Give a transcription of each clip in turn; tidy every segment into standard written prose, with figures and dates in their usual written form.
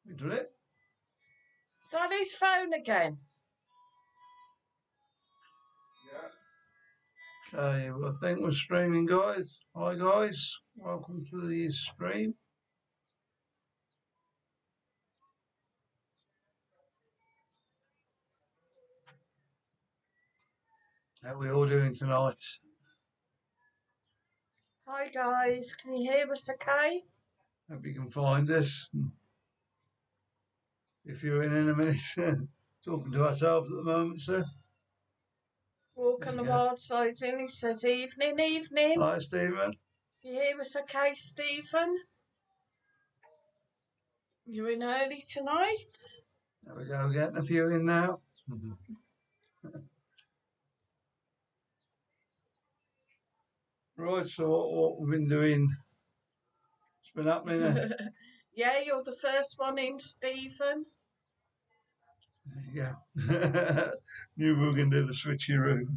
We did it. Is that his phone again? Yeah. Okay, well, I think we're streaming, guys. Hi, guys. Welcome to the stream. How are we all doing tonight? Hi guys, can you hear us okay? Hope you can find us. If you're in a minute, talking to ourselves at the moment, sir. Walk on the wild sides in, he says evening, evening. Hi, Stephen. You hear us okay, Stephen? You're in early tonight? There we go, getting a few in now. Right, so what we've been doing, it's been happening. Yeah, you're the first one in, Stephen. Yeah. Knew we were going to do the switcheroo.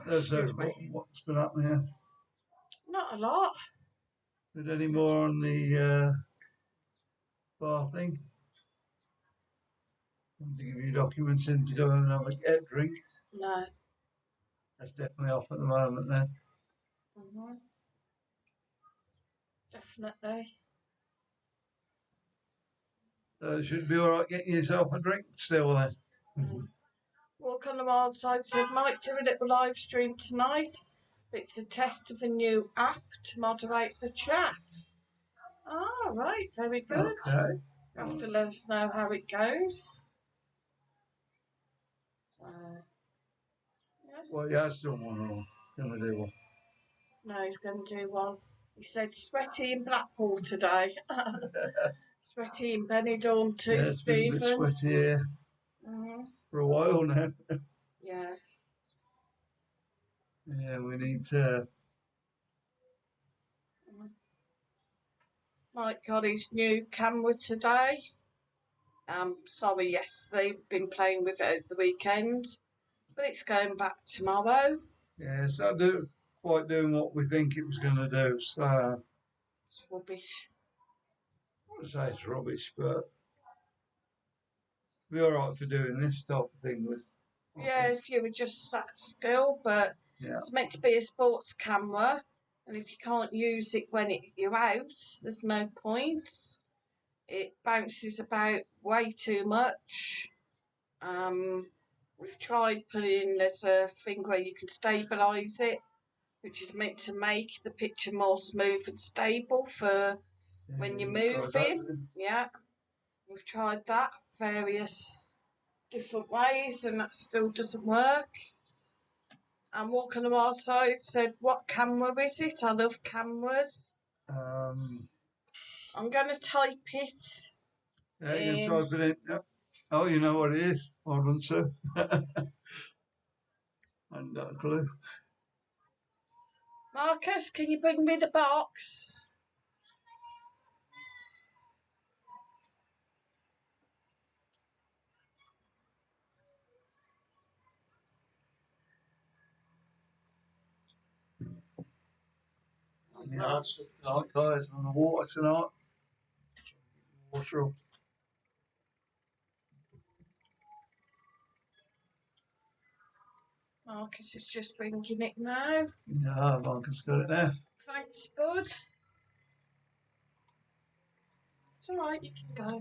Excuse me. What's been happening? Not a lot. Did any more on the bar thing? Want to give you documents in to go and have a drink? No. That's definitely off at the moment then. Definitely. Should be alright getting yourself a drink still then. Walk on the wild side said might do a little live stream tonight. It's a test of a new app to moderate the chat. Oh, right, very good. Okay. You have to let us know how it goes. Yeah. Well, he has done one or going to do one? No, he's going to do one. He said sweaty in Blackpool today. Sweaty in Benidorm too, yeah, it's been a bit sweaty here for a while now. Yeah. Yeah, we need to... Mike got his new camera today. Sorry, yesterday. Been playing with it over the weekend. But it's going back tomorrow. Yeah, it's not quite doing what we think it was going to do. So It's rubbish. I wouldn't say it's rubbish, but it'll be alright for doing this type of thing with. Yeah, if you were just sat still, but it's meant to be a sports camera, and if you can't use it when you're out, there's no point. It bounces about way too much. We've tried putting, there's a thing where you can stabilise it, which is meant to make the picture more smooth and stable for when you're moving. Yeah, we've tried that various different ways, and that still doesn't work. And Walking on the Wild Side said, what camera is it? I love cameras. I'm going to type it. Yeah, you can type it in. Yep. Oh, you know what it is? Hold on, sir. I haven't got a clue. Marcus, can you bring me the box? Yeah, that's tonight, guys. On the water tonight. Water up. Marcus is just bringing it now. Yeah, Marcus got it there. Thanks, bud. It's alright, you can go.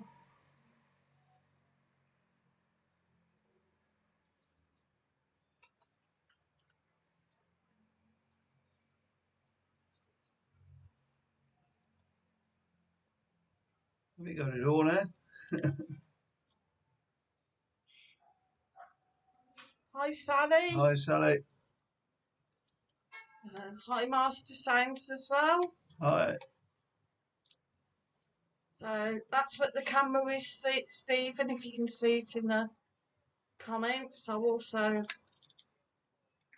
We got it all now. Hi, Sally. Hi, Sally. Hi, Master Sounds as well. Hi. So that's what the camera is, Stephen, if you can see it in the comments. I'll also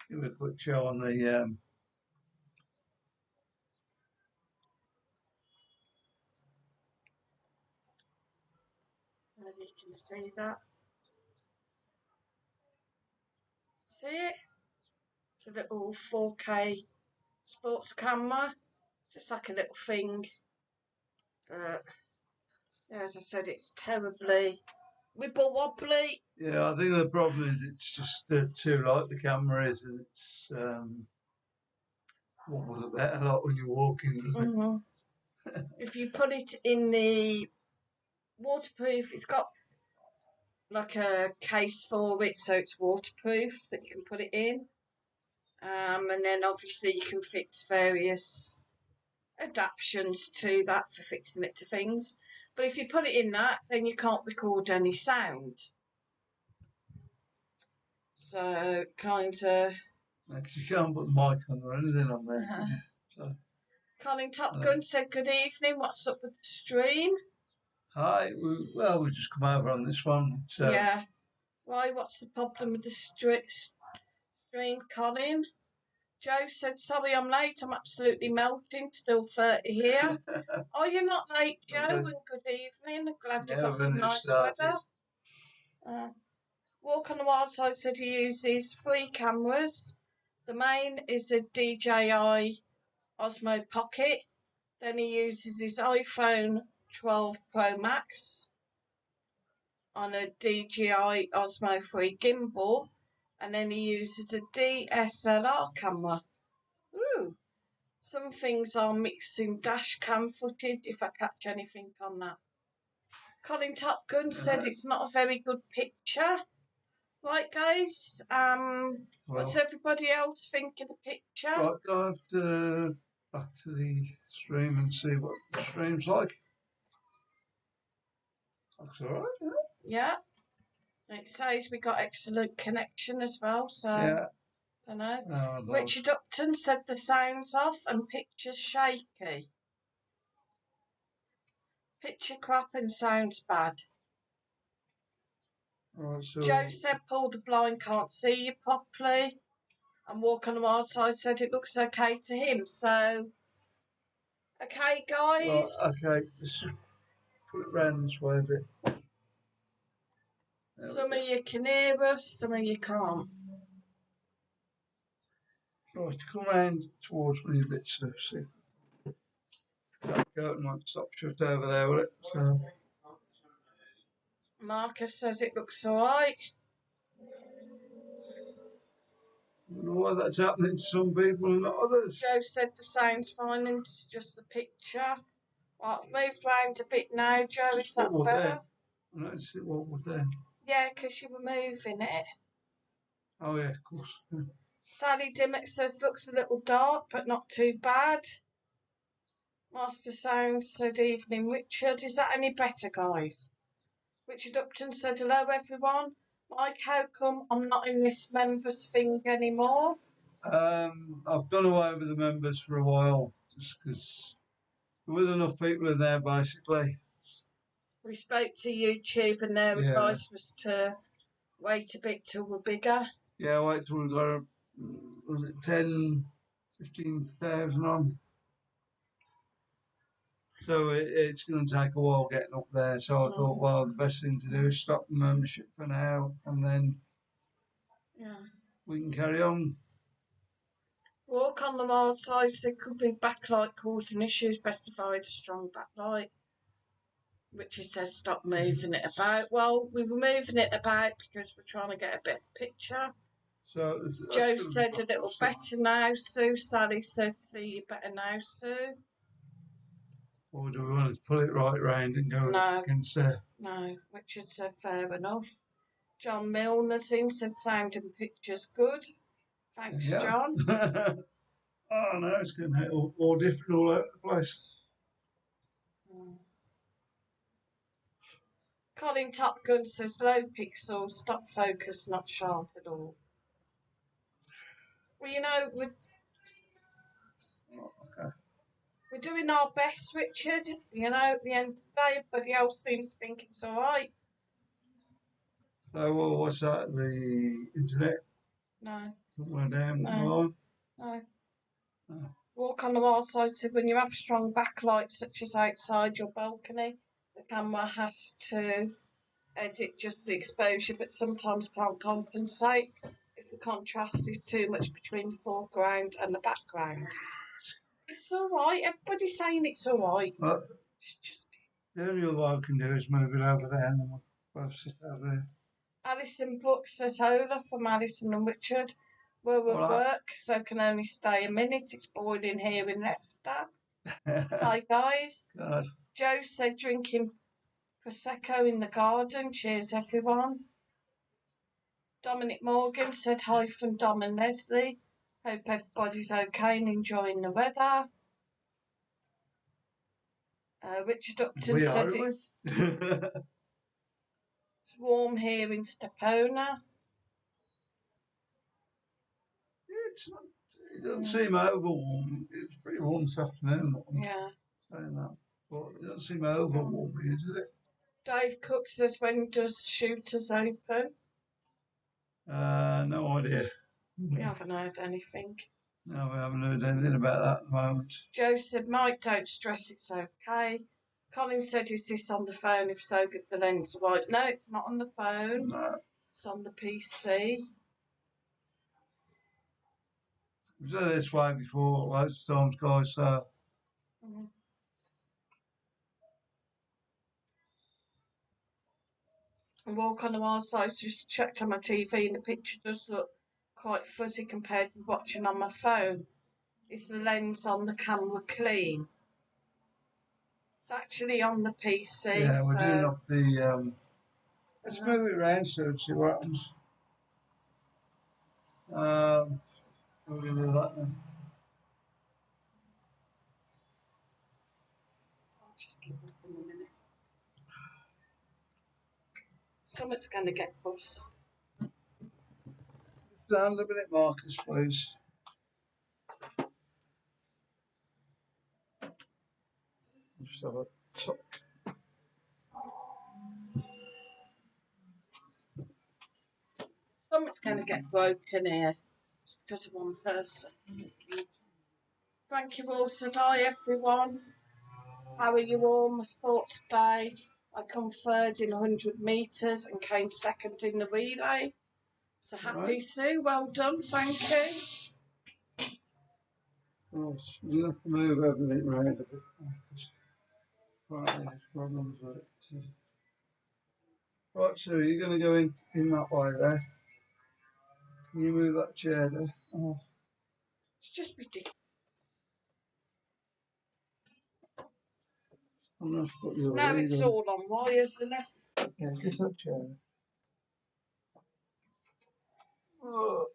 give a quick show on the if you can see that. See it? It's a little 4K sports camera. Just like a little thing. As I said, it's terribly wibble wobbly. Yeah, I think the problem is it's just too light the camera is, and it's wobbles about a lot when you're walking, doesn't it? If you put it in the waterproof, it's got like a case for it, so it's waterproof that you can put it in. And then obviously you can fix various adaptations to that for fixing it to things. But if you put it in that, then you can't record any sound. So kind of. Because you can't put the mic on or anything on there. So, Colin Top Gun said good evening. What's up with the stream? Hi. We've just come over on this one. Yeah. Why? What's the problem with the stream, Colin? Joe said, sorry I'm late. I'm absolutely melting. Still 30 here. Oh, you're not late, Joe, Okay. and good evening. I'm glad you got some nice weather. Walk on the Wild Side said he uses 3 cameras. The main is a DJI Osmo Pocket. Then he uses his iPhone 12 Pro Max on a DJI Osmo 3 gimbal. And then he uses a DSLR camera. Ooh. Some things are mixing dash cam footage, if I catch anything on that. Colin Top Gun said it's not a very good picture. Right, guys. What's everybody else think of the picture? Right, go back to the stream and see what the stream's like. Looks alright, yeah. It says we got excellent connection as well, so yeah. Don't know. No, Richard Upton said the sound's off and picture's shaky. Picture crap and sounds bad. Right, so Joe said pull the blind, can't see you properly. And Walk on the Wild Side said it looks okay to him. So, okay, guys. Right, okay, let's put it round this way a bit. Some of you can hear us, some of you can't. Right, come round towards me a bit, so see. That curtain might stop shut over there, will it? So. Marcus says it looks alright. I don't know why that's happening to some people and not others. Joe said the sound's fine and it's just the picture. Well, I've moved round a bit now, Joe. Is that better? I don't see what was there. Yeah, because you were moving it. Oh, yeah, of course. Yeah. Sally Dimmock says looks a little dark, but not too bad. Master Sound said evening. Richard, is that any better, guys? Richard Upton said hello, everyone. Mike, how come I'm not in this members thing anymore? I've gone away with the members for a while, just because there wasn't enough people in there, basically. We spoke to YouTube and their advice was to wait a bit till we're bigger. Yeah, wait till we've got, was it 10, 15,000 on? So it's going to take a while getting up there. So I thought, well, the best thing to do is stop the membership for now, and then we can carry on. Walk on the Wild Side said could be backlight causing issues. Best if I had a strong backlight. Richard says stop moving it about. Well, we were moving it about because we're trying to get a better picture. So Joe said a little better now, Sue. Sally says see you better now, Sue. Or do we want to pull it right round and go against there? No, Richard said fair enough. John Milner's in said sound and picture's good. Thanks, John. Oh no, it's going to hit all different all over the place. Colin Top Gun says low pixels, stop focus, not sharp at all. Well, you know, we're doing our best, Richard. You know, at the end of the day, everybody else seems to think it's all right. So, well, what's that? The internet? No. Somewhere down the line? No. Oh. Walk on the Wild Side said when you have strong backlight, such as outside your balcony, the camera has to edit just the exposure, but sometimes can't compensate if the contrast is too much between the foreground and the background. It's all right. Everybody's saying it's all right. Well, It's just the only other I can do is move it over there and then we'll both sit over here. Alison Brooks says hola from Alison and Richard. We're at work, so can only stay a minute. It's boiling here in Leicester. Hi, guys. God. Joe said drinking Prosecco in the garden. Cheers, everyone. Dominic Morgan said hi from Dom and Leslie. Hope everybody's okay and enjoying the weather. Richard Upton said it's warm here in Stepona. It doesn't seem over warm. It's pretty warm this afternoon. Yeah. Saying that. But it doesn't seem over warm, does it? Dave Cook says, when does Shooters open? No idea. We haven't heard anything. No, we haven't heard anything about that at the moment. Joe said, Mike, don't stress, it's okay. Colin said, is this on the phone? If so, get the lens right. No, it's not on the phone. No. It's on the PC. We've done it this way before, loads of times, guys, so... I walk on the wild side, just checked on my TV and the picture does look quite fuzzy compared with watching on my phone. Is the lens on the camera clean? It's actually on the PC. Yeah, we're doing up the... let's move it around so and see what happens. We're going to do that then. I'll just give up in a minute. Something's going to get bust. Stand a minute, Marcus, please. Just have a tuck. Something's going to get broken here just because of one person. Thank you all. Said hi, everyone. How are you all? My sports day. I come third in 100 metres and came second in the relay. So happy, right. Sue. Well done. Thank you. Oh, you have to move everything around a bit. Right, there's problems with it. Right, so you're going to go in that way there. Can you move that chair there? Oh. It's just ridiculous. I'm going to put your now it's all on wires, isn't it? Yeah, get that chair. Oh.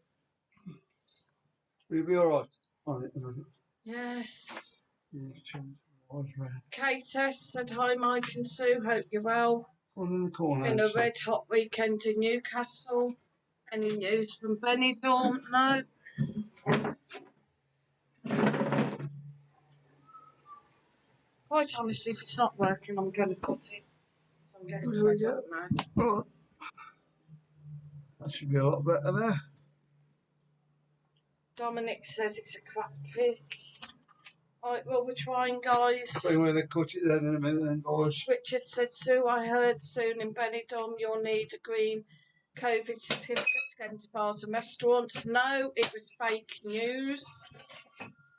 You'll be alright on it, won't it? Yes. Kate S said hi, Mike and Sue. Hope you're well. One in the corner. Been a red hot weekend in Newcastle. Any news from Benidorm? No. Quite honestly, if it's not working, I'm going to cut it. So I'm getting fed up now. Right. That should be a lot better now. Dominic says it's a crap pick. Right, well, we're trying, guys. I'm going to cut it then in a minute then, boys. Richard said, Sue, I heard soon in Benidorm you'll need a green COVID certificate to get into bars and restaurants. No, it was fake news.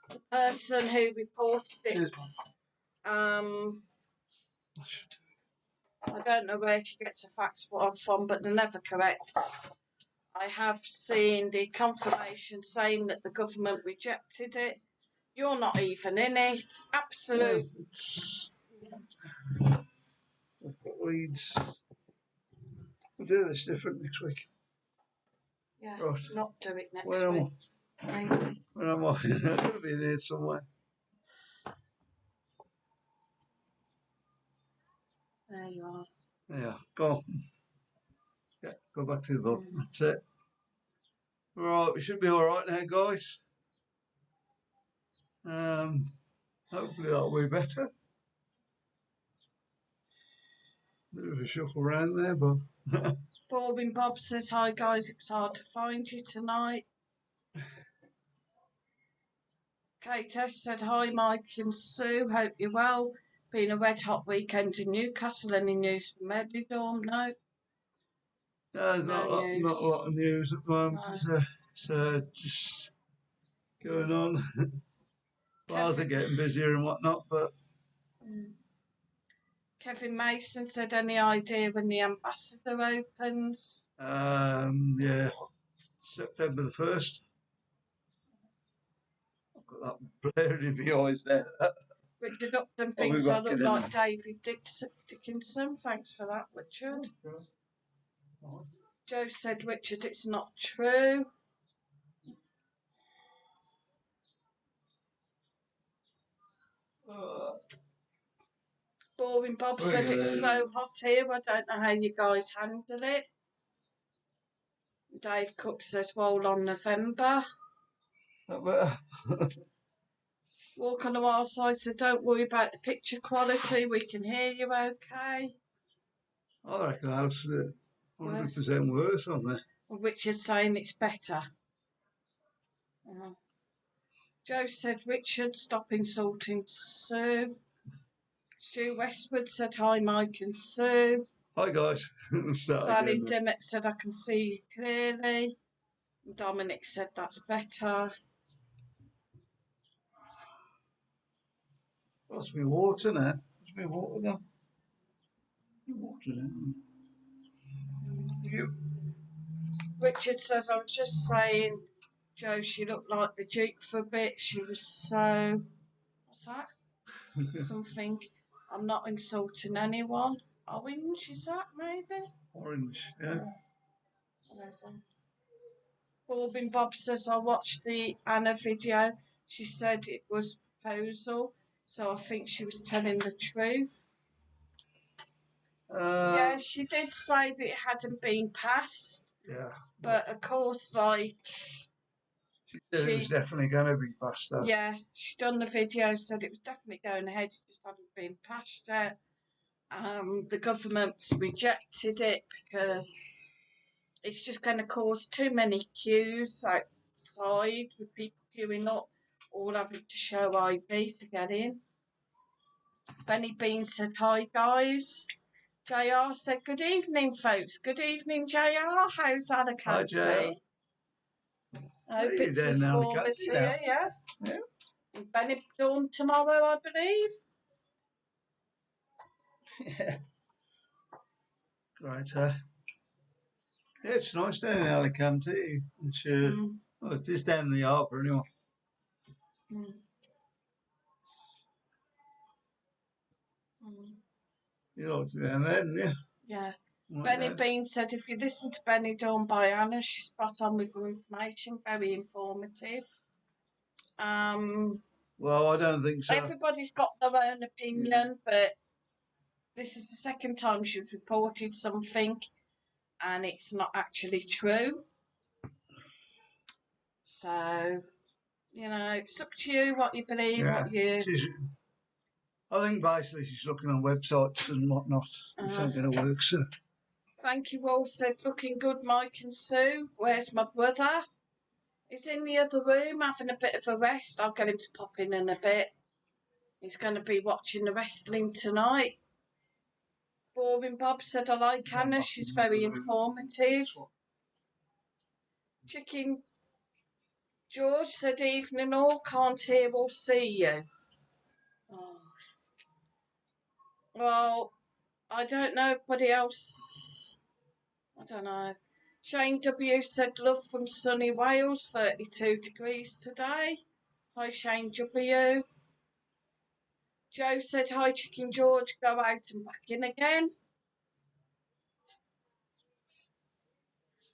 The person who reported it, I don't know where she gets the facts from, but they're never correct. I have seen the confirmation saying that the government rejected it. You're not even in it. Absolute. Yeah, I've got leads. We'll do this different next week. Yeah, right. Not do it next Where week. Maybe. Where am I? I'm going to be in here somewhere. There you are. Yeah, go. Yeah, go back to the book. That's it. Right, we should be all right now, guys. Hopefully that'll be better. Bit of a shuffle around there, but... Bobbing Bob says, hi guys, it's hard to find you tonight. Kate S said, hi Mike and Sue, hope you're well. Been a red hot weekend in Newcastle. Any news from Benidorm? No. There's not a lot of news at the moment. No. It's just going on. Bars are getting busier and whatnot, but... Kevin Mason said, any idea when the Ambassador opens? Yeah, September the 1st. I've got that blaring in my eyes there. Richard Upton thinks I look like David Dickinson. Thanks for that, Richard. Oh, nice. Joe said, Richard, it's not true. Boring Bob said, it's so hot here, I don't know how you guys handle it. Dave Cook says, roll on November. Walk on the Wild Side said, don't worry about the picture quality, we can hear you okay. I reckon that's 100% worse on there. Well, Richard's saying it's better. Joe said, Richard, stop insulting Sue. Stu Westwood said, hi, Mike and Sue. Hi, guys. Sally Dimmock said, I can see you clearly. Dominic said, that's better. Lost me water now. Lost me water now. Water now. Richard says, I was just saying, Joe, she looked like the Duke for a bit. She was so... What's that? Something. I'm not insulting anyone. Orange, is that maybe? Orange, yeah. Borbin Bob says, I watched the Anna video. She said it was proposal, so I think she was telling the truth. Yeah, she did say that it hadn't been passed. Yeah. But of course, like... She said it was definitely going to be passed out. Yeah, she done the video, said it was definitely going ahead, it just hadn't been passed yet. The government's rejected it because it's just going to cause too many queues outside with people queuing up, all having to show ID to get in. Benny Bean said, hi guys. JR said, good evening folks. Good evening JR, how's Alicante? Hi JR. I hope it's as warm as here, yeah. In Benidorm tomorrow, I believe. Yeah. Right. Yeah, it's nice down in Alicante. Well, it's just down in the harbour anyway. You like to down there, didn't you? Yeah. Benny Bean said, if you listen to Benidorm by Anna, she's spot on with her information, very informative. Well, I don't think so. Everybody's got their own opinion, but this is the second time she's reported something and it's not actually true. So, you know, it's up to you what you believe, what you... I think basically she's looking on websites and whatnot. It's not going to work, so... Thank you all said, looking good, Mike and Sue. Where's my brother? He's in the other room having a bit of a rest. I'll get him to pop in a bit. He's going to be watching the wrestling tonight. Boring Bob said, I like Anna. She's very informative. Chicken George said, evening all. Can't hear or see you. Oh. Well, I don't know everybody else. I don't know. Shane W said, love from sunny Wales, 32 degrees today. Hi, Shane W. Joe said, hi, Chicken George, go out and back in again.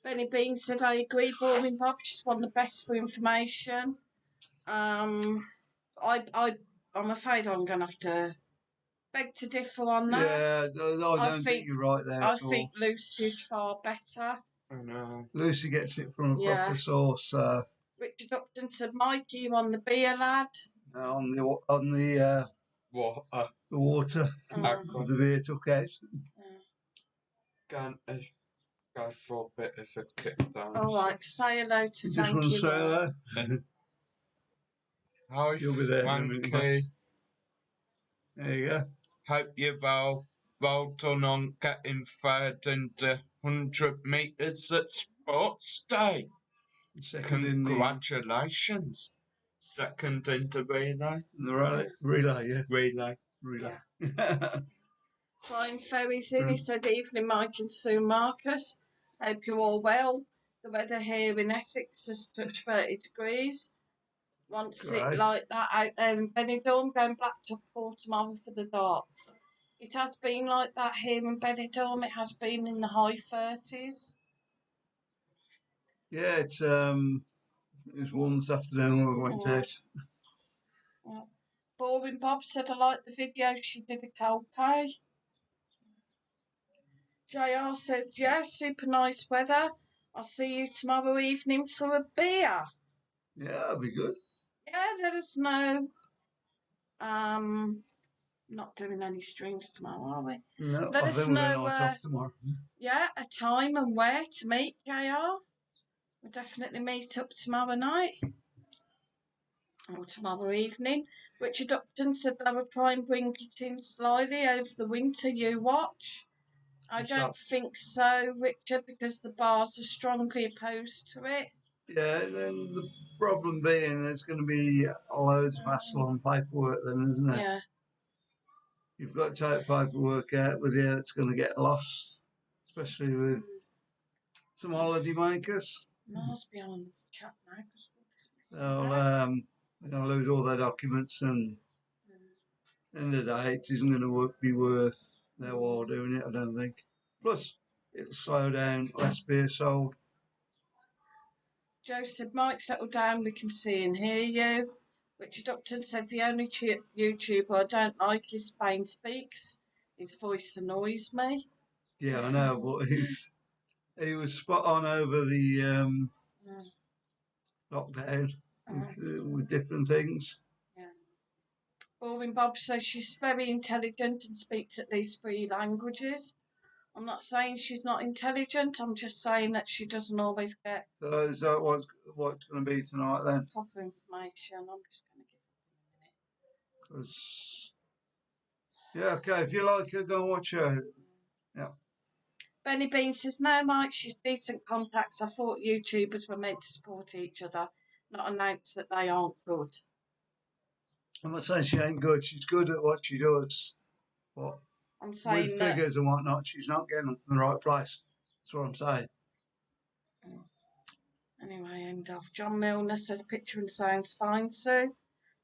Benny Bean said, I agree, Boring Bob, she's one of the best for information. I'm afraid I'm going to have to beg to differ on that. Yeah, I don't think you're right there I think Lucy's far better. I know. Lucy gets it from a proper source. Richard Upton said, Mike, are you on the beer, lad? On the water. The water. The beer took out. Going to go for a bit of a kick dance. All right, say hello to you just want to say hello? Hi, you'll be there in a minute. There you go. Hope you've well done on getting third in the 100 metres at Sports Day. Congratulations. second in the relay. The relay, yeah. Relay. Yeah. Flying Ferries in, he said, evening Mike and Sue Marcus. Hope you're all well. The weather here in Essex has touched 30 degrees. Wants it like that out there in Benidorm, going back to Port tomorrow for the darts. It has been like that here in Benidorm. It has been in the high 30s. Yeah, it was warm this afternoon when we went out. Yeah. Boring Bob said, I like the video she did at Calpe. JR said, yes, super nice weather. I'll see you tomorrow evening for a beer. Yeah, that'll be good. Yeah, let us know. Not doing any streams tomorrow, are we? No, let I us think we're know. going to night off tomorrow. Yeah, a time and where to meet, JR. We'll definitely meet up tomorrow night. Or tomorrow evening. Richard Upton said they will try and bring it in slightly over the winter you watch. I don't think so, Richard, because the bars are strongly opposed to it. Yeah, then the problem being there's going to be loads of hassle on paperwork then, isn't it? Yeah. You've got to take paperwork out with you that's going to get lost, especially with some holiday makers. Mars behind the chat now. They're going to lose all their documents, and at the end of the day, it isn't going to be worth their while doing it, I don't think. Plus, it'll slow down, less beer sold. Joe said, Mike, settle down, we can see and hear you. Richard Upton said, the only YouTuber I don't like is Spain Speaks. His voice annoys me. Yeah, I know, but he was spot on over the lockdown with different things. Yeah. Boring Bob says she's very intelligent and speaks at least 3 languages. I'm not saying she's not intelligent, I'm just saying that she doesn't always get... So is that what's going to be tonight then? Proper information. I'm just going to give it a minute. Because, yeah, okay, if you like her, go and watch her. Yeah. Benny Bean says, no, Mike, she's decent contacts. I thought YouTubers were meant to support each other, not announce that they aren't good. I'm not saying she ain't good. She's good at what she does. But I'm saying with figures and whatnot, she's not getting them from the right place. That's what I'm saying. Anyway, end off. John Milner says, picture and sound's fine, Sue.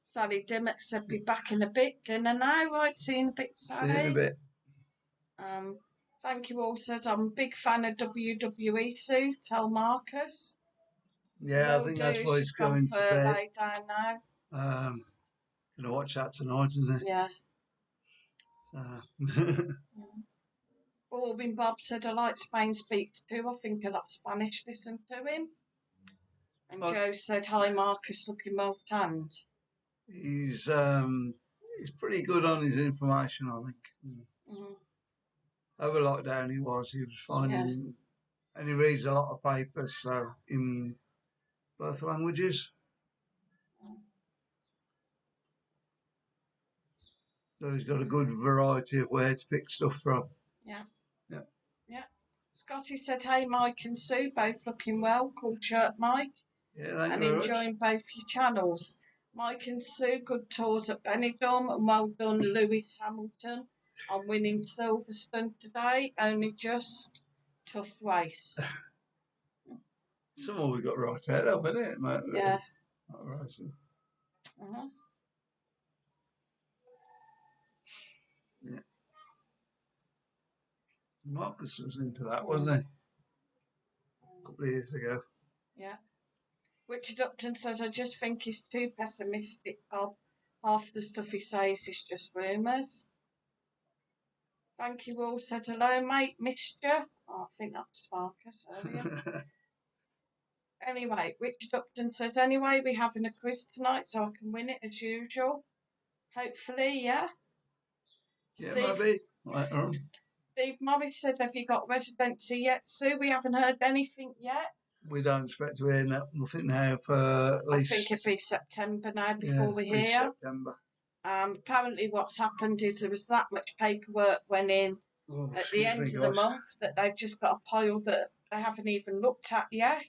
Sally Dimmock said, be back in a bit. Dinner now, right? See you in a bit, Sally. See you in a bit. Thank you all, said, I'm a big fan of WWE, Sue. Tell Marcus. Yeah, I think that's why he's going to bed. Lay down now. Gonna watch that tonight, isn't it? Yeah. So. Borbin Bob said, I like Spain Speaks too. I think a lot of Spanish listen to him. And Joe said, hi Marcus, looking well tanned. He's pretty good on his information, I think. Over lockdown he was finding, and he reads a lot of papers, so in both languages. So he's got a good variety of where to pick stuff from. Yeah. Scotty said, hey Mike and Sue, both looking well. Cool shirt, Mike. Yeah, thank and you very enjoying much. Both your channels. Mike and Sue, good tours at Benidorm, and well done, Lewis Hamilton, on winning Silverstone today. Only just tough race. Some of we got right out of, isn't it, mate? Yeah. Not racing. Yeah. Marcus was into that, wasn't he? A couple of years ago. Yeah. Richard Upton says, I just think he's too pessimistic, Bob. Half the stuff he says is just rumours. Thank you all. Said hello, mate. Missed you. Oh, I think that was Marcus earlier. Anyway, Richard Upton says, anyway, we're having a quiz tonight so I can win it as usual. Hopefully, yeah. Yeah, maybe. Steve Morris said, have you got Residency yet, Sue? We haven't heard anything yet. We don't expect to hear nothing now for at least... I think it'll be September now before we're here. September. Apparently what's happened is there was that much paperwork went in at the end of the month that they've just got a pile that they haven't even looked at yet.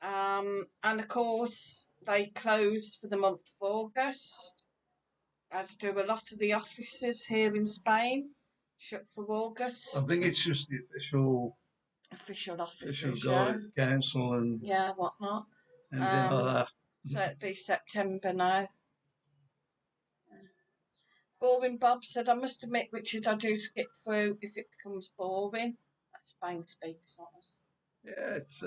And of course, they close for the month of August, as do a lot of the offices here in Spain, shut for August. I think it's just the official offices, council and whatnot. anything like that. So it'd be September now. Boring Bob said, I must admit, Richard, I do skip through if it becomes boring. That's Spain speaks, not us. Yeah, it's.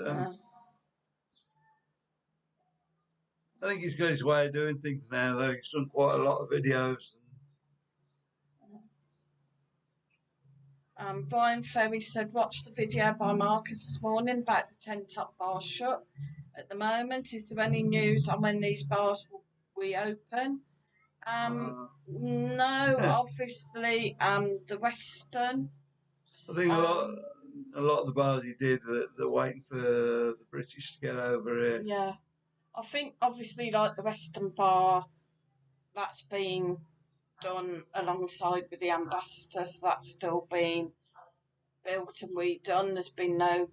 I think he's got his way of doing things now, though. He's done quite a lot of videos. Brian Ferry said, watch the video by Marcus this morning about the 10 top bars shut. At the moment, is there any news on when these bars will reopen? No, obviously, the Western. I think a lot of the bars he did, they're waiting for the British to get over here. Yeah. I think, obviously, like the Western bar, that's been done alongside with the ambassadors. That's still being built and redone. There's been no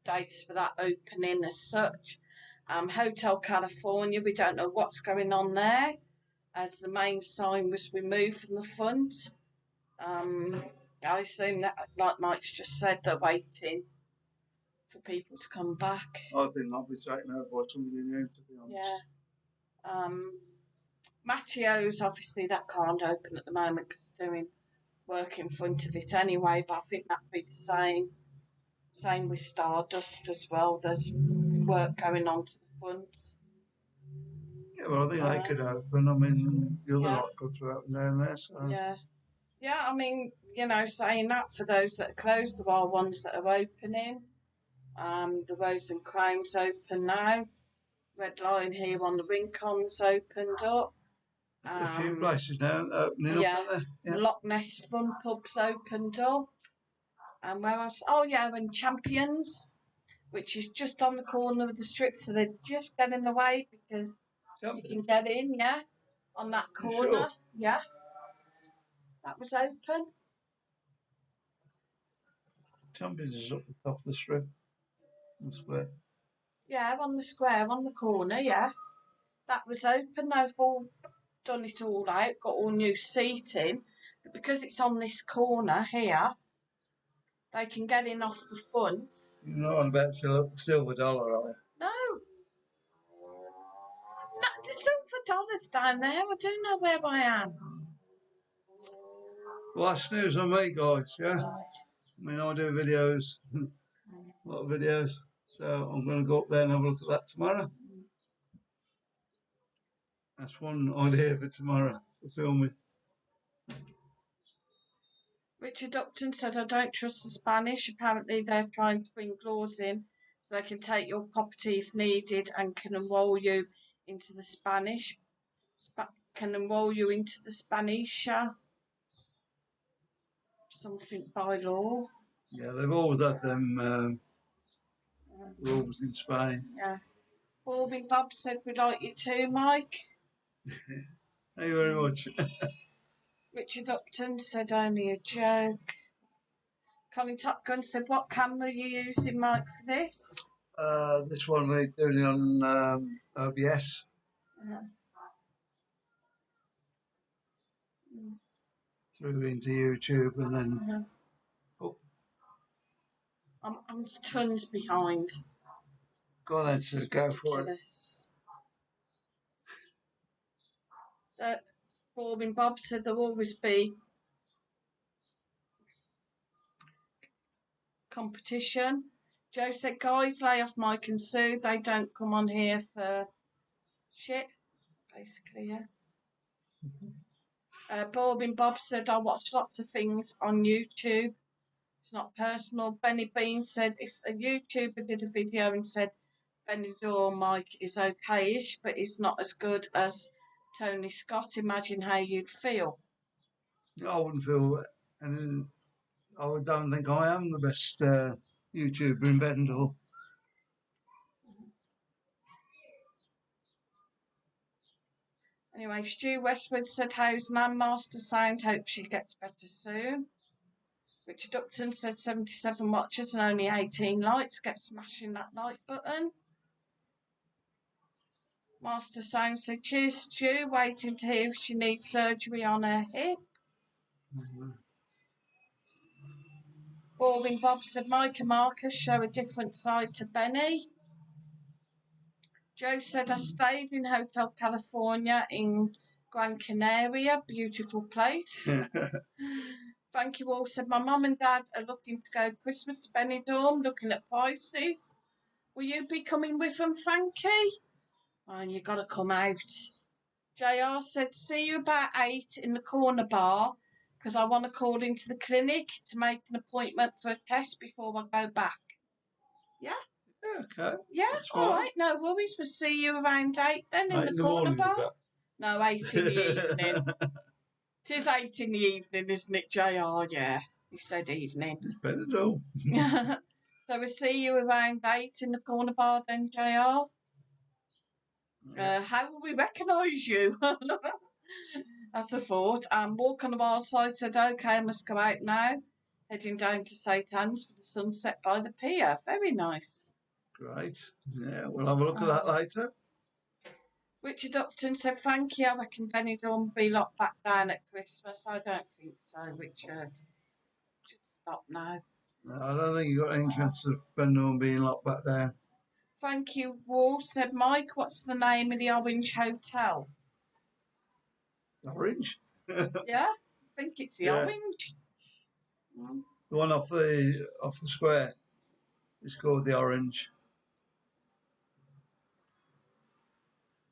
dates for that opening as such. Hotel California, we don't know what's going on there, as the main sign was removed from the front. I assume that, like Mike's just said, they're waiting for people to come back. I think I'll be taken over by somebody new, to be honest. Yeah. Matteo's, obviously, that can't open at the moment because it's doing work in front of it anyway, but I think that'd be the same. Same with Stardust as well. There's work going on to the front. Yeah, well, I think they could open. I mean, the other lot could open down there. So. Yeah, I mean, saying that, for those that are closed, there are ones that are opening. The Rose and Crown's open now. Red Lion here on the Rincon's opened up. A few places now opening up. Yeah. Loch Ness Fun Pub's opened up. And where else? Oh, yeah, and Champions, which is just on the corner of the strip, so they're just getting away because you can get in, on that corner. Sure? Yeah. That was open. Champions is up the top of the strip. On the square. Yeah, on the square, on the corner, yeah. That was open. They've all done it all out, got all new seating. But because it's on this corner here, they can get in off the front. You're not on about silver dollar, are you? No. No, the silver dollar's down there. I do know where I am. Well, that's news on me, guys, yeah? I mean, I do videos, a lot of videos, so I'm going to go up there and have a look at that tomorrow. That's one idea for tomorrow, for filming. Richard Upton said, I don't trust the Spanish. Apparently they're trying to bring laws in so they can take your property if needed and can enroll you into the Spanish. Something by law. Yeah, they've always had them rules in Spain. Yeah. Bobby Bob said, we'd like you too, Mike. Thank you very much. Richard Upton said, only a joke. Colin Top Gun said, what camera are you using, Mike, for this? This one we're doing it on OBS. Through into YouTube and then I'm tons behind. Go on then, so go for it. Bob Bob said there'll always be competition. Joe said, guys, lay off Mike and Sue. They don't come on here for shit, basically, yeah. Bob said, I watch lots of things on YouTube. It's not personal. Benny Bean said, if a YouTuber did a video and said Benidorm Mike is okay-ish, but he's not as good as Tony Scott, imagine how you'd feel. I wouldn't feel, and I don't think I am the best YouTuber in Benidorm. Anyway, Stu Westwood said, how's Nan Master sound? Hope she gets better soon. Richard Upton said 77 watchers and only 18 likes. Get smashing that like button. Master Sound said, cheers, Stu, waiting to hear if she needs surgery on her hip. Boring Bob said, Mike and Marcus show a different side to Benny. Joe said, I stayed in Hotel California in Gran Canaria, beautiful place. Thank you all said, my mum and dad are looking to go Christmas to Benidorm, looking at prices. Will you be coming with them, Frankie? Oh, you got to come out. JR said, see you about 8 in the corner bar because I want to call into the clinic to make an appointment for a test before I go back. Yeah? Yeah, okay. Yeah, all right. No worries. We'll see you around 8 then in the corner bar. No, 8 in the evening. It is 8 in the evening, isn't it, JR? Yeah, he said evening. It's Benidorm. So we'll see you around 8 in the corner bar then, JR. Yeah. How will we recognise you? That's a thought. Walk on the wild side said, okay, I must go out now. Heading down to St Anne's for the sunset by the pier. Very nice. Great. Yeah, we'll have a look at that later. Richard Upton said, thank you. I reckon Benidorm will be locked back down at Christmas. I don't think so, Richard. Just stop now. No, I don't think you've got any chance of Benidorm being locked back down. Thank you, Wall said, Mike, what's the name of the Orange Hotel? Orange? Yeah, I think it's the Orange. The one off the square. It's called the Orange.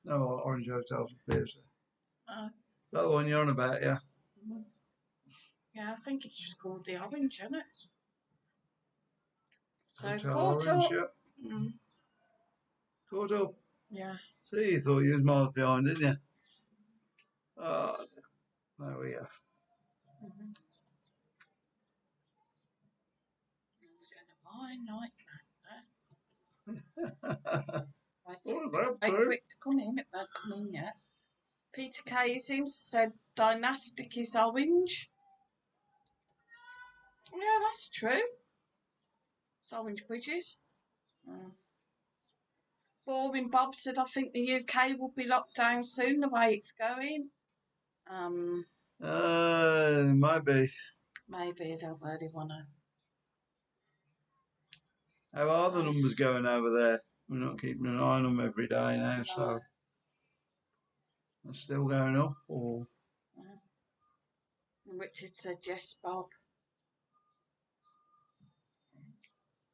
No, Orange Hotel appears there. Is that the one you're on about, yeah? Yeah, I think it's just called the Orange, isn't it? So Hotel caught Orange, up. yeah. Caught up. Yeah. See, you thought you was miles behind, didn't you? Oh, there we go. We're going to buy Wait for it to come in. It won't come in yet. Peter Casing said Dynastic is orange. Yeah, that's true. It's Orange Bridges. Boring Bob said, I think the UK will be locked down soon the way it's going. Might be. Maybe I don't really want to. How are the numbers going over there? We're not keeping an eye on them every day now, so they're still going up. Or Richard said, yes, Bob.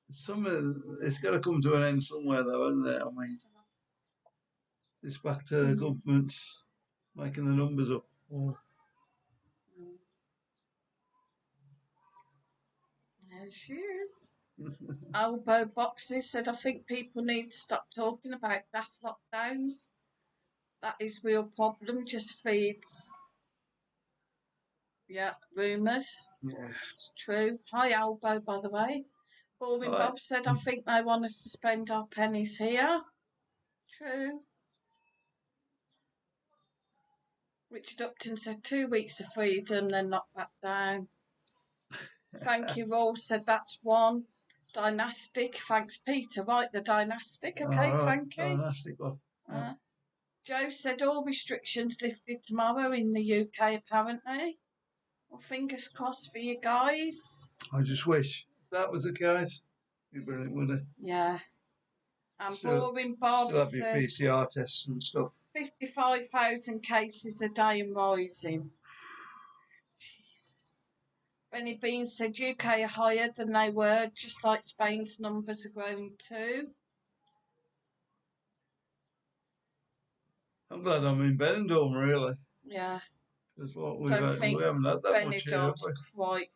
It's got to come to an end somewhere, though, isn't it? I mean, it's back to the governments making the numbers up. There she is. Elbow Boxes said, I think people need to stop talking about daft lockdowns. That is real problem, just feeds. Yeah, rumours. Yeah. It's true. Hi, Elbow, by the way. Boring Bob said, I think they want us to spend our pennies here. True. Richard Upton said 2 weeks of freedom, then knocked back down. Thank you, Rolls said that's one. Dynastic, thanks, Peter. Right, the Dynastic, okay, Frankie? Dynastic one. Joe said all restrictions lifted tomorrow in the UK, apparently. Well, fingers crossed for you guys. I just wish that was the case. It'd be brilliant, wouldn't it? Yeah. And Boring Bob still have your says PCR tests and stuff. 55,000 cases a day and rising. Jesus. Benny Bean said UK are higher than they were, just like Spain's numbers are growing too. I'm glad I'm in Benidorm, really. Yeah. Because we haven't had that much here, have we?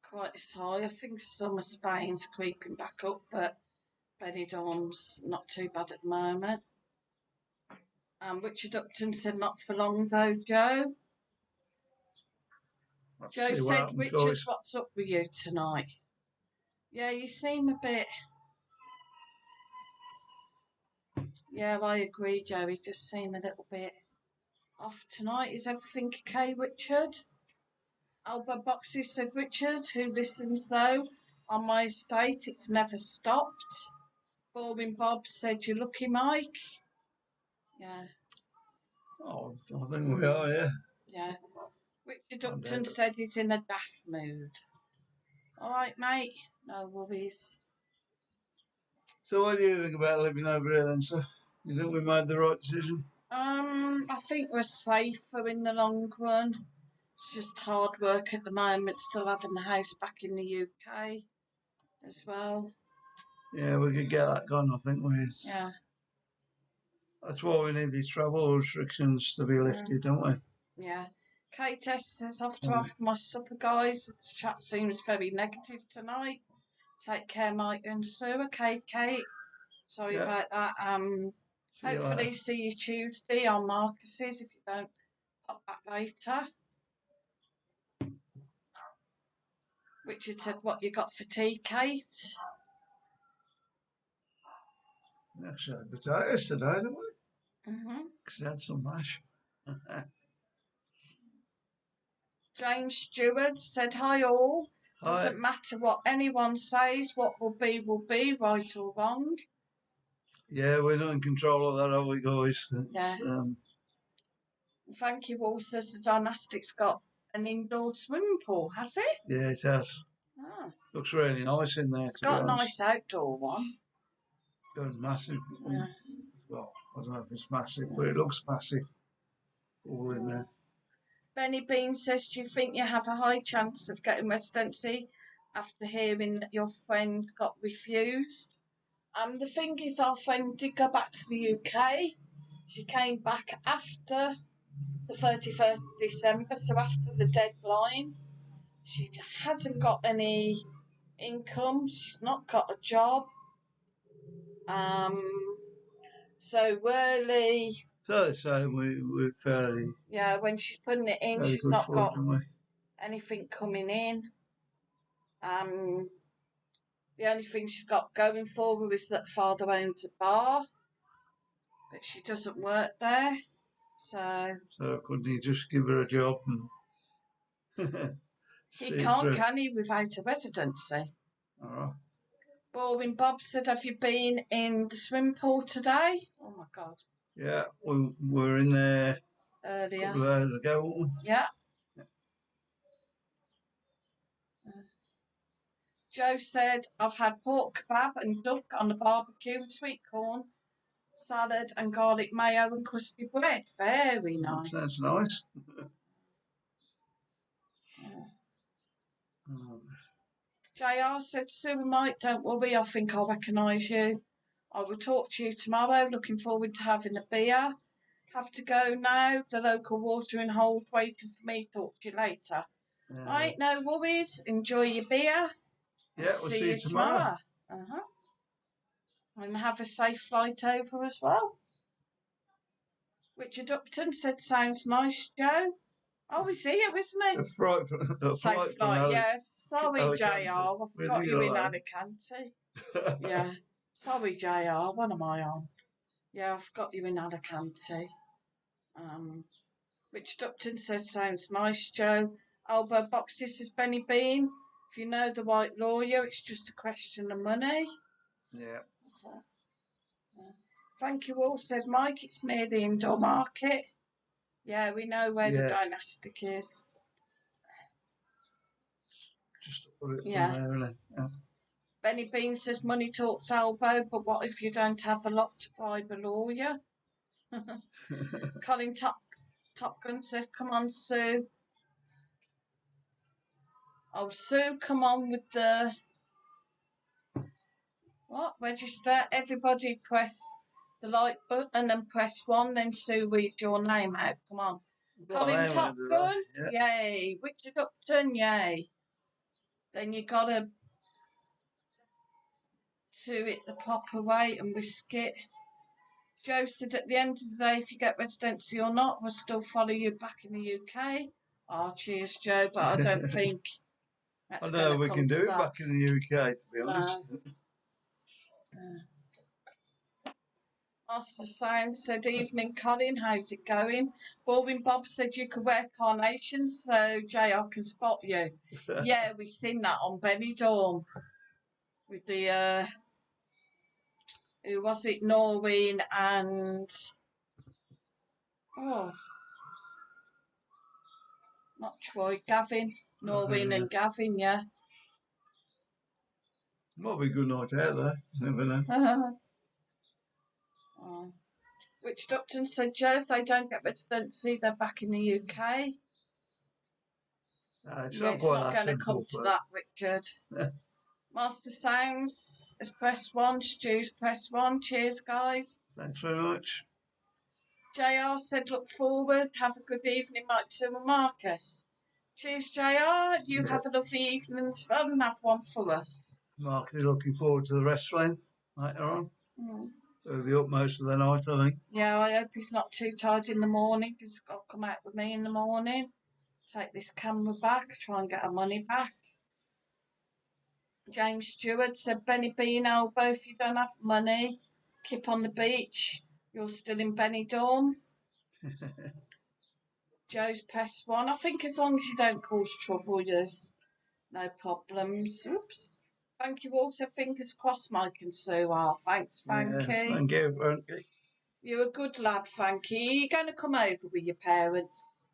Quite as high. I think some of Spain's creeping back up, but Benidorm's not too bad at the moment. Richard Upton said not for long though, Joe. Joe said, Richard, guys. What's up with you tonight? Yeah, you seem a bit... Yeah, I agree, Joe. You just seem a little bit off tonight. Is everything okay, Richard? Albert Boxes said, Richard, who listens though? On my estate, it's never stopped. Boring Bob said, you're lucky, Mike. Yeah. Oh, I think we are, yeah. Yeah. Richard Upton said he's in a daft mood. All right, mate. No worries. So what do you think about living over here then, sir? You think we made the right decision? I think we're safer in the long run. It's just hard work at the moment, still having the house back in the UK as well. Yeah, we could get that gone, I think. Yeah. That's why we need these travel restrictions to be lifted, don't we? Yeah. Kate S says, off to have my supper, guys. The chat seems very negative tonight. Take care, Mike and Sue. Okay, Kate. Sorry about that. Hopefully see you Tuesday on Marcus's if you don't pop back later. Richard said, what you got for tea, Kate? We actually had potatoes today, didn't we? Because we had some mash. James Stewart said, hi all. Hi. Doesn't matter what anyone says, what will be, right or wrong. Yeah, we're not in control of that, are we, guys? Thank you all, says the Dynastic's got an indoor swimming pool, has it? Yeah, it has. Oh. Looks really nice in there. It's got a nice outdoor one. Got a massive. Well, I don't know if it's massive, but it looks massive. All in there. Benny Bean says, do you think you have a high chance of getting residency after hearing that your friend got refused? The thing is, our friend did go back to the UK. She came back after the 31st of December, so after the deadline. She hasn't got any income. She's not got a job. So really... So they say we're fairly... Yeah, when she's putting it in, she's not got anything coming in. The only thing she's got going for her is that father owns a bar, but she doesn't work there. So couldn't he just give her a job? He can't, can he, without a residency? All right. Boring Bob said, have you been in the swimming pool today? Oh, my God. Yeah, we were in there earlier. A couple of hours ago. Yeah. Joe said, I've had pork kebab and duck on the barbecue with sweet corn, salad and garlic mayo and crusty bread. Very nice. That sounds nice. JR said, Sue and Mike, don't worry, I think I'll recognise you. I will talk to you tomorrow. Looking forward to having a beer. Have to go now. The local watering hole's waiting for me. Talk to you later. Right, no worries. Enjoy your beer. Yeah, we'll see you tomorrow. And have a safe flight over as well. Richard Upton said, sounds nice, Joe. Oh, he's here, isn't he? Safe flight, yes. Sorry, JR. I forgot you in Alicante. Yeah. Sorry, JR. What am I on? Yeah, I forgot you in Alicante. Richard Upton says, sounds nice, Joe. Elbow boxes says Benny Bean. If you know the right lawyer, it's just a question of money. Yeah. So, thank you all, said Mike. It's near the indoor market. Yeah, we know where the Dynastic is. Just put it from there, really. Yeah. Benny Bean says money talks elbow, but what if you don't have a lot to bribe a lawyer? Colin Top Gun says, come on, Sue. Oh, Sue, come on with the... What? Register. Everybody press the like button and press 1, then Sue reads your name out. Come on. Colin Top Gun, yay. Richard Upton, yay. Then you got to do it the proper way and risk it. Joe said at the end of the day, if you get residency or not, we'll still follow you back in the UK. Oh, cheers, Joe, but I don't think that's going to come. I don't know, we can do it back in the UK, to be honest. Master Sound said, evening, Colin, how's it going? Boring Bob said you could wear carnations so JR can spot you. Yeah, we've seen that on Benidorm with the, who was it, Noreen and Oh, not Troy, Gavin. Noreen and Gavin, yeah. Might be a good night out there. Never know. Oh. Richard Upton said, Joe, if they don't get residency, they're back in the UK. It's not going to come to that, Richard. Master Sounds has pressed 1. Stu's pressed 1. Cheers, guys. Thanks very much. JR said, look forward. Have a good evening, Mike Sue and Marcus. Cheers, JR. You have a lovely evening's fun and have one for us. Mark is looking forward to the wrestling later on. So he'll be up most of the night, I think. Yeah, I hope he's not too tired in the morning. He's got to come out with me in the morning. Take this camera back, try and get our money back. James Stewart said, Benny Bean elbow, if you don't have money, keep on the beach. You're still in Benidorm. Joe's pressed 1. I think as long as you don't cause trouble, there's no problems. Oops. Thank you all. So fingers crossed, Mike and Sue are. Thanks, Frankie. Yeah, thank you, Frankie. You're a good lad, Frankie. You're going to come over with your parents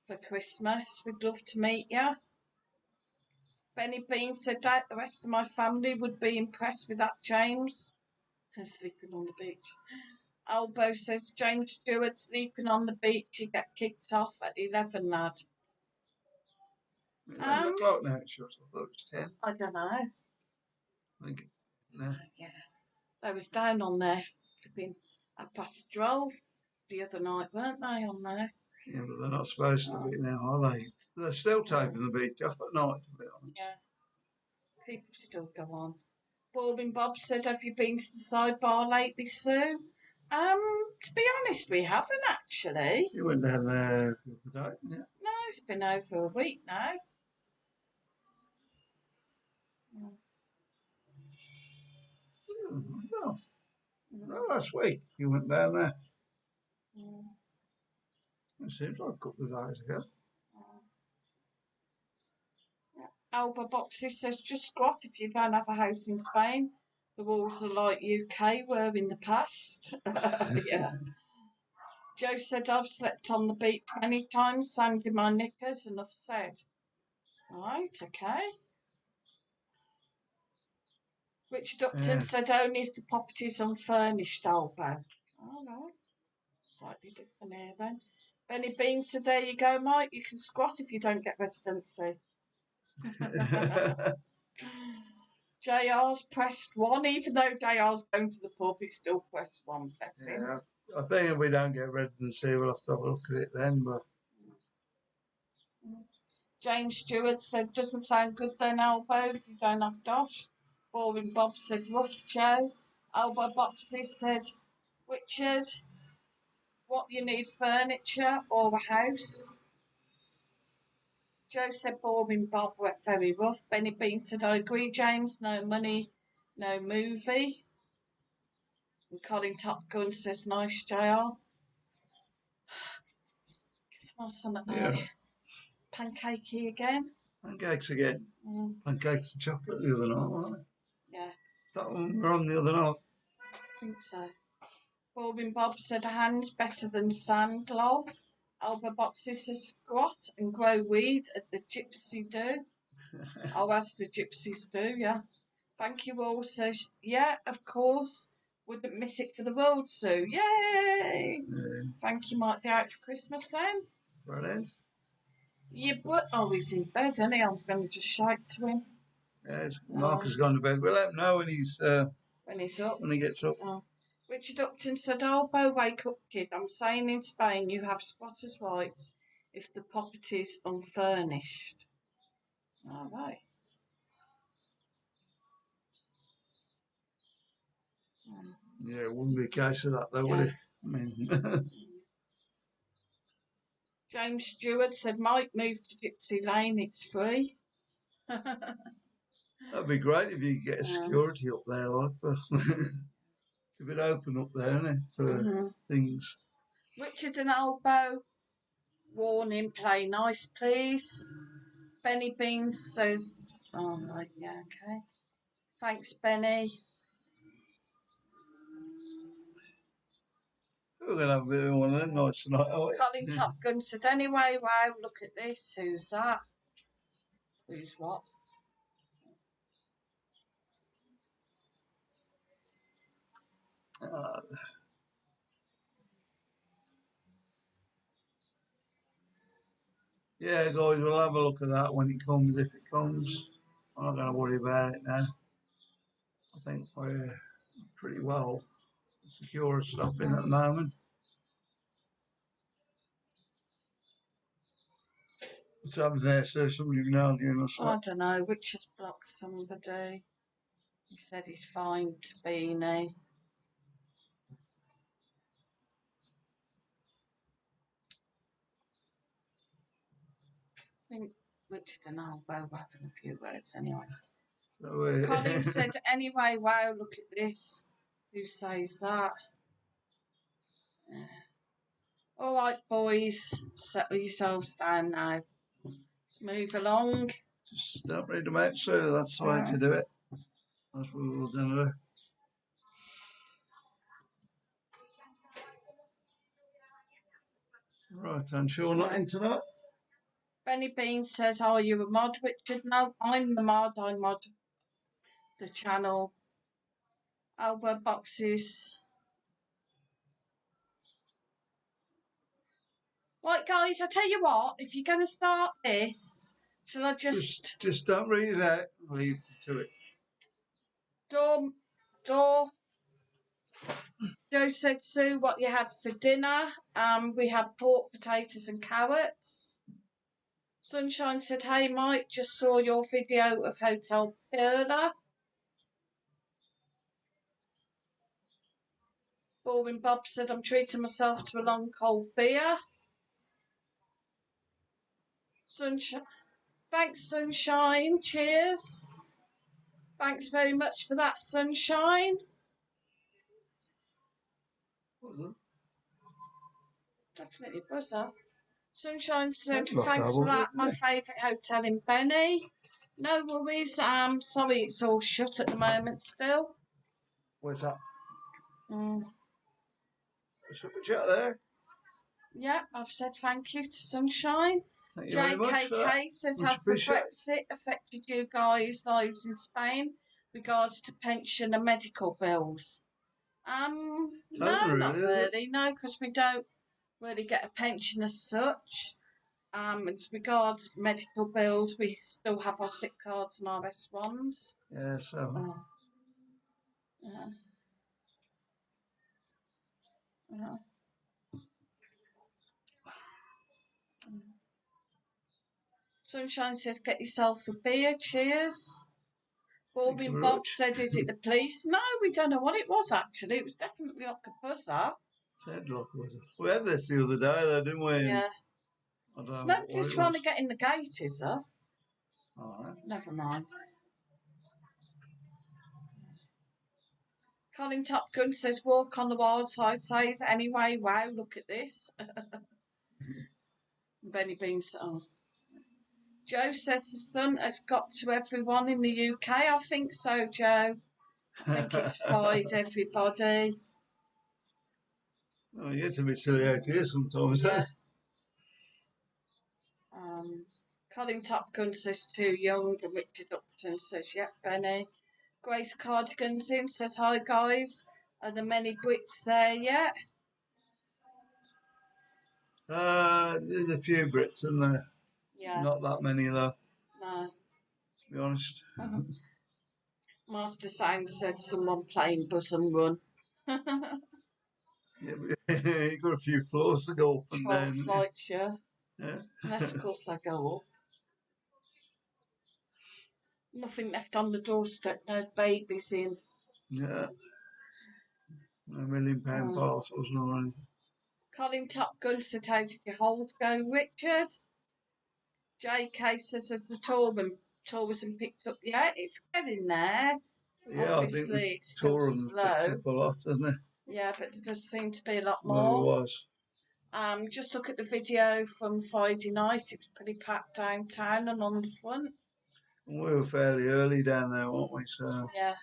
for Christmas. We'd love to meet you. Benny Bean said that the rest of my family would be impressed with that, James. Sleeping on the beach. Albo says, James Stewart sleeping on the beach. You get kicked off at 11, lad. 11 o'clock now, it shows. I thought it was 10. I don't know. No. Yeah. They was down on there, flipping at past 12 the other night, weren't they, on there? Yeah, but they're not supposed to be now, are they? They're still taking the beach off at night, to be honest. Yeah. People still go on. Baldwin Bob said, have you been to the sidebar lately, Sue? To be honest, we haven't actually. You went down there the other day, yeah? No, it's been over a week now. No, last week you went down there. It seems like a couple of days ago. Alba Boxes says, just squat if you don't have a house in Spain. The walls are like UK were in the past. Yeah. Joe said, I've slept on the beach many times, sand in my knickers, enough said. Right, okay. Richard Upton said, only if the property's unfurnished, Alba. Oh, no. Slightly different here then. Benny Bean said, there you go, Mike. You can squat if you don't get residency. JR's pressed 1, even though JR's going to the pub, he's still pressed 1, bless him. Yeah, I think if we don't get residency, we'll have to have a look at it then, but... James Stewart said, doesn't sound good then, Albo, if you don't have dosh. Boring Bob said, rough, Joe. Albo Boxes said, Richard, what you need, furniture or a house? Joe said, Boring Bob, went very rough. Benny Bean said, I agree, James, no money, no movie. And Colin Top Gun says, nice, JR. Smell something like pancakey again. Pancakes again. Pancakes and chocolate the other night, weren't they? Yeah. Is that one we were on the other night? I think so. Bobbin Bob said, hands better than sand, lol. Alba Boxes says, squat and grow weed at the gypsy do. Oh, as the gypsies do, yeah. Thank you all says, yeah, of course. Wouldn't miss it for the world, Sue. Yay! Yeah. Thank you, might be out for Christmas then. Brilliant. Yeah, but, oh, he's in bed, isn't he? I was going to just shout to him. Yeah, Mark has gone to bed. We'll let him know when he's up. When he gets up. Oh. Richard Upton said, Albo, wake up, kid. I'm saying in Spain you have squatters' rights if the property's unfurnished. All right. Yeah, it wouldn't be a case of that, though, would it? I mean... James Stewart said, Mike, move to Gypsy Lane, it's free. That'd be great if you could get a security up there, like, but it's a bit open up there, isn't it, for things. Richard and Albo, warning, play nice, please. Benny Beans says, oh, right, yeah, okay. Thanks, Benny. We're going to have a bit of one of them nights tonight, aren't we? Colin Top Gun said, anyway, wow, look at this. Who's that? Who's what? Yeah, guys, we'll have a look at that when it comes, if it comes. I'm not going to worry about it now. I think we're pretty well secure stuff in at the moment. What's happened there, sir? Somebody been arguing or something? I don't know. Richard's blocked somebody. He said he's fine to Beanie. I think Richard and I were both having a few words anyway. So, Colin said, anyway, wow, look at this. Who says that? Yeah. All right, boys, settle yourselves down now. Let's move along. just don't read them out, sir. That's the way to do it. That's what we're going to do. Right, I'm sure not in tonight. Benny Bean says, are you a mod, Richard? No, I'm the mod. I mod the channel. Albert boxes. Right, guys, I tell you what, if you're going to start this, shall I just don't read it out. Leave to it. door. Joe said, Sue, what you had for dinner? We had pork, potatoes and carrots. Sunshine said, hey, Mike, just saw your video of Hotel Perla. Boring Bob said, I'm treating myself to a long cold beer. Sunshine. Thanks, Sunshine. Cheers. Thanks very much for that, Sunshine. Definitely buzzer. Sunshine said, thanks for that. My favourite hotel in Benny. No worries. Sorry, it's all shut at the moment still. Where's that? Super chat there. Yeah, I've said thank you to Sunshine. Thank you very much for that. says, Much has the Brexit affected you guys' lives in Spain regards to pension and medical bills? No, not really. No, because we don't really get a pension as such. As regards medical bills, we still have our sick cards and our S1s. Yeah, so. Yeah. Sunshine says, get yourself a beer. Cheers. Boring Bob said, is it the police? No, we don't know what it was, actually. It was definitely like a buzzer. Headlock was it? We had this the other day, though, didn't we? Yeah. There's nobody trying to get in the gate, is there? All right. Never mind. Colin Top Gun says, walk on the wild side, says, anyway, wow, look at this. Benny Beans. Oh. Joe says the sun has got to everyone in the UK. I think so, Joe. I think it's fried everybody. Oh, it gets a bit silly out here sometimes, yeah. Colin Top Gun says too young, and Richard Upton says, yep, Benny. Grace Cardigan's in, says, hi, guys. Are there many Brits there yet? There's a few Brits, isn't there? Yeah. Not that many, though. No. To be honest. Master Sang said someone playing Buzz and Run. Yeah, but you've got a few floors to go up and 12 down. flights, yeah. Yeah. Unless, of course, I go up. Nothing left on the doorstep, no babies in. Yeah. £1 million parcels, no anything. Colin Top Gun said, how did your hold go, Richard? JK says, has the tourism picked up yet? It's getting there. Yeah, obviously, I think it's still tourism slow. picked up a lot, hasn't it? Yeah, but there does seem to be a lot more. Well, it was. Just look at the video from Friday night. It was pretty packed downtown and on the front. We were fairly early down there, weren't we? So yeah.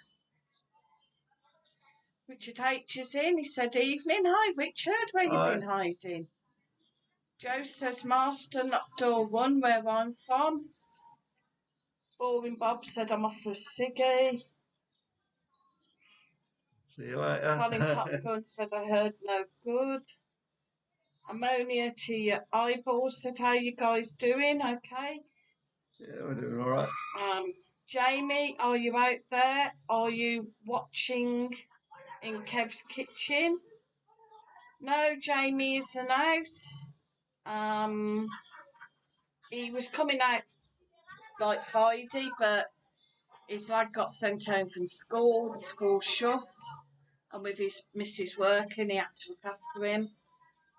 Richard H is in. He said, evening. Hi, Richard. Where you been hiding? Joe says, Master, not door 1, where I'm from. Boring Bob said, I'm off for a ciggy. See you later. Colin Top Gun said, I heard no good. Ammonia to your eyeballs said, how you guys doing? Okay. Yeah, we're doing all right. Jamie, are you out there? Are you watching in Kev's kitchen? No, Jamie isn't out. He was coming out like Friday, but his lad got sent home from school. The school shut, and with his missus working, he had to look after him.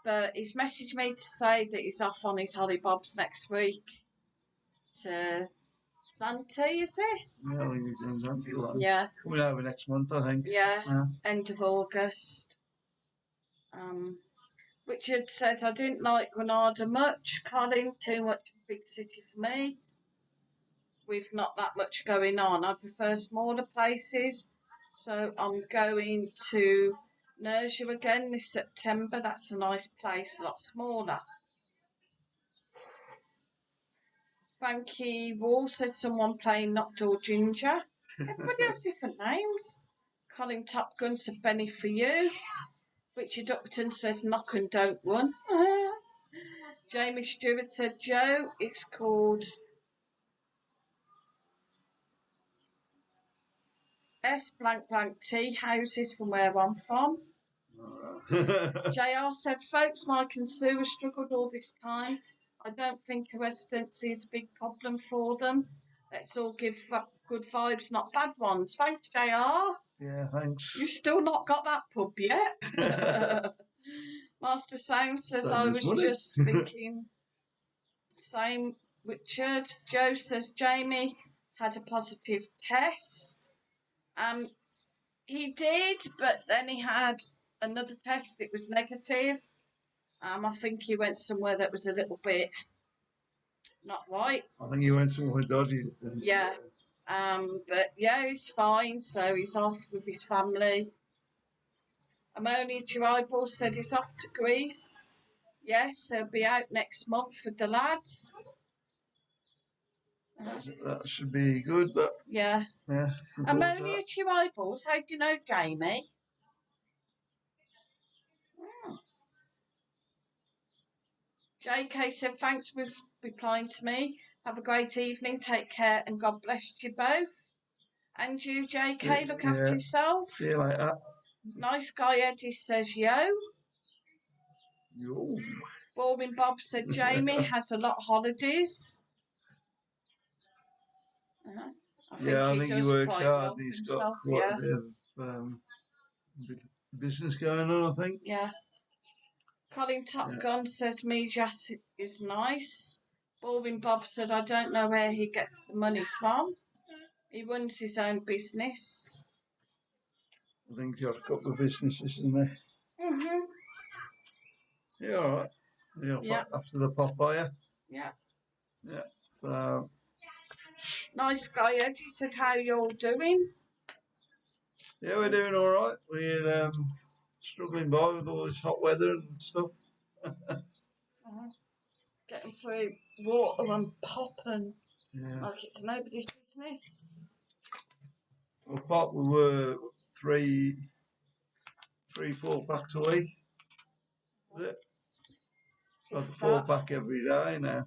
But he's messaged me to say that he's off on his hollybobs next week to Santa, is it? Yeah, I think he's doing Santa. Yeah. Coming over next month, I think. Yeah. End of August. Richard says, I didn't like Granada much. Colin, too much big city for me. With not that much going on. I prefer smaller places. So I'm going to Nerja again this September. That's a nice place, a lot smaller. Frankie Wall said someone playing Knock Door Ginger. Everybody has different names. Colin Top Gun said Benny for you. Richard Upton says knock and don't run. Jamie Stewart said Joe, it's called S blank blank T houses from where I'm from. JR said, folks, Mike and Sue have struggled all this time. I don't think a residency is a big problem for them. Let's all give good vibes, not bad ones. Thanks, JR. Yeah, thanks. You've still not got that pub yet. Master Sound says, I was just thinking, same Richard. Joe says, Jamie had a positive test. He did, but then he had another test. It was negative. I think he went somewhere that was a little bit not right. I think he went somewhere dodgy. Yeah. But yeah, he's fine. So he's off with his family. Ammonia to Eyeballs said he's off to Greece. Yes, he'll be out next month with the lads. That should be good. Yeah. Ammonia to Eyeballs, how do you know Jamie? JK said, thanks for replying to me. Have a great evening. Take care and God bless you both. And you, JK, look after yourself. See you later. Nice guy Eddie says, yo. Yo. Boring Bob said, Jamie has a lot of holidays. I think he works hard. He's got quite a bit of business going on, I think. Yeah. Colin Top Gun says, Mijas is nice. Boring Bob said, I don't know where he gets the money from. He runs his own business. I think he's got a couple of businesses, isn't there? Yeah, all right. Yeah, after the Popeye. Yeah. Yeah. So. Nice guy, Eddie said, how you all doing? Yeah, we're doing all right. We're struggling by with all this hot weather and stuff. Getting through water and popping like it's nobody's business. Well, pop, we were 3-4 packs a week. Is it? Like a 4-pack every day now.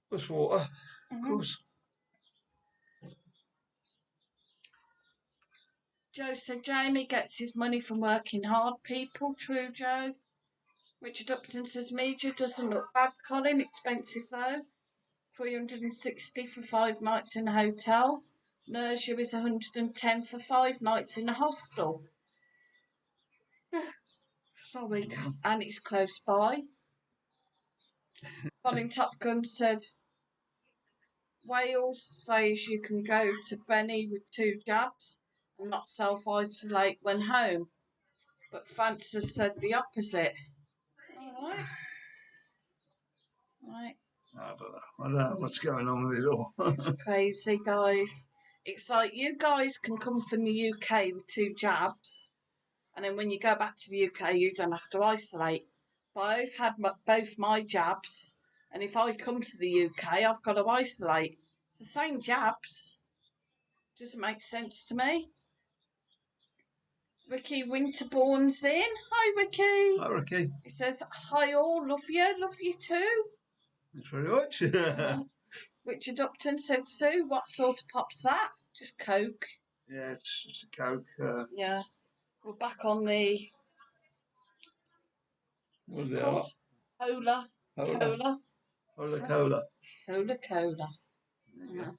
Plus water, of course. Joe said Jamie gets his money from working hard people. True, Joe. Richard Upton says Media doesn't look bad, Colin. Expensive though. 360 for 5 nights in a hotel. Nerja is 110 for 5 nights in a hostel. Sorry, and it's close by. Colin Top Gun said Wales says you can go to Benny with 2 jabs and not self-isolate when home. But Francis said the opposite. Alright. Right. I don't know what's going on with it all. It's crazy, guys. it's like you guys can come from the UK with 2 jabs, and then when you go back to the UK, you don't have to isolate. But I've had both my jabs, and if I come to the UK, I've got to isolate. It's the same jabs. Doesn't make sense to me. Ricky Winterbourne's in. Hi, Ricky. Hi, Ricky. He says, hi all, love you too. Thanks very much. Richard Upton said, Sue, what sort of pop's that? Just Coke. Yeah, it's just a Coke. Yeah. We're back on the... What's it called? Cola. Cola. Yeah.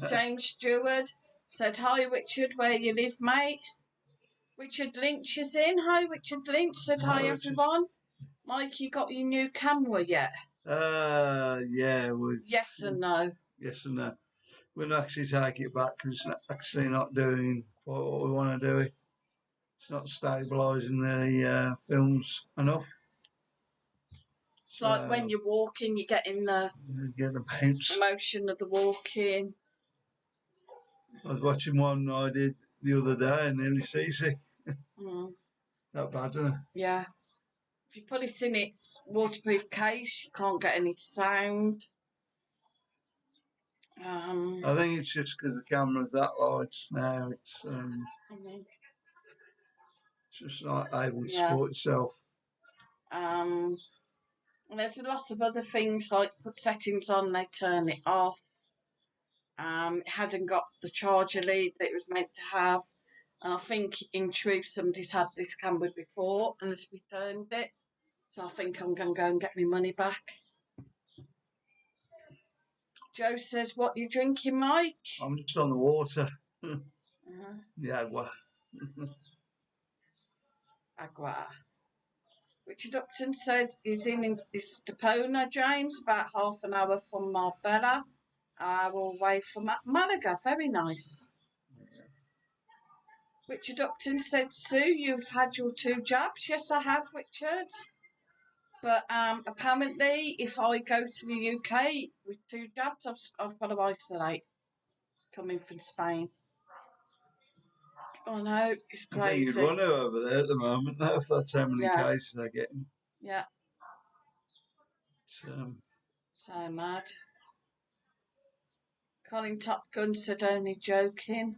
James Stewart said, hi, Richard, where you live, mate? Richard Lynch is in. Hi, Richard Lynch. Said, hi, everyone. Mike, you got your new camera yet? Yeah. Yes and no. Yes and no. We'll actually take it back because it's actually not doing what we want to do. It's not stabilising the films enough. It's like when you're walking, you're getting the bounce. Motion of the walking. I was watching one I did the other day and nearly seasick. That bad, isn't it? Yeah. If you put it in its waterproof case, you can't get any sound. I think it's just because the camera's that large now. It's just not able to support itself. And there's a lot of other things like put settings on, they turn it off. It hadn't got the charger lead that it was meant to have. And I think in truth somebody's had this camera before and has returned it. So I think I'm going to go and get my money back. Joe says, what you drinking, Mike? I'm just on the water. The agua. Agua. Richard Upton said he's in Estepona, James, about half an hour from Marbella. Hour away from Malaga. Very nice. Richard Upton said, Sue, you've had your 2 jabs. Yes, I have, Richard. But apparently, if I go to the UK with 2 jabs, I've got to isolate. Coming from Spain. Oh no, it's crazy. I think you'd want to over there at the moment, though, if that's how many cases they're getting. Yeah. So mad. Colin Top Gun said, only joking.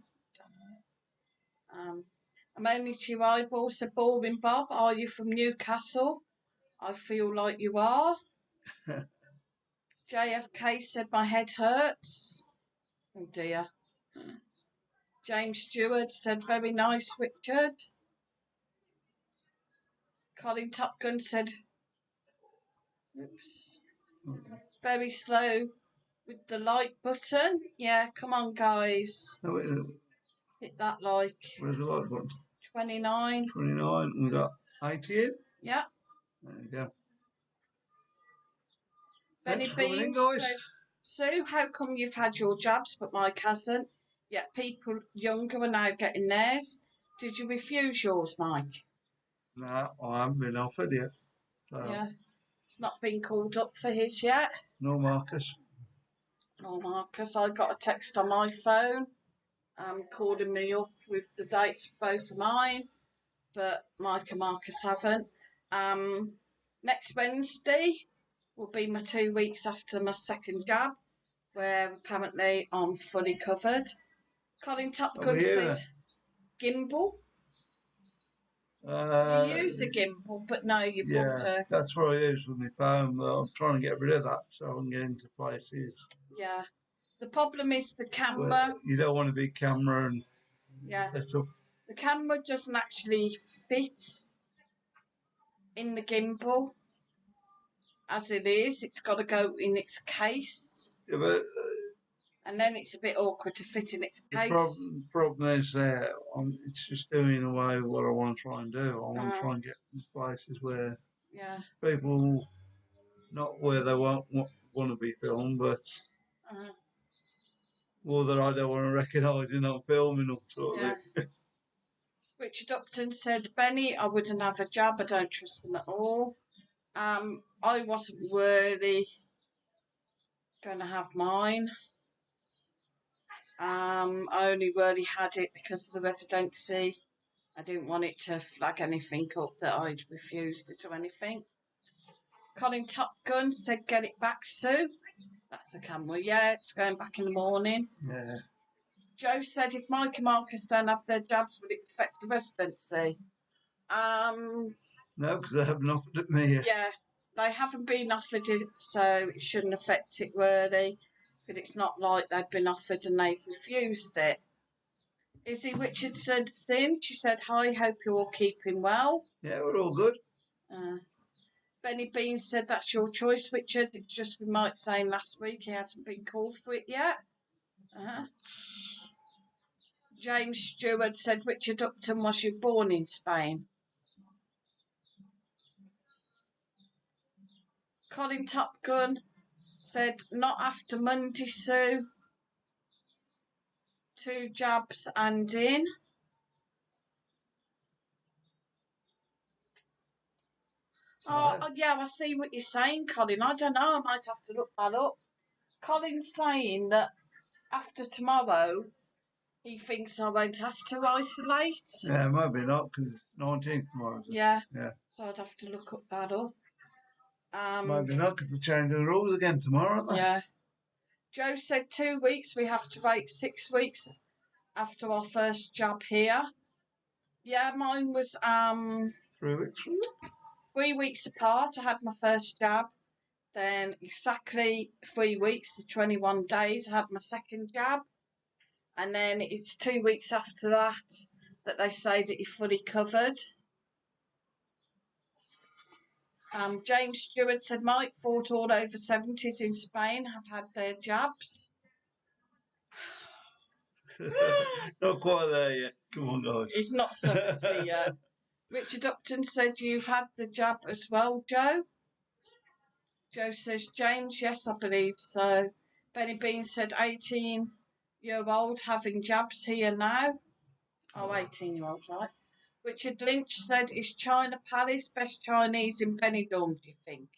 I'm only 2 eyeballs, said Boring Bob. Are you from Newcastle? I feel like you are. JFK said, my head hurts. Oh dear. James Stewart said, very nice, Richard. Colin Top Gun said, oops, very slow with the like button. Yeah, come on, guys. Hit that like. Where's the like button? 29. 29. We got 80 in? Yeah. There you go. Benny Beans said, Sue, how come you've had your jabs but Mike hasn't? Yet people younger are now getting theirs. Did you refuse yours, Mike? No, I haven't been offered yet. So. Yeah. It's not been called up for his yet. No, Marcus. No, Marcus. I got a text on my phone calling me up with the dates for both of mine, but Mike and Marcus haven't. Next Wednesday will be my 2 weeks after my 2nd jab, where apparently I'm fully covered. Colin Top Gun said, gimbal. You use a gimbal, but no, you bought a... that's what I use with my phone, but I'm trying to get rid of that so I can get into places. Yeah. The problem is the camera... Well, you don't want a big camera and set up. The camera doesn't actually fit in the gimbal as it is. It's got to go in its case. Yeah, but... and then it's a bit awkward to fit in its case. The problem is it's just doing away with what I want to try and do. I want to try and get to places where people, not where they want to be filmed, but more that I don't want to recognise in on filming them sort of thing. Richard Upton said, Benny, I wouldn't have a jab. I don't trust them at all. I wasn't really going to have mine. I only really had it because of the residency. I didn't want it to flag anything up that I'd refused it or anything. Colin Top Gun said, get it back, Sue. That's the camera. Yeah, it's going back in the morning. Yeah. Joe said, if Mike and Marcus don't have their jabs, will it affect the residency? No, because they haven't offered it me yet. Yeah, they haven't been offered it, so it shouldn't affect it really. But it's not like they've been offered and they've refused it. Izzy Richardson, she said, hi, hope you're all keeping well. Yeah, we're all good. Benny Bean said, that's your choice, Richard. It's just we might saying last week he hasn't been called for it yet. James Stewart said, Richard Upton, was you born in Spain? Colin Top Gun said, not after Monday, Sue. 2 jabs and in. Oh, yeah, I see what you're saying, Colin. I don't know. I might have to look that up. Colin's saying that after tomorrow, he thinks I won't have to isolate. Yeah, maybe not, because it's 19th tomorrow. Yeah. Yeah. So I'd have to look up that up. Maybe not, because they're changing the rules again tomorrow, aren't they? Yeah. Joe said 2 weeks. We have to wait 6 weeks after our first jab here. Yeah, mine was 3 weeks from it? 3 weeks apart. I had my first jab. Then exactly 3 weeks to 21 days, I had my second jab. And then it's 2 weeks after that they say that you're fully covered. James Stewart said, Mike, thought all over 70s in Spain have had their jabs. Not quite there yet. Come on, guys. It's not 70 yet. Richard Upton said, you've had the jab as well, Joe? Joe says, James, yes, I believe so. Benny Bean said, 18-year-old having jabs here now. Oh, 18-year-olds, right. Richard Lynch said, is China Palace best Chinese in Benidorm, do you think?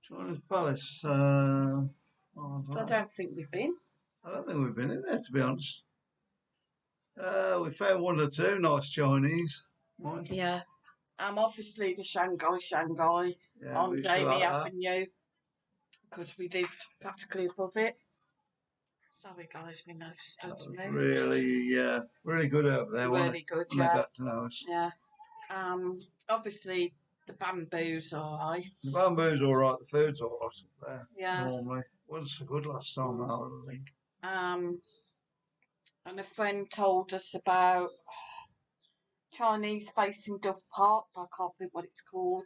China's Palace. I don't think we've been. I don't think we've been in there, to be honest. We found 1 or 2 nice Chinese. Right? Yeah. Obviously the Shanghai on Davy like Avenue, because we lived practically above it. Sorry, guys, my nose studs me. Really good over there. Really good, when they got to know us. Yeah. Obviously the bamboo's all right. The bamboo's all right. The food's all right up there. Yeah. Normally, wasn't so good last time out, I think. And a friend told us about Chinese facing Dove Park, but I can't think what it's called.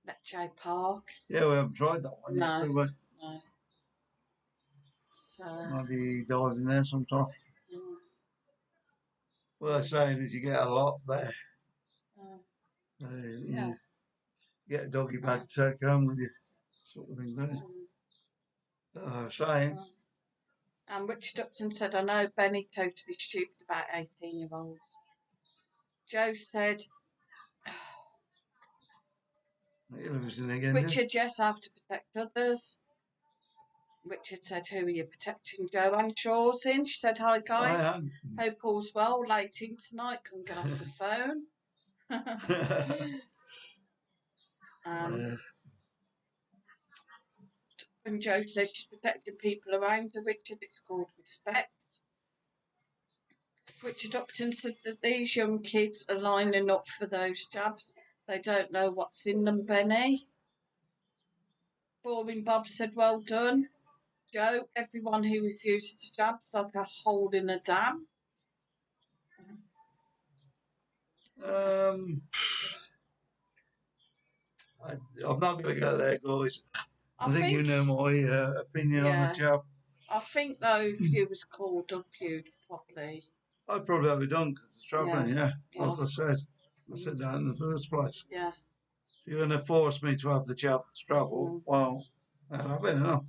Lecce Park. Yeah, we haven't tried that one yet, so we? No. So maybe dive in there sometime. What they're saying is you get a lot there. You get a doggy bag to take home with you, sort of thing, don't you? I was saying. And Richard Upton said, I know Benny totally stupid about 18-year-olds. Joe said, Richard, yes, I have to protect others. Richard said, who are you protecting, Joe? And Shaw's in. She said, hi, guys. Hope all's well. Late in tonight. Couldn't get off the phone. And Joe said she's protecting people around her, Richard. It's called respect. Richard Upton said that these young kids are lining up for those jabs. They don't know what's in them, Benny. Boring Bob said, well done. Joe, everyone who refuses jabs like a hole in a dam. I'm not going to go there, guys. I think you know my opinion on the jab. I think though, if you was called up, you'd probably... I'd probably have it done because it's travelling, like I said. I said that in the first place. Yeah. If you're going to force me to have the jab to travel, well, I'll have it enough.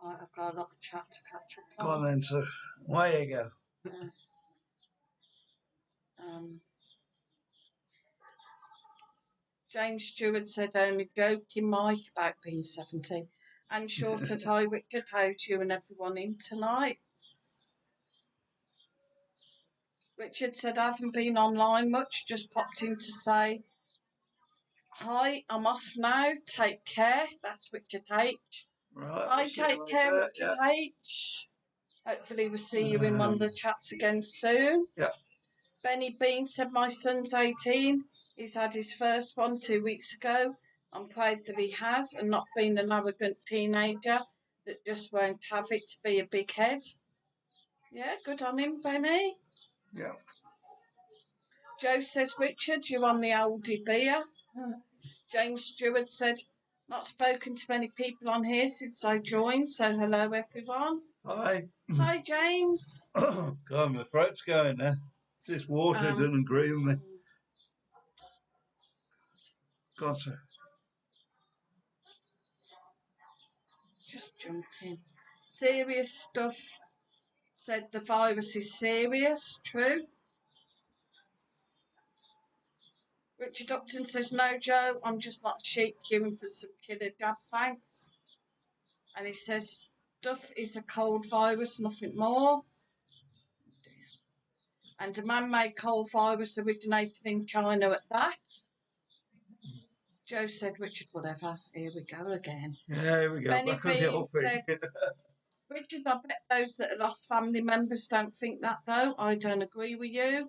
I've got a lot of chat to catch up on. Go on then, so away you go. James Stewart said, only joking, Mike, about being 70. And Shaw said, hi, Richard, how's you and everyone in tonight? Richard said, I haven't been online much, just popped in to say, hi, I'm off now, take care. That's Richard H. Right, Hi, take care, Richard H. Hopefully we'll see you in one of the chats again soon. Yeah. Benny Bean said, my son's 18. He's had his first one 2 weeks ago. I'm proud that he has and not been an arrogant teenager that just won't have it to be a big head. Yeah, good on him, Benny. Yeah. Joe says, Richard, you're on the oldie beer. James Stewart said, not spoken to many people on here since I joined, so hello, everyone. Hi. Hi, James. God, my throat's going there. It's this water doesn't agree with me. God, sir. Just jumping. Serious stuff said the virus is serious. True. Richard Upton says, no, Joe, I'm just like sheep queuing for some killer jab, thanks. And he says, stuff is a cold virus, nothing more. And a man-made cold virus originated in China at that. Joe said, Richard, whatever. Here we go again. Yeah, here we go. Benny Bean said, Richard, I bet those that have lost family members don't think that, though. I don't agree with you.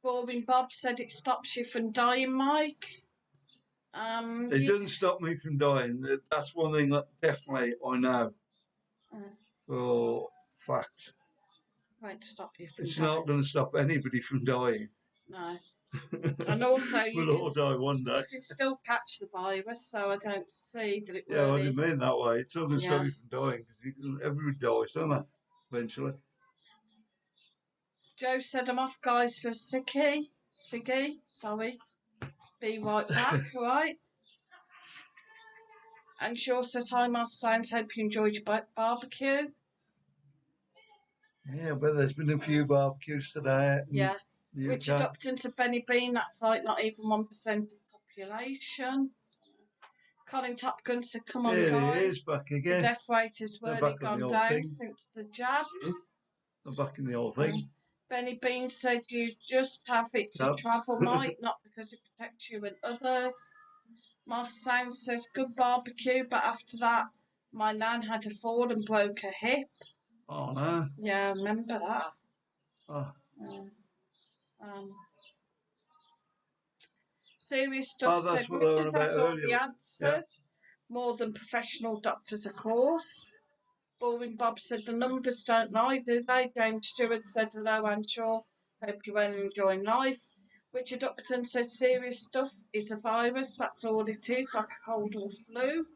Boring Bob said it stops you from dying, Mike. It doesn't stop me from dying. That's one thing that definitely I know for fact. Won't stop you from It's dying. not going to stop anybody from dying. No. And also, we'll all die one day. You can still catch the virus, so I don't see that it really... Yeah, I didn't mean that way. It's not going to stop you from dying because everybody dies, don't they? Eventually. Joe said, I'm off, guys, for Siggy. Sorry. Be right back, right? And Shaw says, hi, Master Science. Hope you enjoyed your barbecue. Yeah, but there's been a few barbecues today. Yeah. Richard Upton to Benny Bean. That's like not even 1% of the population. Colin Top Gun said, come on, guys. It is back again. The death rate has really gone down since the jabs. I'm back in the old thing. Benny Bean said, you just have it to travel, Mike, not because it protects you and others. Master Sound says, good barbecue, but after that, my nan had a fall and broke her hip. Oh, no. Yeah, I remember that. Oh. Serious stuff said, Richard has all the answers. Yeah. More than professional doctors, of course. Boring Bob said, the numbers don't lie, do they? James Stewart said, hello, I'm sure. Hope you're enjoying life. Richard Upton said, serious stuff is a virus. That's all it is, like a cold or flu.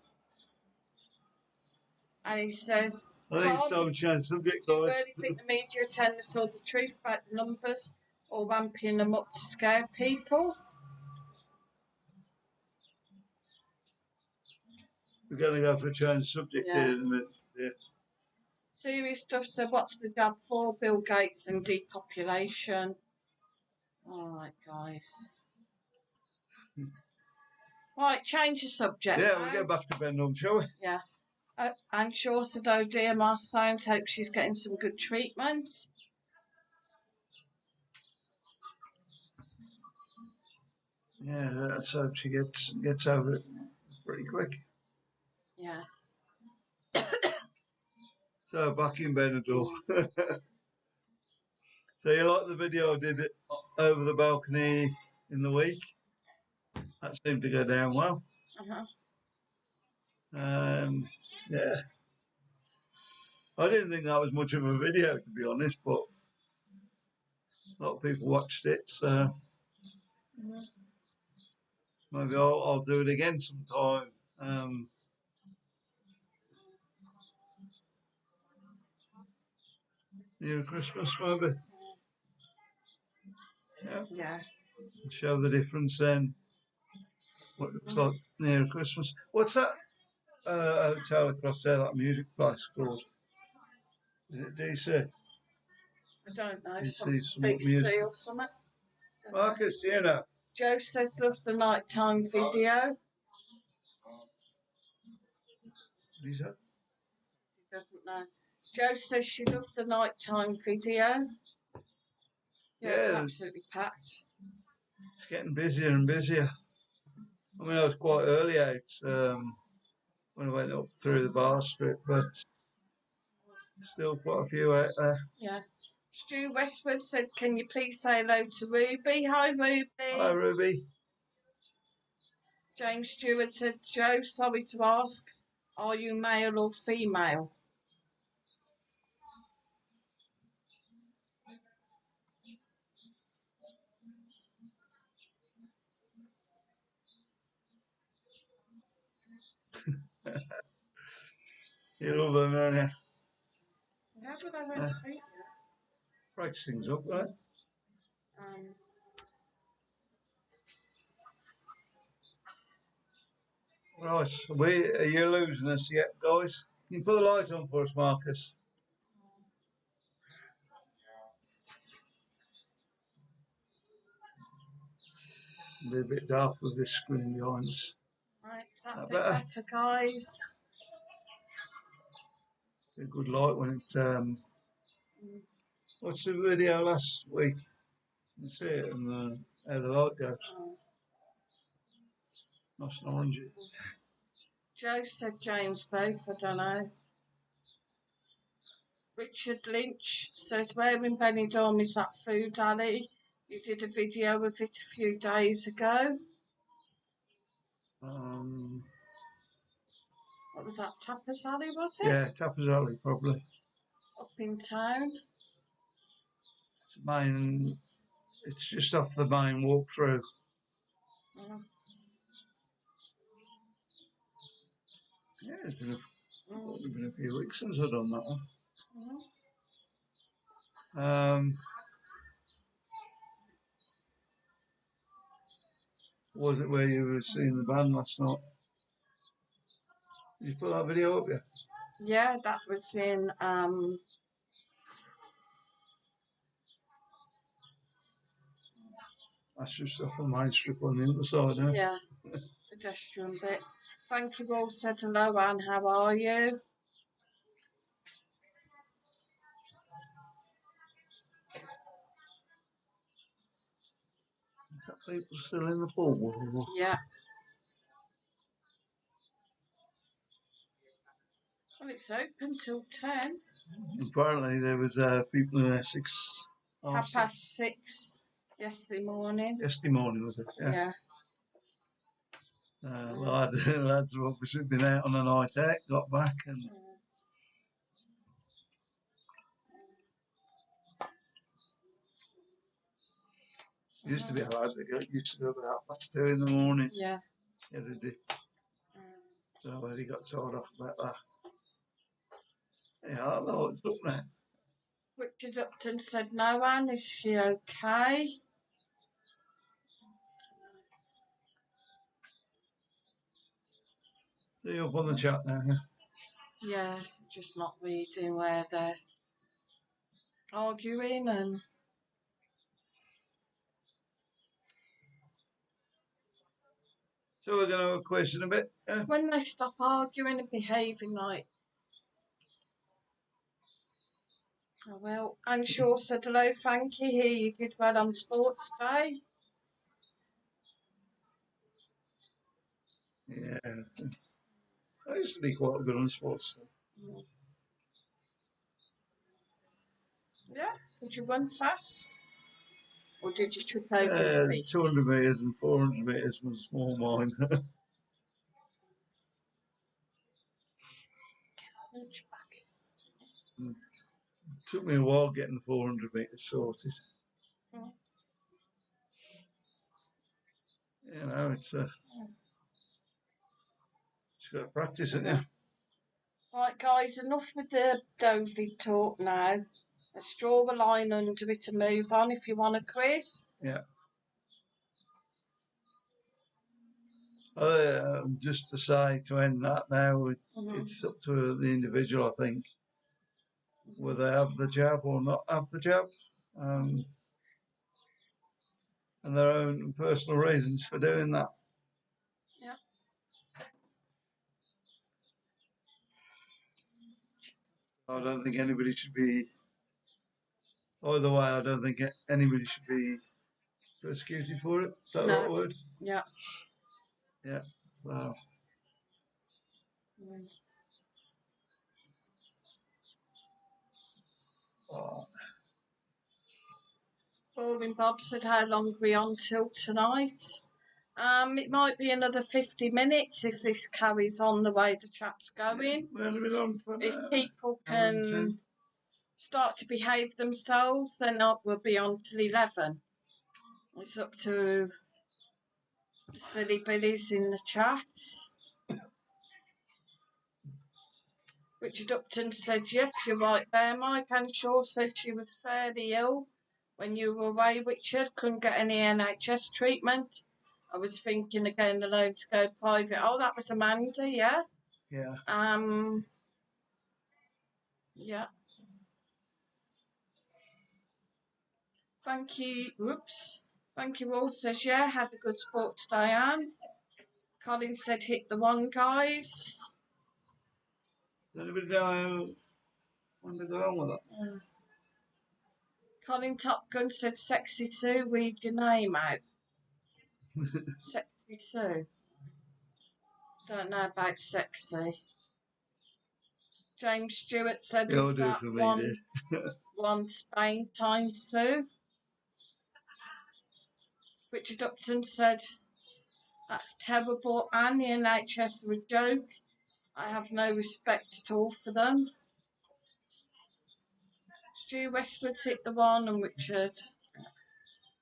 And he says, I think it's some chance of it, guys. Do you really think the media are telling us all the truth about the numbers or ramping them up to scare people? We're going to go for a change subject here, isn't it? Yeah. Serious stuff said, what's the jab for? Bill Gates and depopulation. All right, guys. Right, change the subject. Yeah, we'll get back to Benidorm, shall we? Yeah. And Shaw said, oh dear, Master Science, hope she's getting some good treatment. Yeah, let's hope she gets over it pretty quick. Yeah. So back in Benidorm. So you like the video I did it over the balcony in the week? That seemed to go down well. Yeah. I didn't think that was much of a video, to be honest, but a lot of people watched it, so maybe I'll do it again sometime. Near Christmas, maybe. Yeah. Show the difference then. What it looks like near Christmas. What's that hotel across there, that music place called? Is it DC? I don't know. DC, some big music. C or something. Marcus, you know. Joe says love the nighttime video. What is that? He doesn't know. Joe says she loved the nighttime video. Yeah, it was absolutely packed. It's getting busier and busier. I mean, I was quite early out when I went up through the bar strip, but still quite a few out there. Yeah. Stu Westwood said, can you please say hello to Ruby? Hi, Ruby. Hi, Ruby. James Stewart said, Joe, sorry to ask, are you male or female? You love them, don't you? Yeah, but I won't see it. Breaks things up, right? Right, are you losing us yet, guys? Can you put the light on for us, Marcus? Be a bit dark with this screen behind us. Right, is that a bit better, guys? A good light when it. Watched the video last week. You see it and how the light goes. Nice and orangey. Joe said James both, I don't know. Richard Lynch says, where in Benidorm is that food alley? You did a video of it a few days ago. What was that, Tapas Alley, was it? Yeah, Tapas Alley, probably. Up in town. It's just off the main walk through. Yeah, it's been a few weeks since I've done that one. Was it where you were seeing the band last night? Did you put that video up yet? Yeah, that was in that's just off the main strip on the other side, eh? Yeah, pedestrian bit. Thank you all, said hello, Anne, how are you? Is that people still in the pool? Yeah. Well, it's open till 10. Apparently there was people in there 6:30 yesterday morning. Yesterday morning, was it? Yeah. Lads have obviously been out on a night out, got back and... Used to be a lad that used to go about 2:30 in the morning. Yeah. Get a dip. So he got told off about that. Yeah, I know it's up there. Richard Upton said, no, Anne, is she okay? So you're up on the chat now, yeah? Yeah, just not reading where they're arguing and... So we're going to have a question a bit. Yeah? When they stop arguing and behaving like... Oh, well, Anne Shaw said, hello, thank you, here you did well on Sports Day. Yeah. I used to be quite good on sports. Yeah, did you run fast? Or did you trip over your feet? 200 metres and 400 metres was more mine. It took me a while getting the 400 metres sorted. You know, it's got to practice, isn't it? Right, guys, enough with the Dovid talk now. Let's draw a line under it and move on if you want a quiz. Yeah. Just to say, to end that now, it's up to the individual, I think, whether they have the jab or not have the jab. and their own personal reasons for doing that. Yeah. I don't think anybody should be. Either way, I don't think anybody should be persecuted for it. Is that the right word? Yeah. Yeah. So. Oh. Boring Bob said, how long are we on till tonight? It might be another 50 minutes if this carries on the way the chat's going. Yeah, we'll on for if people can start to behave themselves, then we'll be on till 11. It's up to the silly billies in the chat. Richard Upton said, yep, you're right there, Mike. Anne Shaw said she was fairly ill when you were away, Richard. Couldn't get any NHS treatment. I was thinking of going alone to go private. Oh, that was Amanda, yeah? Yeah. Yeah. Thank you. Whoops. Thank you all. Says, yeah, had a good sport today, Anne. Colin said, hit the one, guys. Does anybody know when to go on with that? Yeah. Colin Top Gun said, Sexy Sue, read your name out. Sexy Sue. Don't know about sexy. James Stewart said, You'll is do that for me, one Spain time, Sue? Richard Upton said, that's terrible, Anne. The NHS are a joke. I have no respect at all for them. Stu Westwood's hit the one, and Richard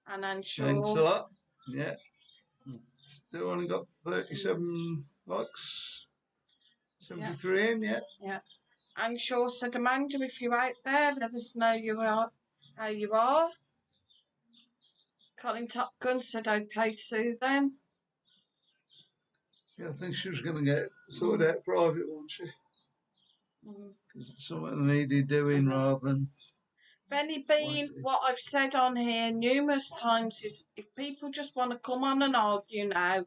and Anne Shaw. Thanks a lot. Yeah. Still only got 37 likes. 73 in, yeah. Yeah. Anne Shaw said, Amanda, if you're out there, let us know how you are. Colin Top Gun said, okay, Sue, then. Yeah, I think she was going to get sorted out private, wasn't she? Because it's something needed doing rather than... Benny Bean, what I've said on here numerous times is if people just want to come on and argue now,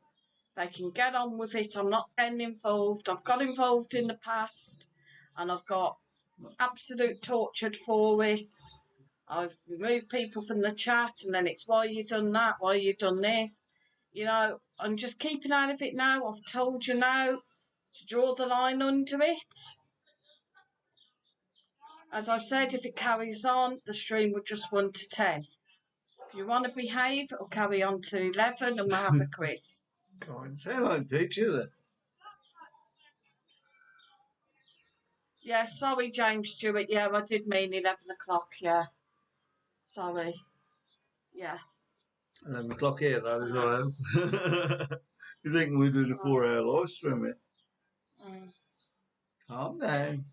they can get on with it. I'm not getting involved. I've got involved in the past and I've got absolute tortured for it. I've removed people from the chat and then it's why you done that, why you done this. You know, I'm just keeping out of it now. I've told you now to draw the line under it. As I've said, if it carries on, the stream will just 1 to 10. If you want to behave, it'll carry on to 11 and we'll have a quiz. God, say like teacher then. Yeah, sorry, James Stewart. Yeah, I did mean 11 o'clock, yeah. Sorry. Yeah. 11 o'clock here, that is all right. You think we're doing a 4-hour live stream here? Calm down.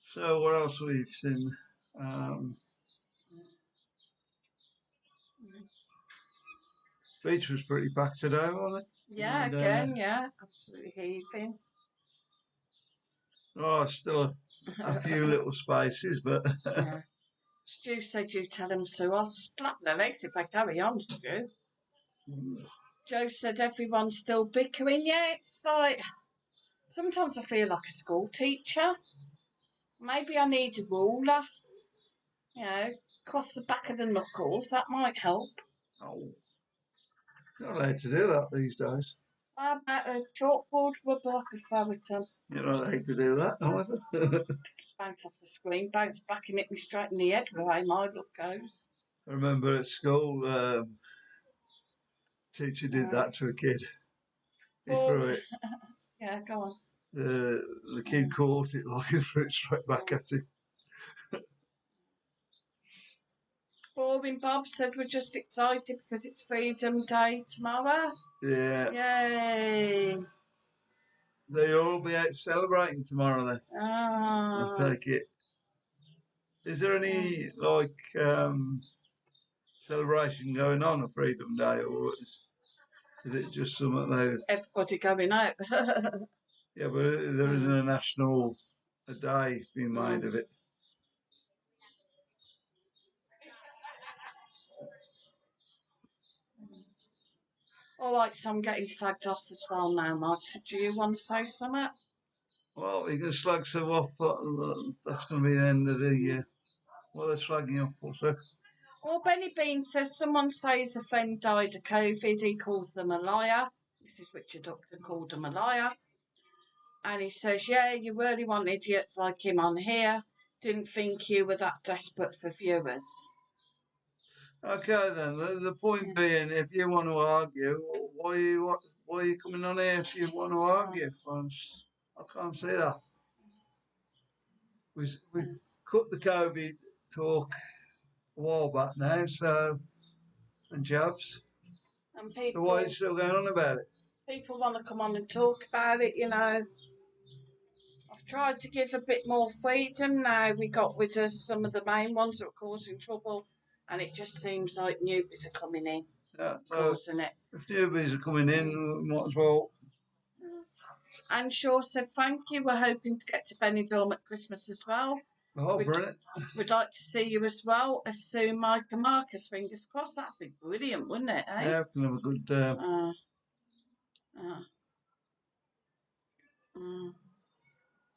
So what else we've seen? Beach was pretty packed today, wasn't it? Yeah, and, again, yeah, absolutely heaving. Oh, still a few little spaces, but... Yeah. Stu said, you tell him, Sue, I'll slap their legs if I carry on, Stu. Joe said, everyone's still bickering. Yeah, it's like, sometimes I feel like a school teacher. Maybe I need a ruler. You know, across the back of the knuckles, that might help. Oh. You're not allowed to do that these days. How about a chalkboard rubber like a ferritin? You're not allowed to do that either. Bounce off the screen, bounce back and hit me straight in the head the way my look goes. I remember at school, teacher did that to a kid. He threw it. Yeah, go on. The kid caught it like and threw it straight back at him. Boring Bob said we're just excited because it's Freedom Day tomorrow. Yeah. Yay. They'll all be out celebrating tomorrow then. Oh. I'll take it. Is there any, like, celebration going on a Freedom Day, or is it just something they've... Everybody going out. Yeah, but there isn't a national day being made of it. All right, so I'm getting slagged off as well now, Mark. So do you want to say something? Well, you can slag some off. That's going to be the end of the year. What are they slagging off for, sir? Well, Benny Bean says someone says a friend died of COVID. He calls them a liar. This is Richard Upton called him a liar. And he says, yeah, you really want idiots like him on here. Didn't think you were that desperate for viewers. Okay, then. The point being, if you want to argue, why are you coming on here if you want to argue? I can't see that. We've cut the COVID talk a while back now, and jobs. And people, so why are you still going on about it? People want to come on and talk about it, you know. I've tried to give a bit more freedom now. We got rid of some of the main ones that were causing trouble, and it just seems like newbies are coming in, causing it. If newbies are coming in, we might as well. And Shaw said, thank you. We're hoping to get to Benidorm at Christmas as well. Oh, brilliant. We'd like to see you as well as soon, Mike and Marcus. Fingers crossed. That'd be brilliant, wouldn't it? Eh? Yeah, we can have a good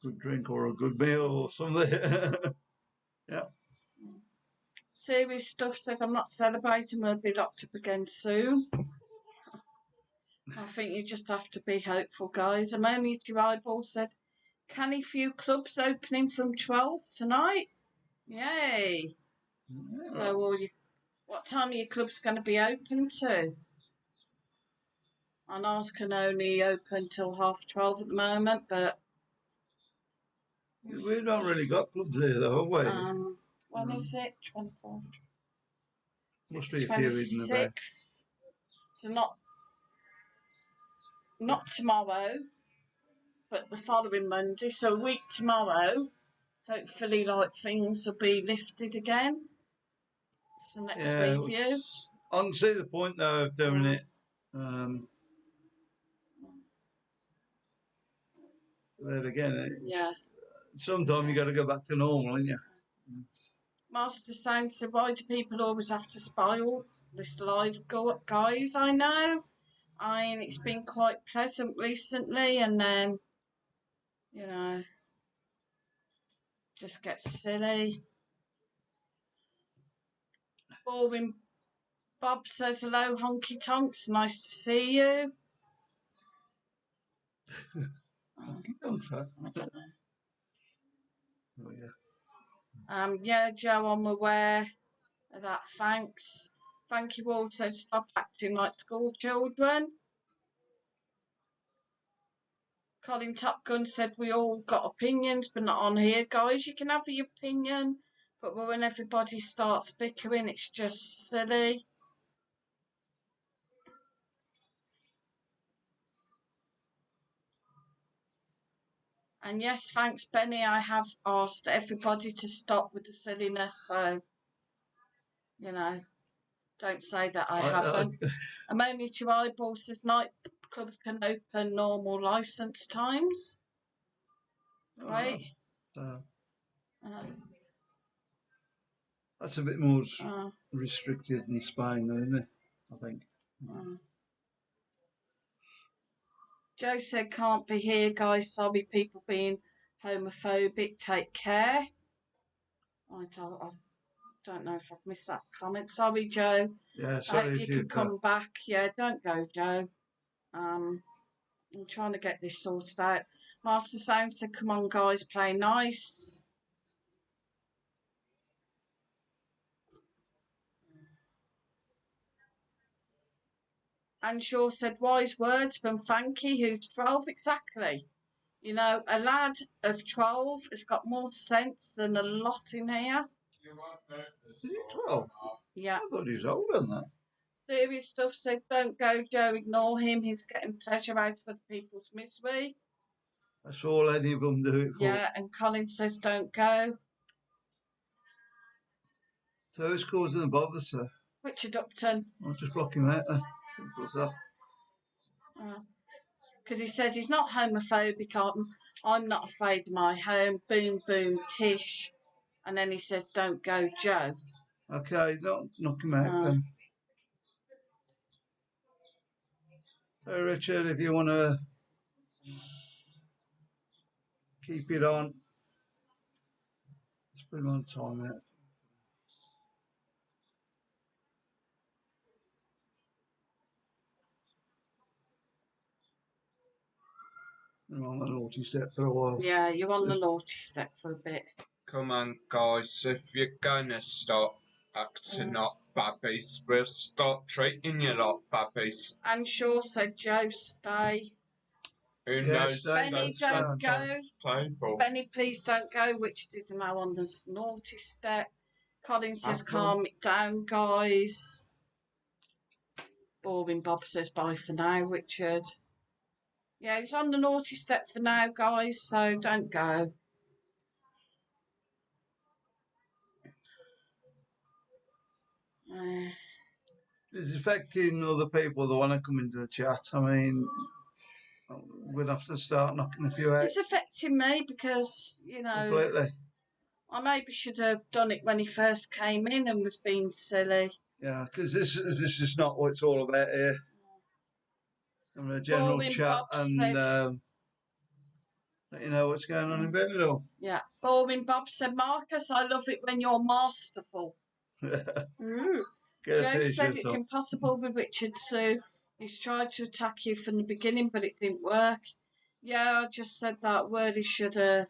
good drink or a good meal or something. Yeah. Serious Stuff said, I'm not celebrating. We'll be locked up again soon. I think you just have to be hopeful, guys. Ammonia to your eyeball said, canny few clubs opening from 12 tonight. Yay. Yeah, so what time are your clubs going to be open to? And ours can only open till 12:30 at the moment, but we've not really got clubs here, though, have we? When is it? 24th. Must be a few hidden about. So not tomorrow, but the following Monday. So a week tomorrow, hopefully, like things will be lifted again. It's the next review. I can see the point though of doing it. Then again, sometimes you got to go back to normal, ain't you? Master Sound said, why do people always have to spoil this live guys? I know. It's been quite pleasant recently, and then, you know, just gets silly. Boring Bob says, hello, honky tonks. Nice to see you. Honky tonks, huh? I don't know. Oh, yeah. Yeah, Joe, I'm aware of that. Thanks. Thank you all. Says, stop acting like school children. Colin Top Gun said, we all got opinions, but not on here. Guys, you can have your opinion, but when everybody starts bickering, it's just silly. And yes, thanks, Benny. I have asked everybody to stop with the silliness, so, you know, don't say that I haven't. Ammonia to Eyeball says nightclubs can open normal licence times. Right? That's a bit more restricted in Spain, though, isn't it? I think. Joe said, can't be here, guys. Sorry, people being homophobic. Take care. I don't know if I've missed that comment. Sorry, Joe. Yeah, sorry. I hope you can come back. Yeah, don't go, Joe. I'm trying to get this sorted out. Master Sound said, come on, guys, play nice. And Shaw said, wise words from Fanky, who's 12. Exactly. You know, a lad of 12 has got more sense than a lot in here. Is he 12? Yeah. I thought he was older than that. Serious Stuff said, don't go, Joe, ignore him. He's getting pleasure out of other people's misery. That's all any of them do it for. Yeah, and Colin says, don't go. So who's causing the bother, sir? Richard Upton. I'll just block him out then. Simple as that. Because he says he's not homophobic. I'm not afraid of my home. Boom, boom, tish. And then he says, don't go, Joe. Okay, knock him out then. So, Richard, if you want to keep it on, let's put him on time out. I'm on the naughty step for a while. Yeah, you're on the naughty step for a bit. Come on, guys, if you're gonna start acting like babbies, we'll start treating you like babbies. And Shaw said, Joe, stay. Who knows? Benny, don't go. Table. Benny, please don't go, which is now on the naughty step. Colin says, calm it down, guys. Boring Bob says, bye for now, Richard. Yeah, he's on the naughty step for now, guys, so don't go. It's affecting other people that want to come into the chat. I mean, we'd have to start knocking a few out. It's affecting me because, you know, completely. I maybe should have done it when he first came in and was being silly. Yeah, because this is not what it's all about here. I'm a general Boring chat Bob and let you know what's going on in Benidorm. Yeah, Boring Bob said, Marcus, I love it when you're masterful. Joe said it's impossible with Richard Sue. He's tried to attack you from the beginning, but it didn't work. Yeah, I just said that word. He should have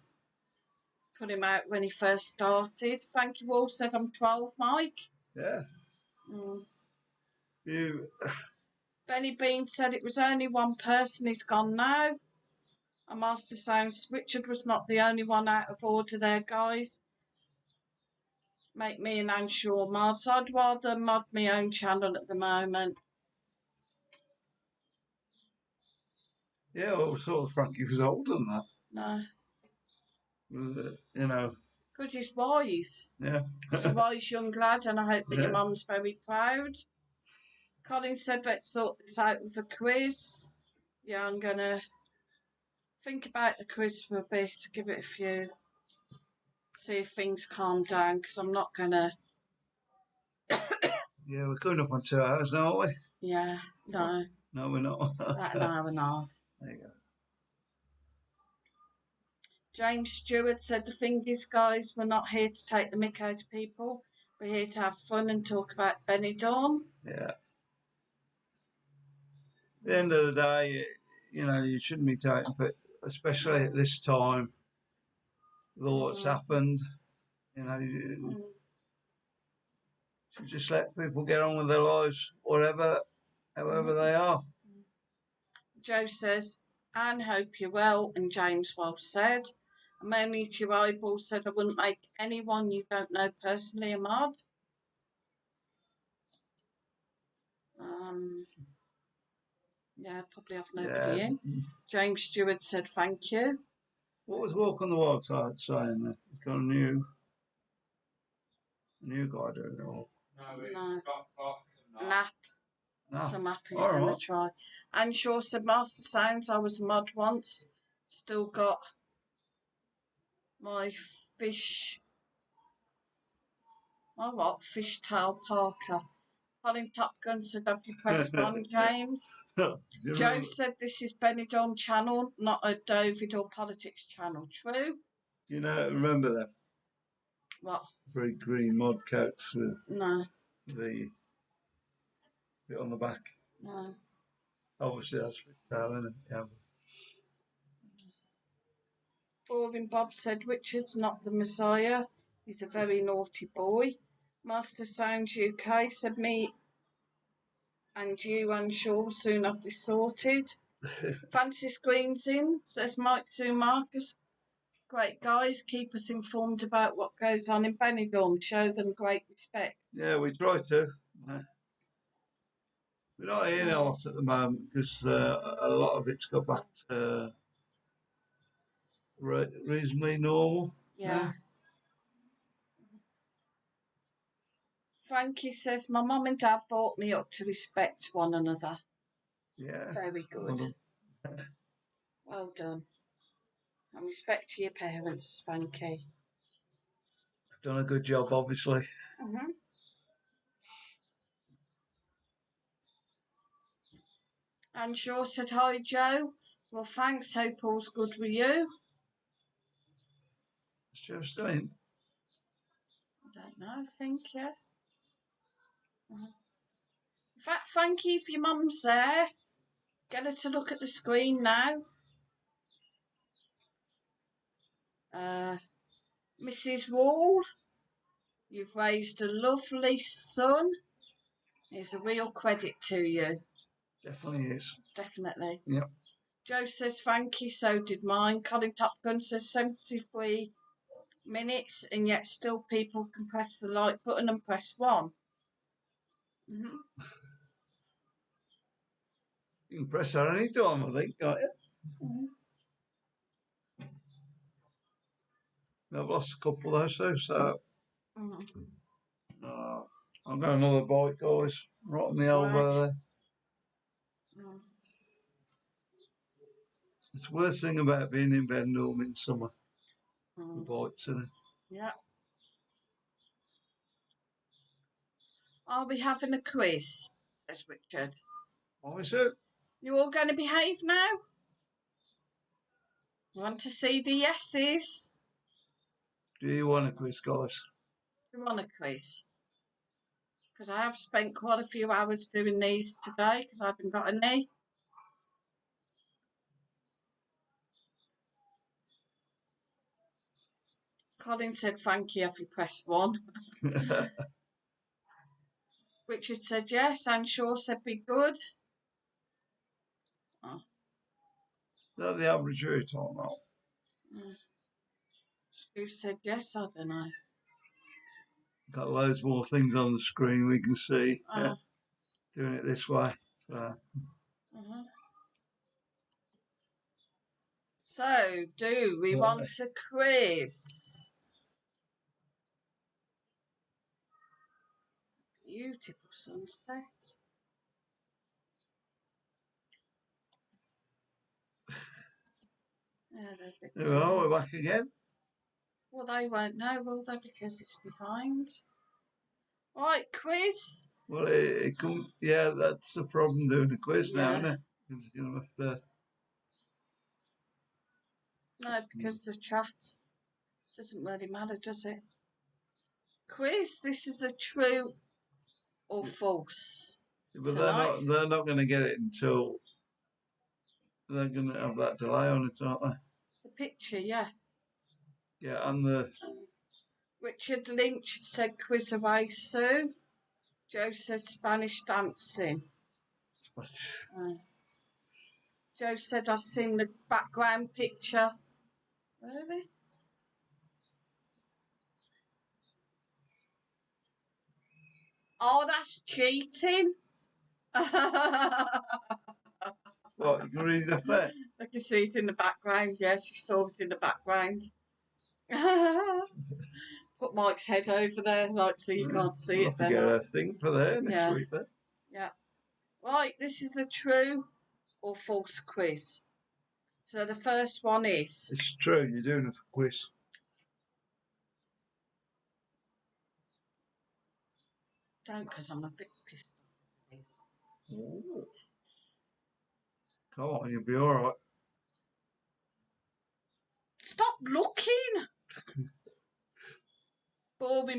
put him out when he first started. Thank you all. Said I'm 12, Mike. Yeah. Benny Bean said it was only one person. He's gone now. And Master Sounds, Richard was not the only one out of order there, guys. Make me an unsure mods. I'd rather mod my own channel at the moment. Yeah, well, sort of Frankie was older than that. No. You know. Because he's wise. Yeah. He's a wise young lad, and I hope that your mum's very proud. Colin said, let's sort this out with a quiz. Yeah, I'm going to think about the quiz for a bit, give it a few, see if things calm down, because I'm not going to... Yeah, we're coming up on 2 hours now, aren't we? Yeah, no. No, we're not. About an hour and a half. There you go. James Stewart said, the thing is, guys, we're not here to take the mick out of people. We're here to have fun and talk about Benidorm. Yeah. At the end of the day, you know, you shouldn't be taking, but especially at this time, with all that's happened, you know, you should just let people get on with their lives, however they are. Joe says, Anne, hope you're well, and James, well said. Moni to your eyeballs said, I wouldn't make anyone you don't know personally a mod. Yeah, probably have nobody in. James Stewart said, thank you. What was Walk on the Wild Side saying there? You've got a new guy doing it all. No. An app. Some app he's going to try. And Shaw said, Master Sounds, I was a mod once. Still got my fish... My what? Fishtail Parker. Colin Top Gun said, have you pressed 1, James? Joe said, this is Benidorm channel, not a David or politics channel. True? Do you know, remember them? What? Very green mod coats with the bit on the back. No. Obviously, that's Fishtail, isn't it? Yeah. Boring Bob said, Richard's not the Messiah. He's a very naughty boy. Master Sounds UK said, me and you unsure will soon have this sorted. Francis Green's in, says Mike Sue Marcus. Great guys, keep us informed about what goes on in Benidorm. Show them great respect. Yeah, we try to. We're not hearing a lot at the moment because a lot of it's got back to reasonably normal. Yeah. Frankie says, my mum and dad brought me up to respect one another. Yeah. Very good. Well done. And respect to your parents, Frankie. I've done a good job, obviously. And Shaw said, hi, Joe. Well, thanks. Hope all's good with you. Is Joe still in? I don't know. I think, yeah. In fact, Frankie, if your mum's there, get her to look at the screen now. Mrs. Wall, you've raised a lovely son. It's a real credit to you. Definitely is. Definitely. Yep. Joe says, thank you, so did mine. Colin Top Gun says 73 minutes, and yet still people can press the like button and press 1. You can press that any time, I think, can't you? I've lost a couple of those too, so I've got another bite, guys, right on the elbow there. It's the worst thing about being in Benidorm in summer. The bites, isn't it? Yeah. I'll be having a quiz, says Richard. What is it? You all going to behave now? You want to see the yeses? Do you want a quiz, guys? You want a quiz? Because I have spent quite a few hours doing these today because I haven't got any. Colin said, thank you if you pressed 1. Richard said, yes. And Shaw said, be good. Oh. Is that the average route or not? Stu said, yes, I don't know. Got loads more things on the screen we can see. Yeah. Doing it this way. So, do we want a quiz? Beautiful sunset. Yeah, we're back again. Well, they won't know, will they? Because it's behind. Right, quiz. Well, yeah, that's the problem doing a quiz now, isn't it? Because you're gonna have to. No, because the chat doesn't really matter, does it? Quiz. This is a true or false. But they're not going to get it until they're going to have that delay on it, aren't they? The picture, yeah. Yeah, and the. Richard Lynch said quiz away, Sue. Joe says Spanish dancing. Joe said I've seen the background picture. Really? Oh, that's cheating. What, you can read it off there? I can see it in the background. Yes, you saw it in the background. Put Mike's head over there, so you can't see it. Then. Get a thing for there next week then. Yeah. Right, this is a true or false quiz. So the first one is. It's true, you're doing a quiz. Don't, because I'm a bit pissed off as it is. Ooh. Come on, you'll be alright. Stop looking!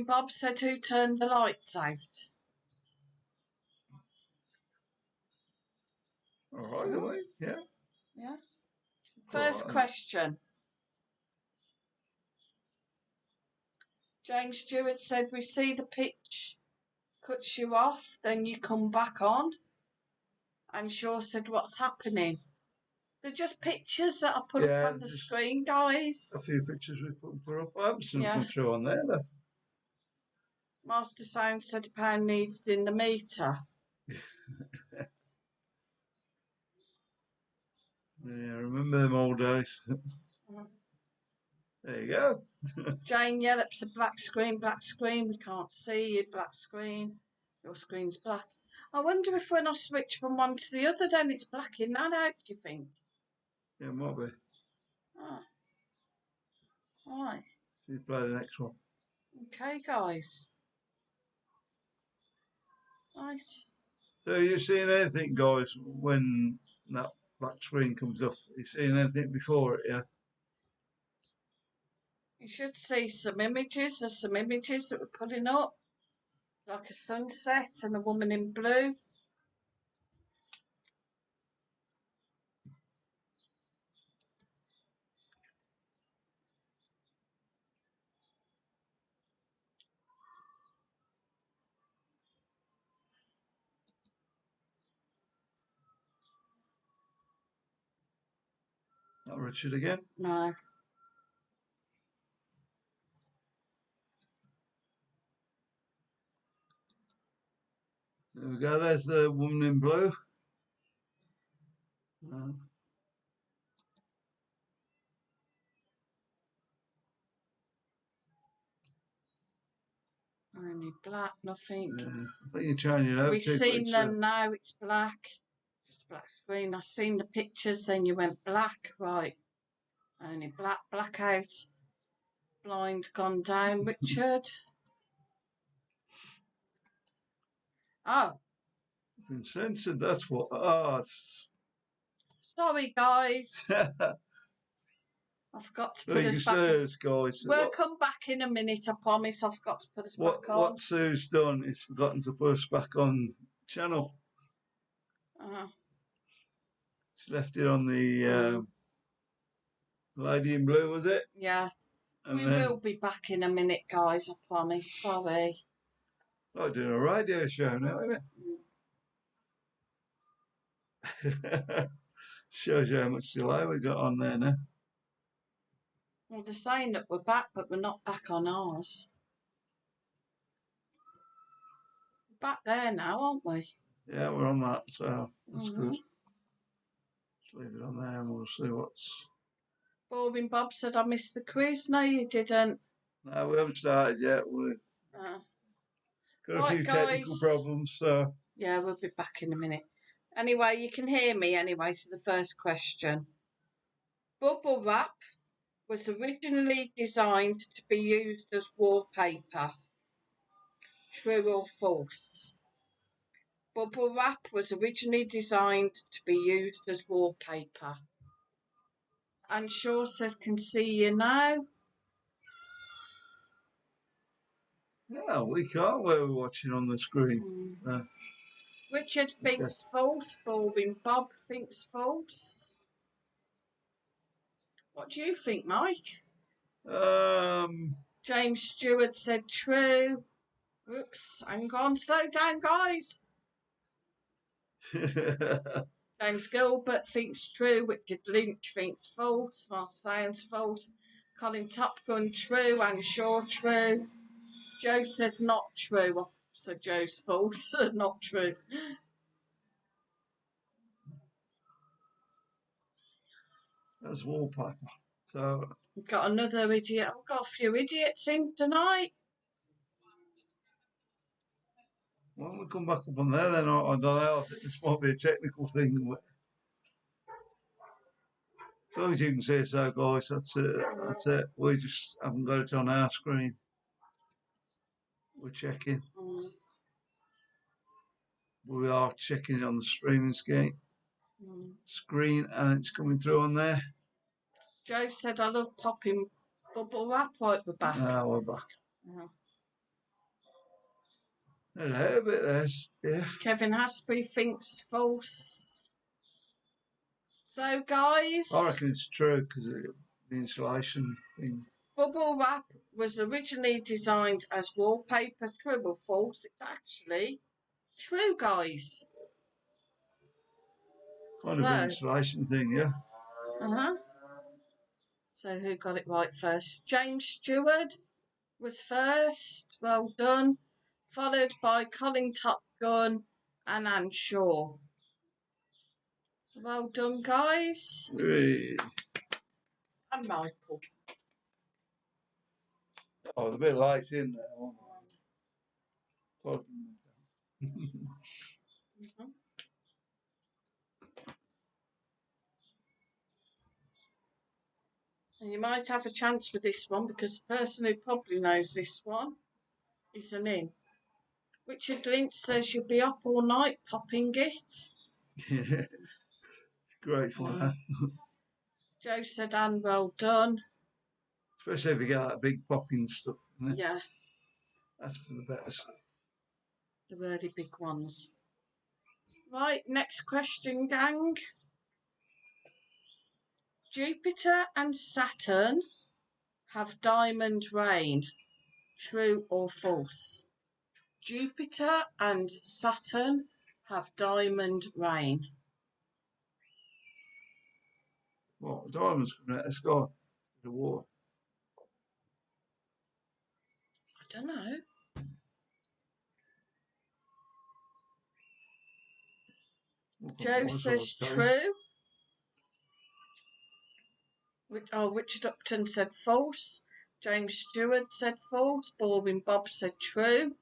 Bob said, who turned the lights out? Alright, yeah. Yeah. First question. James Stewart said, we see the pitch cuts you off, then you come back on. And Shaw said, what's happening? They're just pictures that I put up on the screen, guys. A few pictures we put up. I haven't seen them come through on there, though. Master Sound said £1 needed in the meter. Yeah, remember them old days. There you go. Jane Yellops, a black screen. We can't see you, black screen. Your screen's black. I wonder if when I switch from one to the other, then it's blacking that out, do you think? Yeah, it might be. Oh. Right. So you play the next one. Okay, guys. Right. So you seen anything, guys, when that black screen comes up? You seen anything before it, yeah? You should see some images. There's some images that we're putting up. Like a sunset and a woman in blue. Not Richard again? No. There we go, there's the woman in blue. Only black, nothing. I think you're changing it over. We've seen them now, it's black. Just a black screen. I've seen the pictures, then you went black. Right. Only black, blackout. Blind gone down, Richard. Oh. Been censored, that's what. Oh, Sorry, guys. I forgot to put us back on. Guys. We'll come back in a minute, I promise. I forgot to put us back on. What Sue's done is forgotten to put us back on channel. She left it on the lady in blue, was it? Yeah. And we will be back in a minute, guys, I promise. Sorry. I'm doing a radio show now, isn't it? Shows you how much delay we got on there now. Well, they're saying that we're back, but we're not back on ours. We're back there now, aren't we? Yeah, we're on that, so that's good. Just leave it on there and we'll see what's... Boring Bob said I missed the quiz. No, you didn't. No, we haven't started yet. We've got a few technical problems, so... Yeah, we'll be back in a minute. Anyway, you can hear me anyway, so the first question. Bubble wrap was originally designed to be used as wallpaper. True or false? Bubble wrap was originally designed to be used as wallpaper. And Shaw says, can see you now. Yeah, we can't where we're watching on the screen. Richard thinks false. Boring Bob thinks false. What do you think, Mike? James Stewart said true. Whoops, hang on, slow down, guys. James Gilbert thinks true. Richard Lynch thinks false. Mark sounds false. Colin Top Gun true. And Shaw true. Joe says not true. So Joe's false. Not true. That's wallpaper. So we've got another idiot. We've got a few idiots in tonight. Why don't we come back up on there then? I don't know. I think this might be a technical thing. As long as you can see so, guys, that's it. That's it. We just haven't got it on our screen. We're checking. We are checking it on the streaming screen, and it's coming through on there. Joe said, I love popping bubble wrap. Right, we're back. We're back. Hello, a bit there. Yeah. Kevin Hasbury thinks false. So, guys, I reckon it's true because of the insulation thing. Bubble wrap was originally designed as wallpaper. True or false? It's actually true, guys. Kind of an insulation thing, yeah. So who got it right first? James Stewart was first. Well done. Followed by Colin Top Gun and Anne Shaw. Well done, guys. Hey. And Michael. Oh, there's a bit of light in there. And you might have a chance with this one because the person who probably knows this one is an in. Richard Lynch says you'll be up all night popping it. Yeah. Great fun, huh? Joe said, and well done. Especially if you get that big popping stuff. Isn't it? Yeah. That's for the better stuff. The really big ones. Right, next question, gang. Jupiter and Saturn have diamond rain. True or false? Jupiter and Saturn have diamond rain. What? Diamonds coming out of the sky? The water? I don't know. Joe says true. Richard Upton said false. James Stewart said false. Boring Bob said true.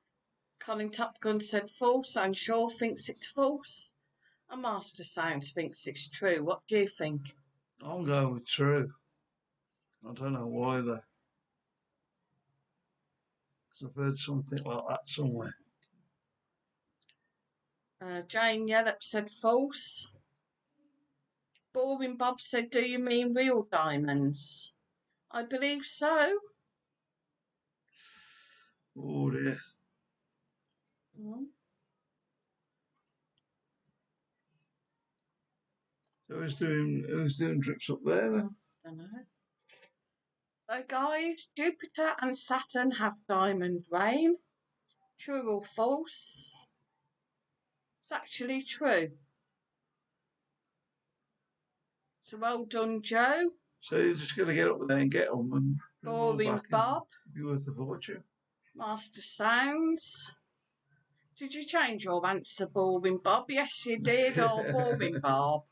Colin Top Gun said false. And Shaw thinks it's false. And Master Sounds thinks it's true. What do you think? I'm going with true. I don't know why though. Because I've heard something like that somewhere. Jane Yellop said false. Boring Bob said, do you mean real diamonds? I believe so. Oh dear. So who's doing trips up there then? I don't know. So guys, Jupiter and Saturn have diamond rain. True or false? It's actually true. So well done, Joe. So you're just going to get up there and get them and Boring Bob. Be worth a fortune. Master Sounds. Did you change your answer, Boring Bob? Yes, you did. Oh, Boring Bob.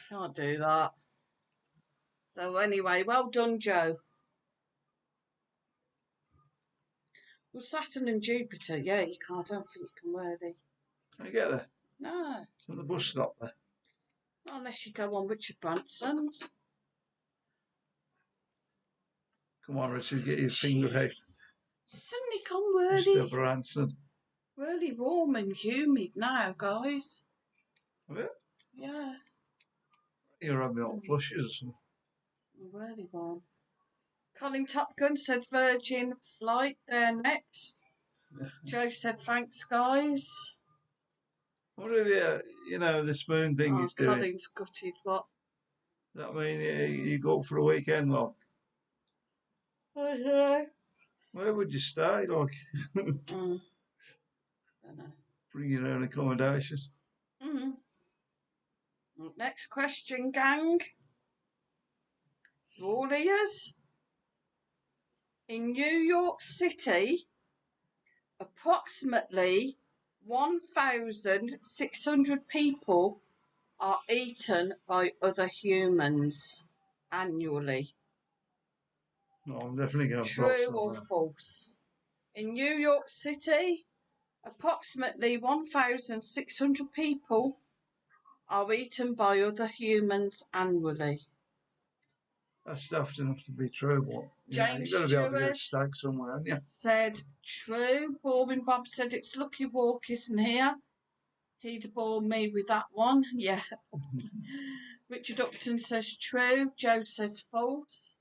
Can't do that. So anyway, well done, Joe. Well, Saturn and Jupiter, yeah, you can't. I don't think you can really. Can you get there? No. So the bus stop there. Not unless you go on Richard Branson's. Come on, Richard, get your finger out. Suddenly gone really. Mr. Branson. Really warm and humid now, guys. Have you? Yeah. You're having hot flushes. Really warm. Colin Top Gun said Virgin Flight there next. Joe said thanks, guys. I wonder if you know the spoon thing he's doing. Colin's gutted. What? That mean you go for a weekend, like? Yeah. Where would you stay, like? I don't know. Bring your own accommodation. Next question, gang. You all ears? In New York City, approximately 1,600 people are eaten by other humans annually. No, I'm definitely going True or false? In New York City, approximately 1,600 people are eaten by other humans annually. That's daft enough to be true, but James you've got to be able to get a Stewart stag somewhere, haven't you? said true. Boring Bob said it's Lucky Walk isn't here. He'd bore me with that one. Yeah. Richard Upton says true. Joe says false.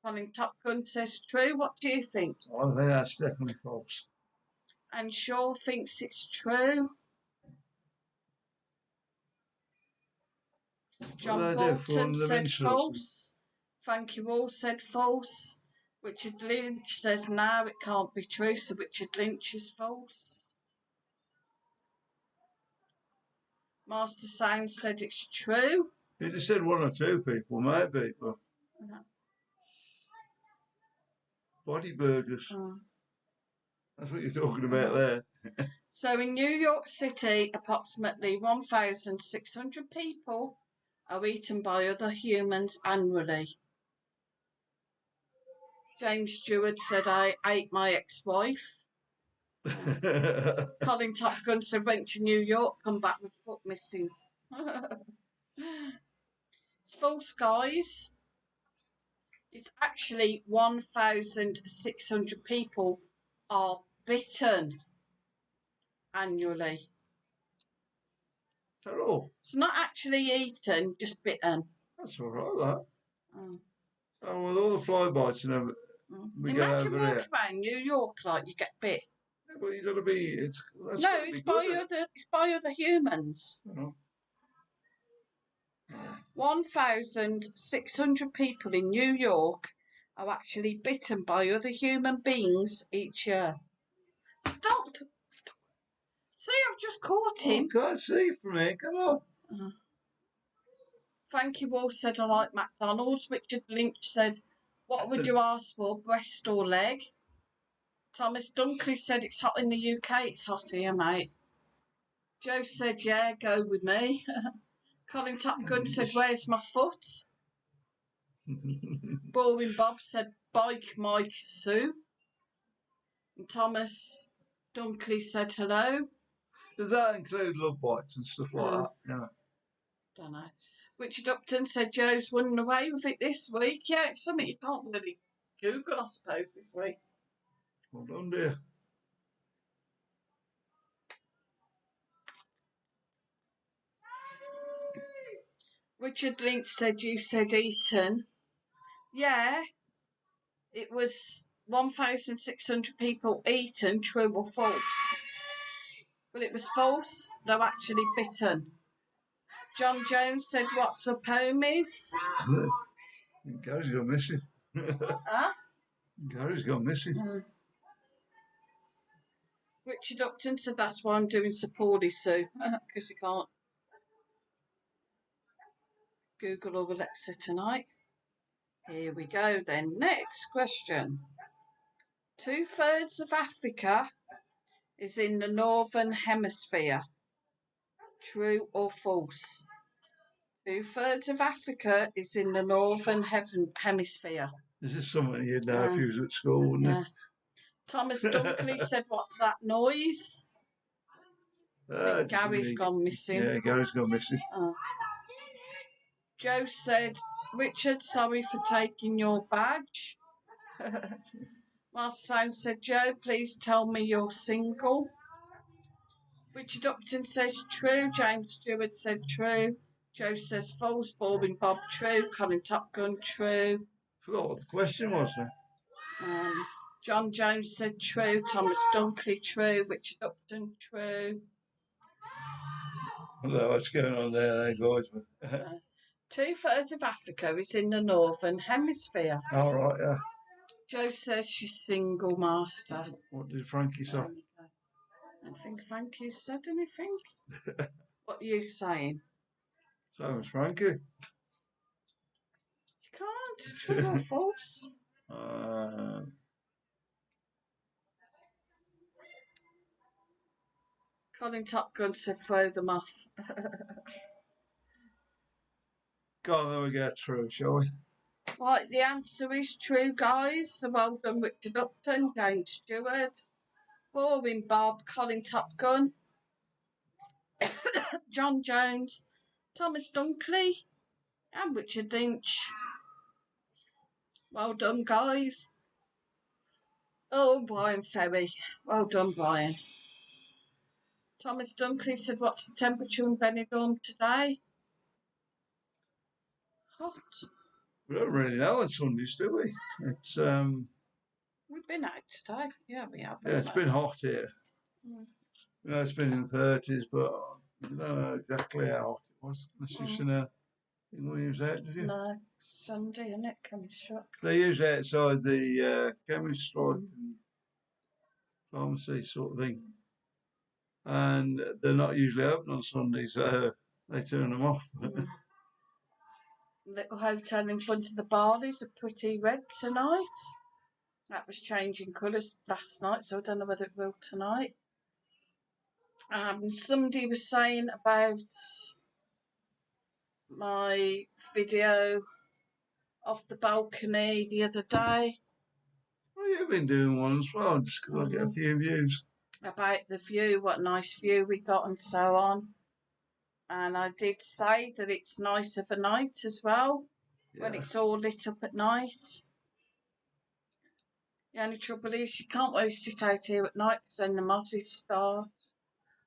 Colin Top Gun says true. What do you think? I think that's definitely false. And Shaw thinks it's true. John Bolton said false. Frankie Wall said false. Richard Lynch says no, it can't be true, so Richard Lynch is false. Master Sound said it's true. You just said one or two people, maybe, but body burgers. That's what you're talking about there. So in New York City, approximately 1,600 people are eaten by other humans annually. James Stewart said, I ate my ex-wife. Colin Top Gun said, went to New York, come back with foot missing. It's false, guys. It's actually 1,600 people are bitten annually. Hello. It's not actually eaten, just bitten. That's all right, that. Oh. Oh, with all the fly bites and everything, we get Imagine over walking here. around New York like you get bit. Yeah, well, you got to be. It's by other humans. Oh. 1,600 people in New York are actually bitten by other human beings each year. Stop! See, I've just caught him. I can't see from here. Come on. Frankie Wall said, I like McDonald's. Richard Lynch said, what would you ask for, breast or leg? Thomas Dunkley said, it's hot in the UK. It's hot here, mate. Joe said, yeah, go with me. Colin Top Gun said, where's my foot? Boring Bob said, bike Mike Sue. And Thomas Dunkley said, hello. Does that include love bites and stuff like that? Yeah. Don't know. Richard Upton said Joe's running away with it this week. Yeah, it's something you can't really Google, I suppose, this week. Well done, dear. Richard Lynch said you said Eton. Yeah, it was 1,600 people eaten, true or false? Well, it was false. They're actually bitten. John Jones said, what's up, homies? Gary's gone missing. Huh? Gary's gone missing. Richard Upton said, that's why I'm doing Sapori, Sue, because he can't Google or Alexa tonight. Here we go then. Next question. 2/3 of Africa is in the northern hemisphere. True or false? 2/3 of Africa is in the northern hemisphere. This is something you'd know if you was at school, wouldn't it? Thomas Dunkley said, what's that noise? I think Gary's gone missing. Yeah, Gary's gone missing. Joe said, Richard, sorry for taking your badge. Marcel said, Joe, please tell me you're single. Richard Upton says, true. James Stewart said, true. Joe says, false. Boring Bob, true. Colin Top Gun, true. Forgot what the question was now. John Jones said, true. Thomas Dunkley, true. Richard Upton, true. I don't know what's going on there, guys. 2/3 of Africa is in the northern hemisphere. All right, yeah. Joe says she's single, master. What did Frankie say? I don't think Frankie said anything. What are you saying? So was Frankie. You can't. True or false? Colin Top Gun said throw them off. Go on, then we get true, shall we? Right, the answer is true, guys. So well done, Richard Upton, James Stewart, Boring Bob, Colin Top Gun, John Jones, Thomas Dunkley, and Richard Lynch. Well done, guys. Oh, Brian Ferry. Well done, Brian. Thomas Dunkley said, what's the temperature in Benidorm today? Hot. We don't really know on Sundays, do we? It's We've been out today. Yeah, we have. Yeah, it's been hot here. You know, it's been in the 30s, but we don't know exactly how hot it was. Unless you've seen a thing we use out, did you? No, Sunday, isn't it? Chemist shop. They use outside the chemist store and pharmacy sort of thing. And they're not usually open on Sundays, so they turn them off. Little hotel in front of the Barleys are pretty red tonight. That was changing colours last night, so I don't know whether it will tonight. Somebody was saying about my video off the balcony the other day. Well, you've been doing one as well, just because I get a few views. About the view, what nice view we got and so on. And I did say that it's nice of a night as well. when it's all lit up at night. The only trouble is you can't really sit out here at night because then the mozzie starts.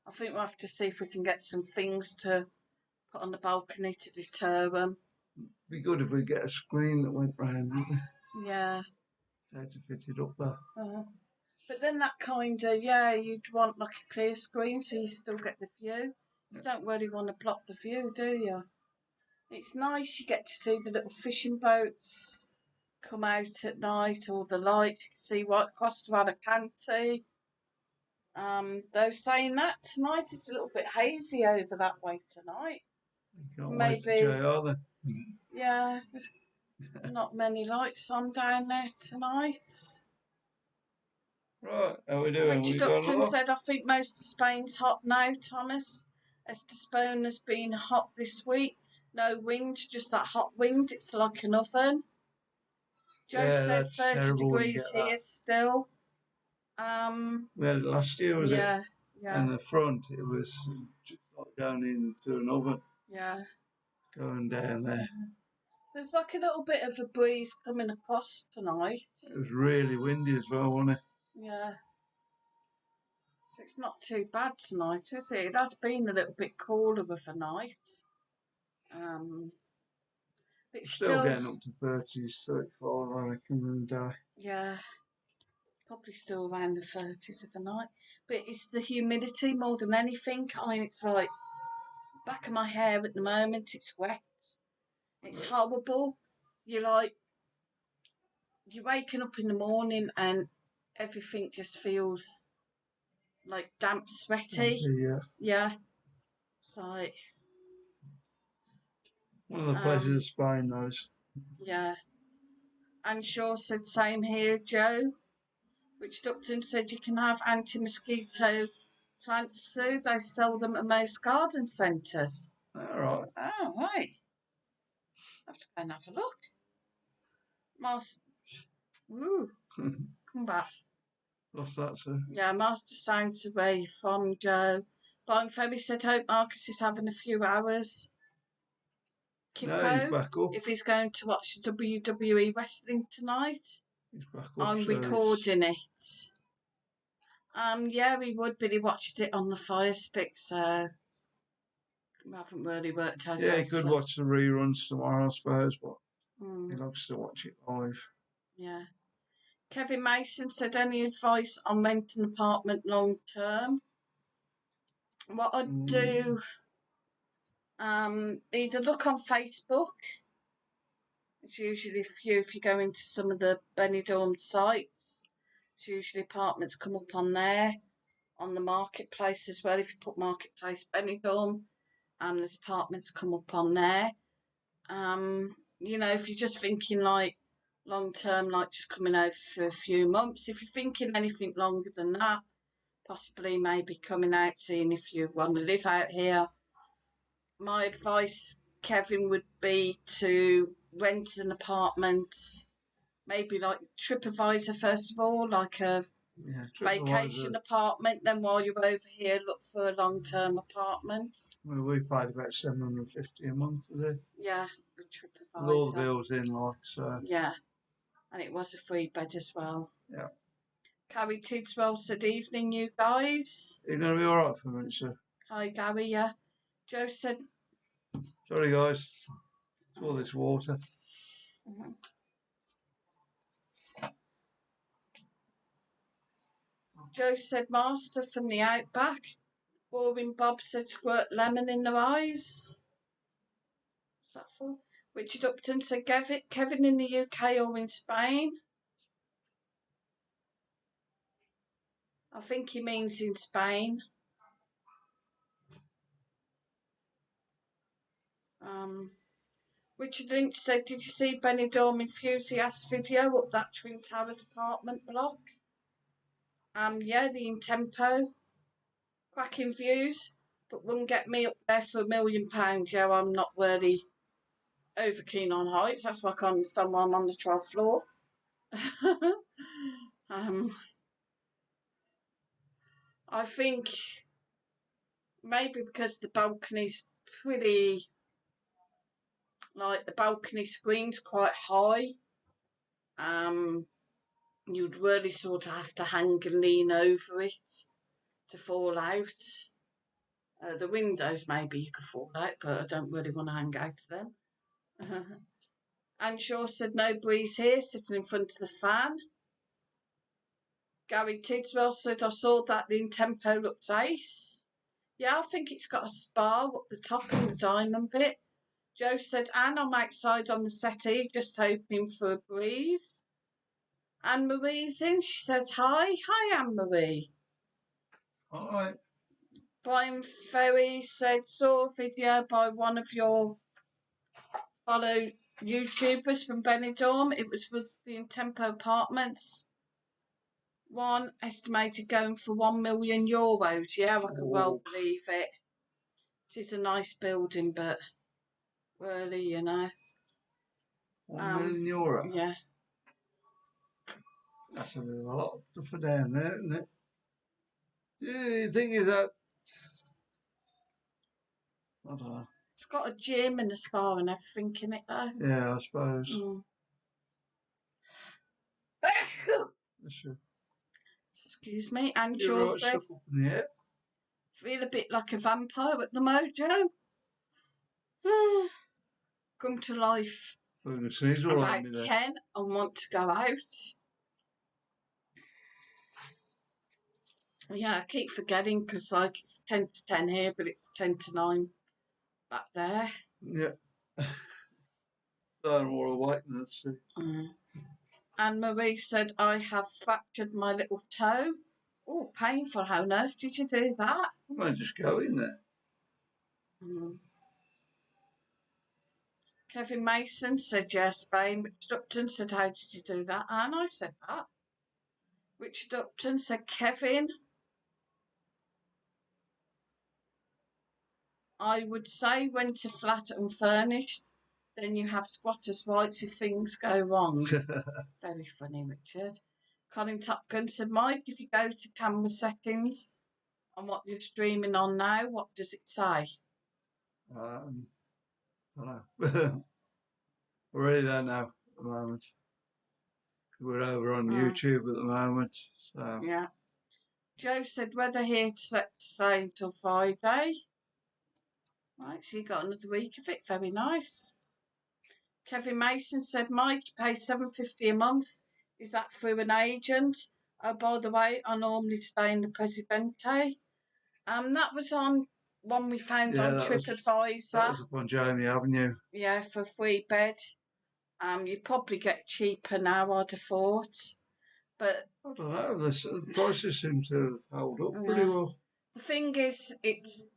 I think we'll have to see if we can get some things to put on the balcony to deter them. Be good if we get a screen that went round. Yeah. How to fit it up there. But then that kind of, you'd want like a clear screen so you still get the view. You don't really want to block the view, do you? It's nice, you get to see the little fishing boats come out at night, or the lights, you can see right across to Alicante. They're saying that tonight it's a little bit hazy over that way tonight. You can't wait to JR then. Yeah, there's not many lights on down there tonight. Right, how are we doing? Richard Upton said, I think most of Spain's hot now, Thomas. Estepona has been hot this week. No wind, just that hot wind. It's like an oven. Joe said 30 degrees here still. We had it last year, was it? Yeah. And the front, it was just like going into an oven. Yeah. Going down there. There's like a little bit of a breeze coming across tonight. It was really windy as well, wasn't it? Yeah. So it's not too bad tonight, is it? It has been a little bit cooler of a night. But still getting up to 30s, 35, I reckon, in the day. Yeah. Probably still around the 30s of a night. But it's the humidity more than anything. I mean, it's like back of my hair at the moment, it's wet. It's horrible. You're waking up in the morning and everything just feels like damp, sweaty. Yeah. It's like... One of the pleasures of Spain, those. Yeah. And Shaw said, same here, Joe. Richard Upton said you can have anti-mosquito plants too. They sell them at most garden centres. All right. Oh, right. I have to go and have a look. Come back. What's that, sir? Yeah, Master Saints, where you from, Joe? Brian Ferry said, hope Marcus is having a few hours. Kippo, no, he's back up. If he's going to watch WWE wrestling tonight, he's back up. I'm recording it. Yeah, he would, but he watched it on the Fire Stick, so we haven't really worked out. Yeah, he could watch the reruns tomorrow, I suppose, but he likes to watch it live. Yeah. Kevin Mason said, any advice on renting an apartment long term? What I'd do, either look on Facebook. It's usually if you go into some of the Benidorm sites, it's usually apartments come up on there, on the marketplace as well. If you put Marketplace Benidorm, there's apartments come up on there. If you're just thinking like long term, like just coming over for a few months, if you're thinking anything longer than that, possibly maybe coming out, seeing if you want to live out here. My advice, Kevin, would be to rent an apartment, maybe like TripAdvisor first of all, like a vacation apartment. Then while you're over here, look for a long-term apartment. Well, we paid about $750 a month for it. Yeah, with TripAdvisor. With all the bills in, like so. Yeah, and it was a free bed as well. Yeah. Carrie Tidswell said, evening, you guys. You're going to be all right for a minute, sir. Hi, Gary, yeah. Joe said... Sorry, guys. All this water. Joe said, master from the outback. Boring Bob said, squirt lemon in their eyes. What's that for? Richard Upton said, Kevin in the UK or in Spain? I think he means in Spain. Richard Lynch said, did you see Benidorm enthusiast video up that Twin Towers apartment block? Yeah, the Intempo. Cracking views, but wouldn't get me up there for £1 million, Joe. I'm not really over keen on heights. That's why I can't understand why I'm on the 12th floor. I think maybe because the balcony's pretty Like the balcony screen's quite high. You'd really sort of have to hang and lean over it to fall out. The windows maybe you could fall out, but I don't really want to hang out of them. Anne Shaw said no breeze here, sitting in front of the fan. Gary Tidswell said I saw that the Intempo looks ace. Yeah, I think it's got a spa up the top and the diamond bit. Joe said, Anne, I'm outside on the settee, just hoping for a breeze. Anne-Marie's in. She says hi. Hi, Anne-Marie. All right. Brian Ferry said, saw a video by one of your fellow YouTubers from Benidorm. It was with the Intempo Apartments. One estimated going for €1 million. Yeah, I can well believe it. It is a nice building, but really, you know. €1 million? Yeah. That's a lot for down there, isn't it? Yeah, the thing is that, I don't know. It's got a gym and a spa and everything in it, though. Yeah, I suppose. Sure. Excuse me. And Shaw said, yeah. Feel a bit like a vampire at the mojo. Come to life. About 10 and want to go out. Yeah, I keep forgetting because like it's 10 to 10 here, but it's 10 to 9 back there. Yeah. I'm more awake, let's see. Anne Marie said, I have fractured my little toe. Oh, painful. How on earth did you do that? I might just go in there. Kevin Mason said, yes, Spain. Richard Upton said, how did you do that? And I said that. Richard Upton said, Kevin, I would say rent a flat unfurnished, then you have squatters' rights if things go wrong. Very funny, Richard. Colin Top Gun said, Mike, if you go to camera settings on what you're streaming on now, what does it say? I don't know. I really don't know at the moment. We're over on YouTube at the moment. So. Yeah. Joe said, weather here to stay until Friday. Right, so you got another week of it. Very nice. Kevin Mason said, Mike, you pay $7.50 a month. Is that through an agent? Oh, by the way, I normally stay in the Presidente. That was on one we found on TripAdvisor. That was up on Jamie Avenue. Yeah, for a 3-bed. You'd probably get cheaper now, I'd have thought. But I don't know, the prices seem to have held up pretty well. The thing is,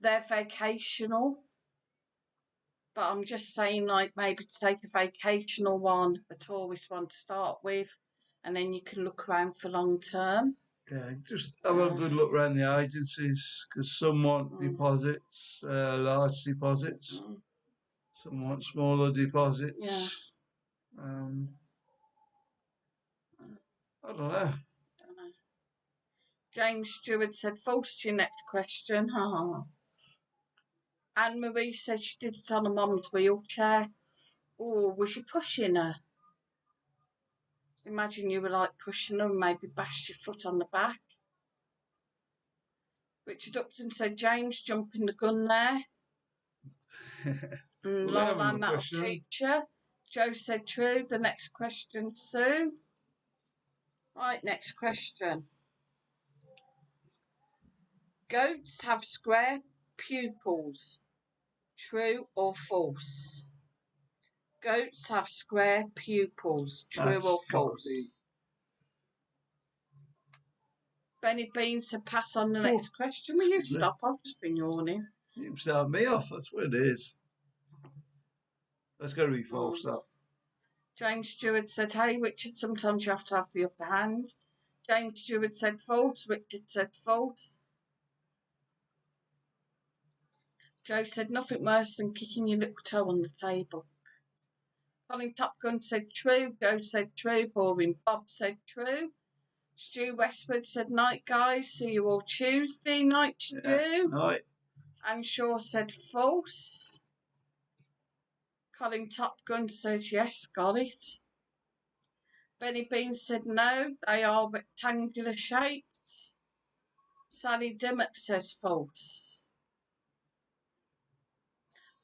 they're vacational. But I'm just saying, like, maybe to take a vacational one, a tourist one to start with, and then you can look around for long term. Yeah, just have a good look around the agencies, because some want deposits, large deposits. Some want smaller deposits. Yeah. I don't know. James Stewart said, false to your next question. Anne-Marie said she did it on a mum's wheelchair. Oh, was she pushing her? Imagine you were like pushing her and maybe bashed your foot on the back. Richard Upton said, James, jumping the gun there. Lola, that'll teach her. Joe said, true. The next question, Sue. Right, next question. Goats have square pupils. True or false? Goats have square pupils. True or false? Benny Bean said, pass on the next question. Will you stop? I've just been yawning. You can start me off. That's what it is. That's got to be false, though. James Stewart said, hey, Richard, sometimes you have to have the upper hand. James Stewart said false. Richard said false. Joe said, nothing worse than kicking your little toe on the table. Colin Top Gun said true. Joe said true. Boring Bob said true. Stu Westwood said night, guys. See you all Tuesday night, Stu. Night. And Shaw said false. Colin Top Gun said yes, got it. Benny Bean said no, they are rectangular shapes. Sally Dimmock says false.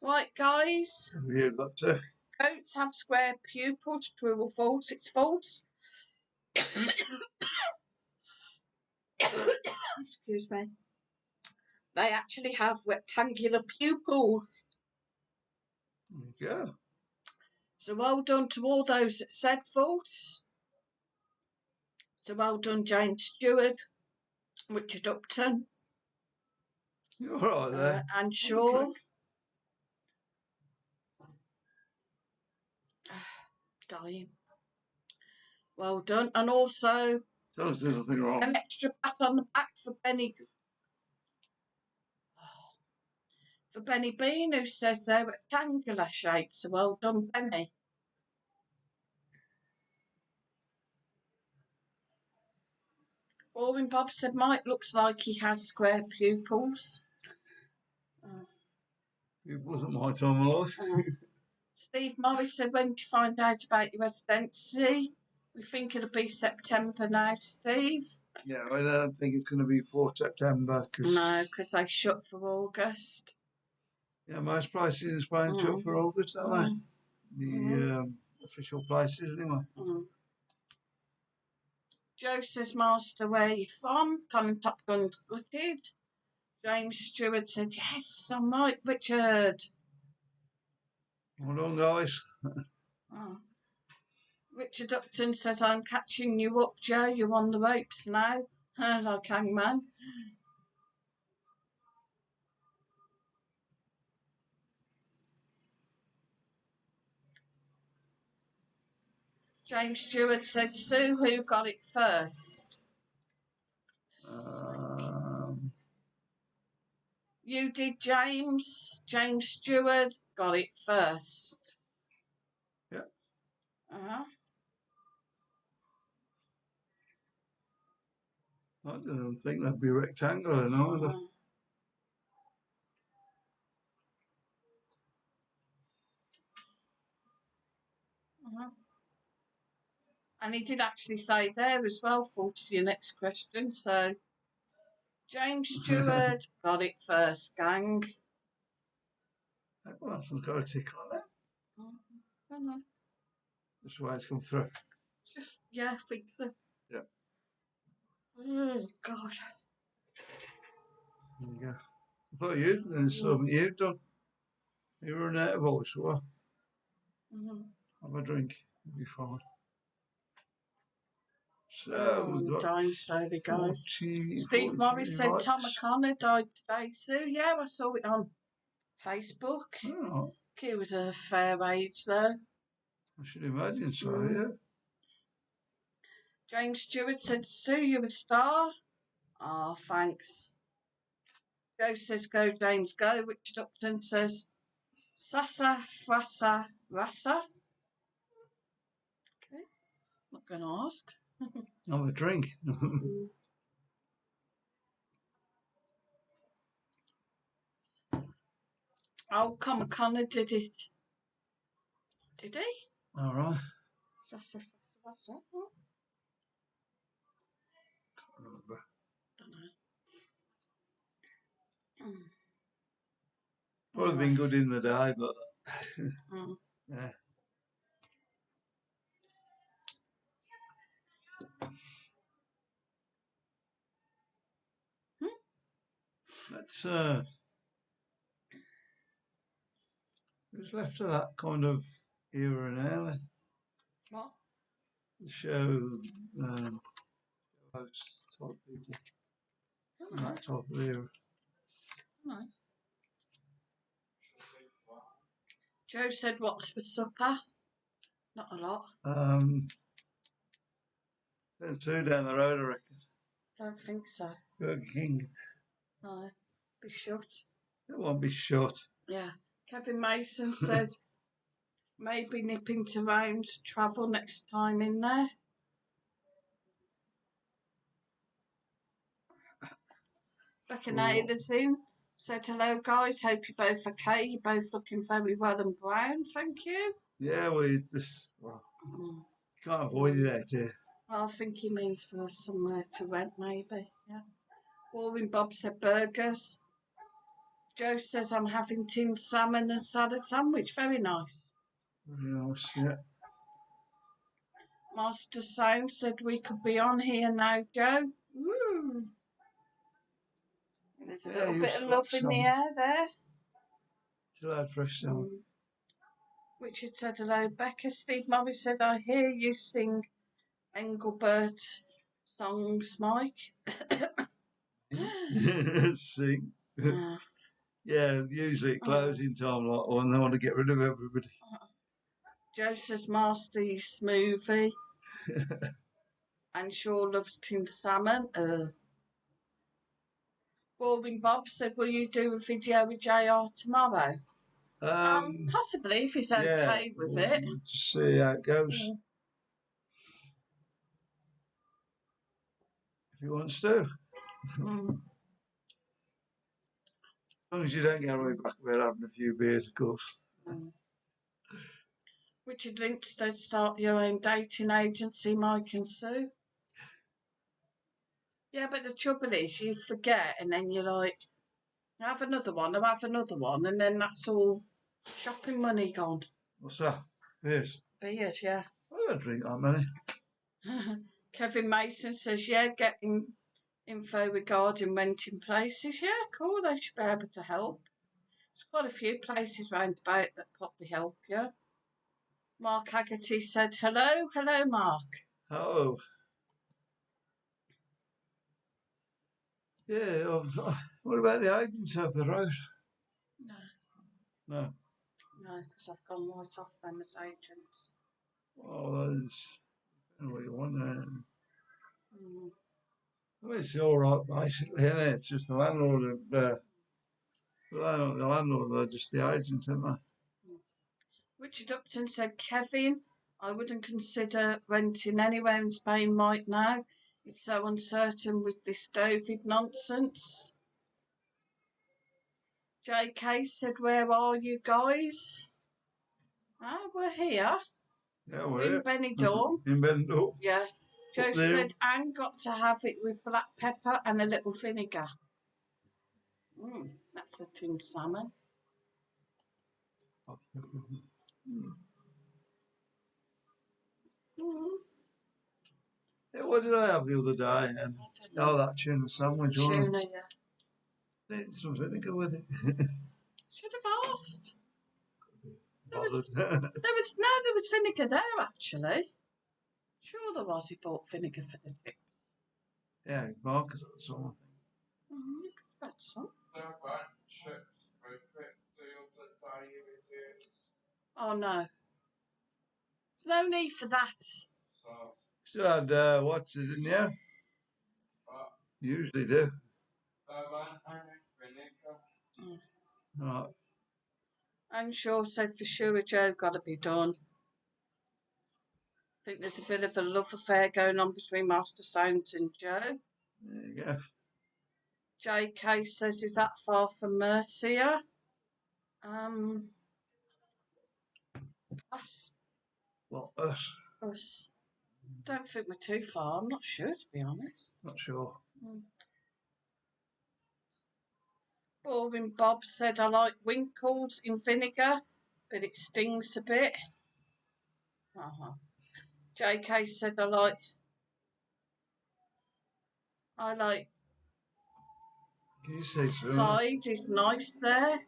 Right, guys. Have you got to? Goats have square pupils, true or false? It's false. Excuse me. They actually have rectangular pupils. Yeah. So well done to all those that said false. So well done, James Stewart, Richard Upton, You're all right there. and Shaw. Dying. Well done. And also There's nothing wrong. an extra pat on the back for Benny Bean, who says they're rectangular shapes. So well done, Benny. Boring Bob said Mike looks like he has square pupils. It wasn't my time of life. Steve Morris said, when did you find out about your residency? We think it'll be September now, Steve. Yeah, I don't think it's going to be before September. No, because they shut for August. Yeah, most places in Spain shut for August, don't they? The official places, anyway. Joe says, Master, where are you from? Colin Top Gun's gutted. James Stewart said, yes, I'm right, Richard. Well done, guys. Richard Upton says, I'm catching you up, Joe. You're on the ropes now. Like Hangman. James Stewart said, Sue, who got it first? You did, James. James Stewart got it first. Yeah. I don't think that'd be rectangular, neither. And he did actually say there as well, false to your next question. So, James Stewart got it first, gang. Well, that's got a tick on it. I know. That's why it's come through. Just, yeah, I think so. Yeah. Oh, God. There you go. I thought there's something you'd done. You were out of voice, or what? Have a drink. You'll be fine. So, we've got dying slowly, guys. 40, Steve Morris said likes. Tom O'Connor died today, Sue. Yeah, I saw it on Facebook. Oh. He was a fair age, though. I should imagine so, yeah. James Stewart said, Sue, you're a star. Oh, thanks. Joe says, go, James, go. Richard Upton says, Sasa, Frasa, Rasa. Okay, not going to ask. Have a drink. Oh, Tom O'Connor did it. Did he? All right. Sasa, Frasa, Rasa. Can't remember. Don't know. Would have been good in the day, but yeah. Let's who's left of that kind of era now then? What? The show host type people. That type of era. No. Joe said, what's for supper? Not a lot. There's two down the road, I reckon. Don't think so. Burger King. No. Be shut. It won't be shut. Yeah. Kevin Mason said, maybe nipping to round travel next time in there. Becca Naderson said hello, guys. Hope you're both okay. You're both looking very well and brown. Thank you. Yeah, we just can't avoid it out here. I think he means for us somewhere to rent, maybe. Yeah. Boring Bob said burgers. Joe says I'm having tinned salmon and salad sandwich. Very nice. Very nice, yeah. Master Sound said we could be on here now, Joe. Woo! There's a little bit of love in the air there. Still had fresh salmon. Richard said hello. Becca. Steve Morris said I hear you sing Engelbert songs, Mike. Sing. Yeah, usually at closing time, like when they want to get rid of everybody. Joe says Master, you smoothie. And sure loves tinned salmon. Boring Bob said, will you do a video with JR tomorrow? Possibly, if he's okay with it. We'll just see how it goes. If he wants to. As long as you don't get away back about having a few beers, of course. Richard Linkstead, start your own dating agency, Mike and Sue. Yeah, but the trouble is, you forget, and then you're like, have another one, and then that's all shopping money gone. What's that? Beers? Beers, yeah. I don't drink that many. Kevin Mason says, yeah, getting info regarding renting places. Yeah, cool, they should be able to help. There's quite a few places round about that probably help you. Mark Haggerty said, hello, Mark. Oh. Yeah, what about the agents over the road? No, because I've gone right off them as agents. Oh, that's what you want there. Well, it's all right, basically, isn't it? It's just the landlord, the landlord, they're just the agent, aren't they? Richard Upton said, Kevin, I wouldn't consider renting anywhere in Spain right now. It's so uncertain with this COVID nonsense. JK said, where are you guys? We're here. Yeah, we're in Benidorm. In Benidorm. Yeah. Joe said, Anne got to have it with black pepper and a little vinegar. That's a tinned salmon. Yeah, what did I have the other day? That tuna sandwich. Tuna, yeah. Need some vinegar with it. Should have asked. There was vinegar there actually. Sure there was. He bought vinegar for the chips. Yeah, Marcus or something. You could have some. Oh no. There's no need for that. Still had what's it in here? Usually do. Right. I'm sure, so for sure Joe got to be done. I think there's a bit of a love affair going on between Master Sounds and Joe. There you go. JK says, is that far from Murcia? Us. What, us? Us. Don't think we're too far. I'm not sure, to be honest. Not sure. Boring Bob said, I like winkles in vinegar, but it stings a bit. JK said, I like Can you say so? side is nice there.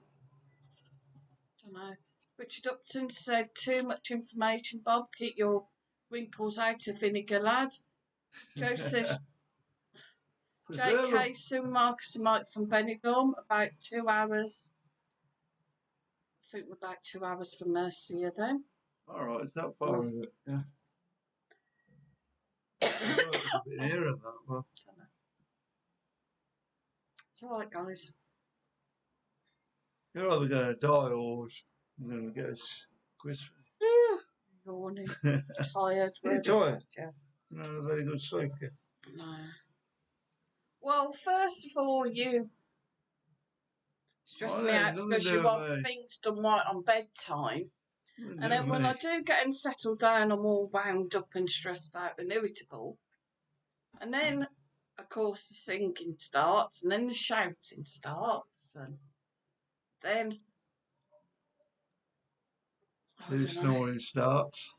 Don't know. Richard Upton said, too much information, Bob. Keep your winkles out of vinegar, lad. Joe says, JK, soon Marcus and Mike from Benidorm, about 2 hours. I think we're about 2 hours from Murcia then. All right, it's that far, is it? Yeah. It's a bit nearer than that, well. It's all right, guys. You're either going to die or you're going to get a quiz. Yawning. Tired. You're tired? Yeah. You're not a very good sleep, yeah? No. Well, first of all, you Stress me out because you want things done right on bedtime. And then when I do get settled down, I'm all wound up and stressed out and irritable. And then, of course, the singing starts, and then the shouting starts, and then the snoring starts.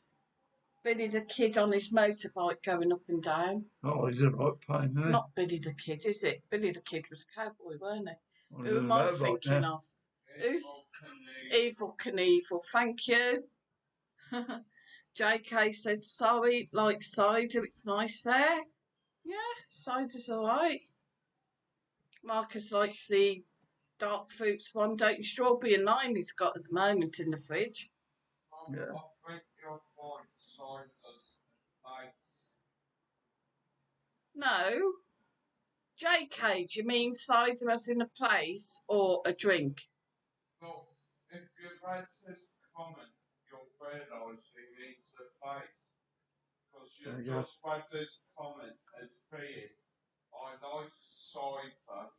Billy the Kid on his motorbike going up and down. Oh, he's a right pain, It's not Billy the Kid, is it? Billy the Kid was a cowboy, weren't he? Well, who am I thinking of? Who's? Evil Knievel, thank you. JK said, sorry, like cider, it's nice there. Yeah, cider's alright. Marcus likes the dark fruits one, don't you? Strawberry and lime he's got at the moment in the fridge. Yeah. No. JK, do you mean cider as in a place or a drink? Well, if you've read this comment, you'll realise he means a place. Because you just read this comment as being, I like cider,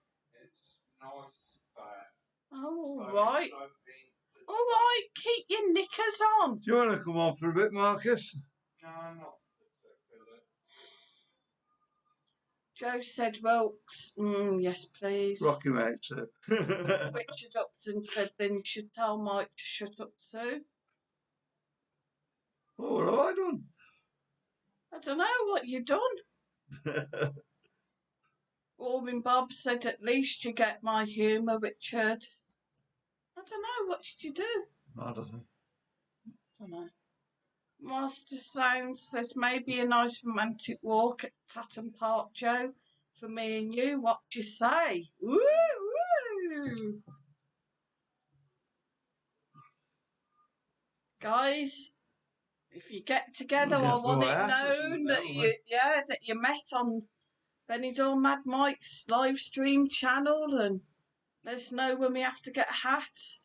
it's nice there. Oh, so right. All right, keep your knickers on. Do you want to come on for a bit, Marcus? No, not particularly. Joe said, well, yes, please. Rocky Mount too. Richard Upton said, then you should tell Mike to shut up, Sue. What have I done? I don't know what you done. Warming Bob said, at least you get my humour, Richard. I don't know, what did you do? I don't know. Master Sound says, maybe a nice romantic walk at Tatton Park, Joe, for me and you. What do you say? Woo, woo. Guys, if you get together, I want it known that you met on Benidorm Mad Mike's live stream channel, and let us know when we have to get a hat.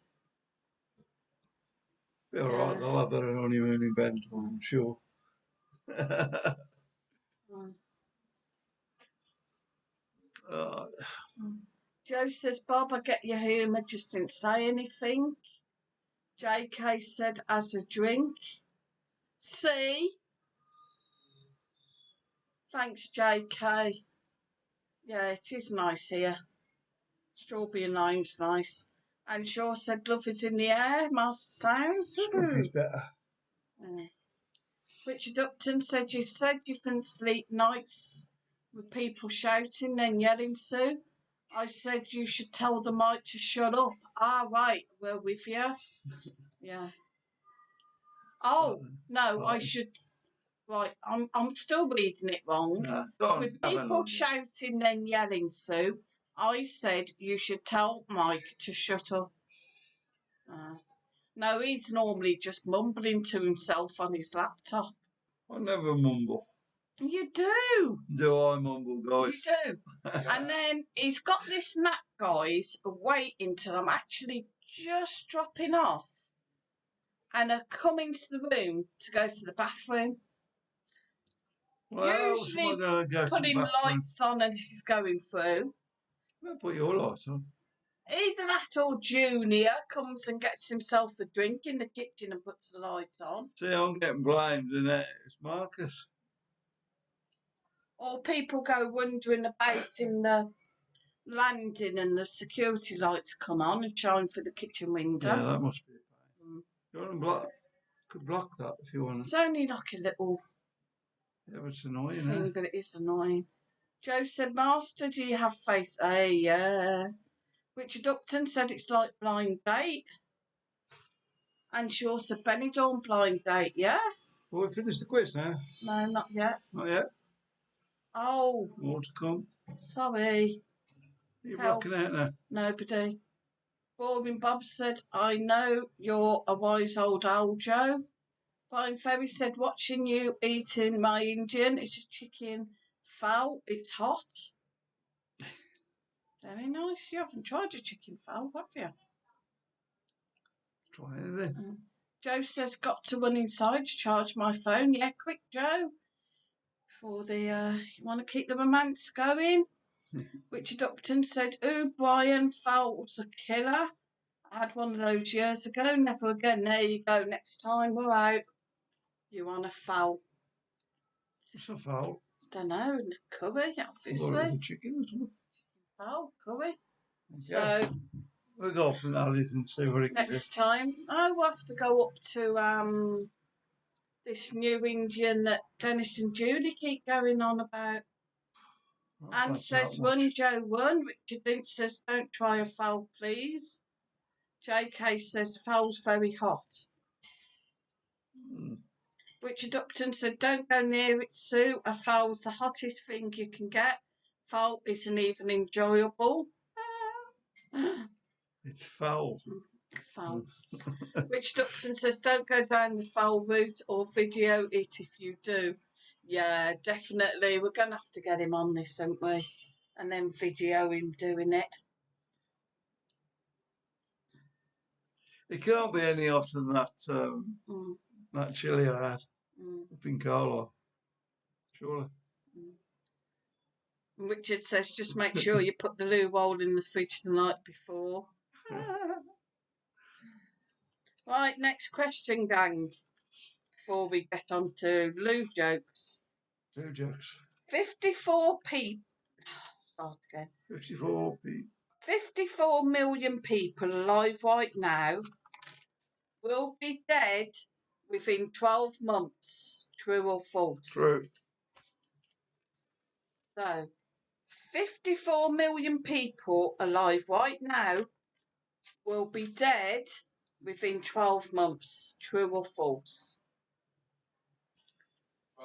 Be all right, they'll have their honeymoon in Benidorm, I'm sure. Joe says, Bob, I get your humour, just didn't say anything. JK said, as a drink. See? Thanks, JK. Yeah, it is nice here. Strawberry and lime's nice. And Shaw said, love is in the air, Master Sounds. Strawberry's better. Richard Upton said you couldn't sleep nights with people shouting then yelling, Sue. I said you should tell the mic to shut up. Ah, right, we're with you. Yeah. Oh, no, I should... Right, I'm still reading it wrong. With people shouting then yelling, Sue, I said you should tell Mike to shut up. No, he's normally just mumbling to himself on his laptop. I never mumble. You do. Do I mumble, guys? You do. And then he's got this knack, guys, of waiting till I'm actually just dropping off and are coming to the room to go to the bathroom. Well, usually putting lights on and this is going through. I'll put your lights on. Either that or Junior comes and gets himself a drink in the kitchen and puts the light on. See, I'm getting blamed, and it's Marcus. Or people go wandering about in the landing and the security lights come on and shine through the kitchen window. Yeah, that must be a pain. You want to block? Could block that if you want. It's only like a little... Yeah, but it's annoying, thing, but it is annoying. Joe said, Master, do you have faith? Hey, yeah. Richard Upton said it's like blind date. And she also said Benidorm blind date, yeah? Well, we finished the quiz now. No, not yet. Not yet? Oh. More to come. Sorry. Are you blocking out now? Nobody. Boring Bob said, I know you're a wise old owl, Joe. Fine Ferry said, watching you eating my Indian, it's a chicken fowl, it's hot. Very nice. You haven't tried a chicken fowl, have you? Try anything. Joe says, got to run inside to charge my phone. Yeah, quick, Joe. For the, you want to keep the romance going? Richard Upton said, Brian Fowles a killer. I had one of those years ago. Never again. There you go. Next time we're out, you want a fowl. What's a fowl? Don't know. Curry, obviously. Or a chicken or something. Fowl, curry. Yeah. So we'll go off and Alice and see what it can do. Next time, I will have to go up to this new Indian that Dennis and Julie keep going on about. Anne says, run, Joe, run. Richard Lynch says, don't try a fowl, please. JK says, fowl's very hot. Richard Upton said, don't go near it, Sue. A fowl's the hottest thing you can get. Fowl isn't even enjoyable. It's foul. Foul. Richard Upton says, don't go down the foul route or video it if you do. Yeah, definitely. We're going to have to get him on this, aren't we? And then video him doing it. It can't be any hotter than that, that chili I had up in Carlo. Surely. Richard says, just make sure you put the loo roll in the fridge the night before. Right, next question, gang. Before we get on to loo jokes. Loo jokes. 54 people. Start again. 54 people. 54 million people alive right now will be dead within 12 months. True or false? True. So, 54 million people alive right now will be dead within 12 months. True or false?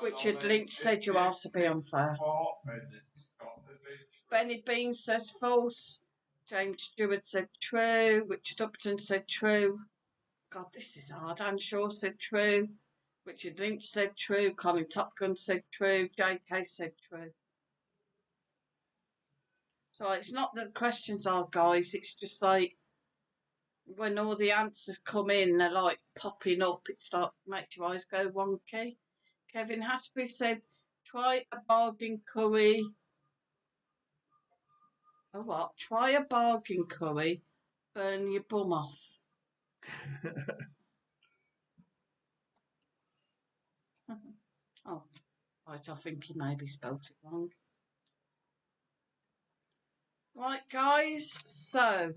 Richard Lynch said you are to be unfair. Benny Bean says false. James Stewart said true. Richard Upton said true. God, this is hard. Anne Shaw said true. Richard Lynch said true. Colin Top Gun said true. JK said true. So it's not that the questions are, guys. It's just like when all the answers come in, they're like popping up. It makes your eyes go wonky. Kevin Hasbury said, try a bargain curry. Oh, what? Try a bargain curry. Burn your bum off. Oh, right, I think he maybe spelt it wrong. Right, guys, so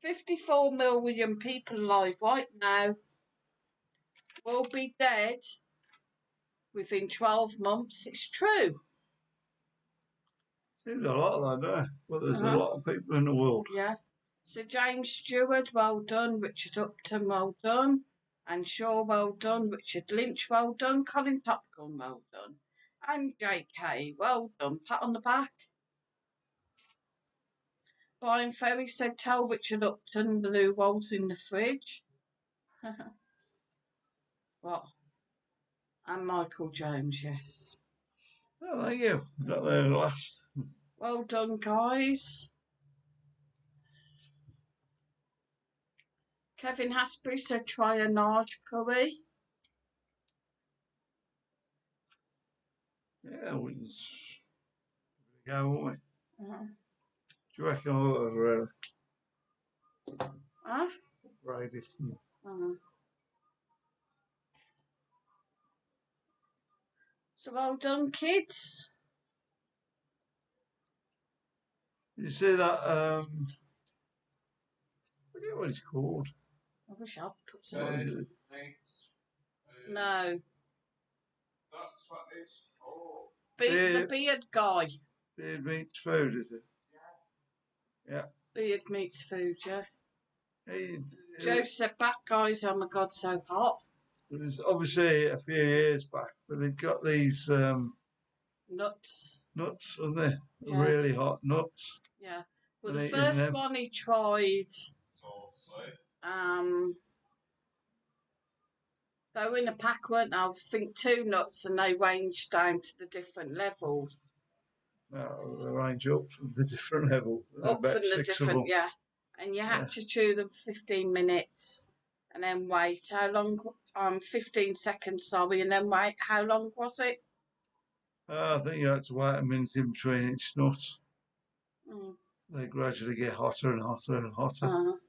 54 million people alive right now will be dead within 12 months. It's true. Seems a lot, though, doesn't it? Well, there's a lot of people in the world. Yeah. So James Stewart, well done. Richard Upton, well done. Anne Shaw, well done. Richard Lynch, well done. Colin Top Gun, well done. And JK, well done. Pat on the back. Brian Ferry said, tell Richard Upton the loo roll's in the fridge. What? And Michael Jones, yes. Oh, thank you. Got there last. Well done, guys. Kevin Hasbury said, try a Naj curry. Yeah, we can go, won't we? Do you reckon we'll have upgrade this? So well done, kids. Did you see that? I forget what it's called. I wish I'd put something. No. That's what it's called. The beard guy. Beard meets food, is it? Yeah. Beard meets food, yeah. Hey, Joe said, back guys, oh my God, so hot. It was obviously a few years back, but they've got these nuts, wasn't they? Yeah. Really hot nuts. Yeah. Well, the first one he tried, they were in a pack, weren't they? I think 2 nuts, and they ranged down to the different levels. No, they range up from the different levels. Up from the different, yeah. And you had to chew them for 15 minutes and then wait. How long? 15 seconds, sorry, and then wait. How long was it? I think you have to wait a minute in between each nut. Mm. They gradually get hotter and hotter and hotter.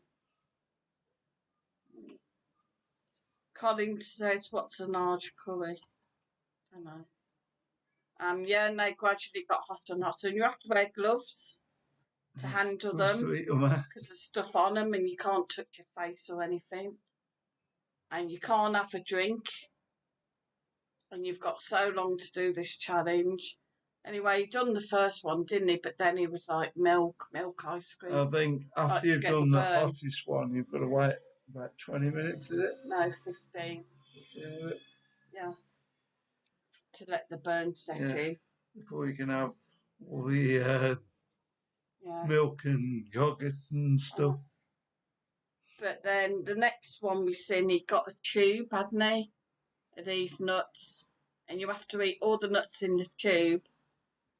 Colin says, what's an large curry? I don't know. Yeah, and they gradually got hotter and hotter. And you have to wear gloves to handle them because there's stuff on them and you can't touch your face or anything. And you can't have a drink. And you've got so long to do this challenge. Anyway, he done the first one, didn't he? But then he was like, milk ice cream. I think after you've done the hottest one, you've got to wait about 20 minutes, is it? No, 15. Yeah. To let the burn set in. Before you can have all the milk and yogurt and stuff. But then the next one we seen, he got a tube, hadn't he? Of these nuts. And you have to eat all the nuts in the tube.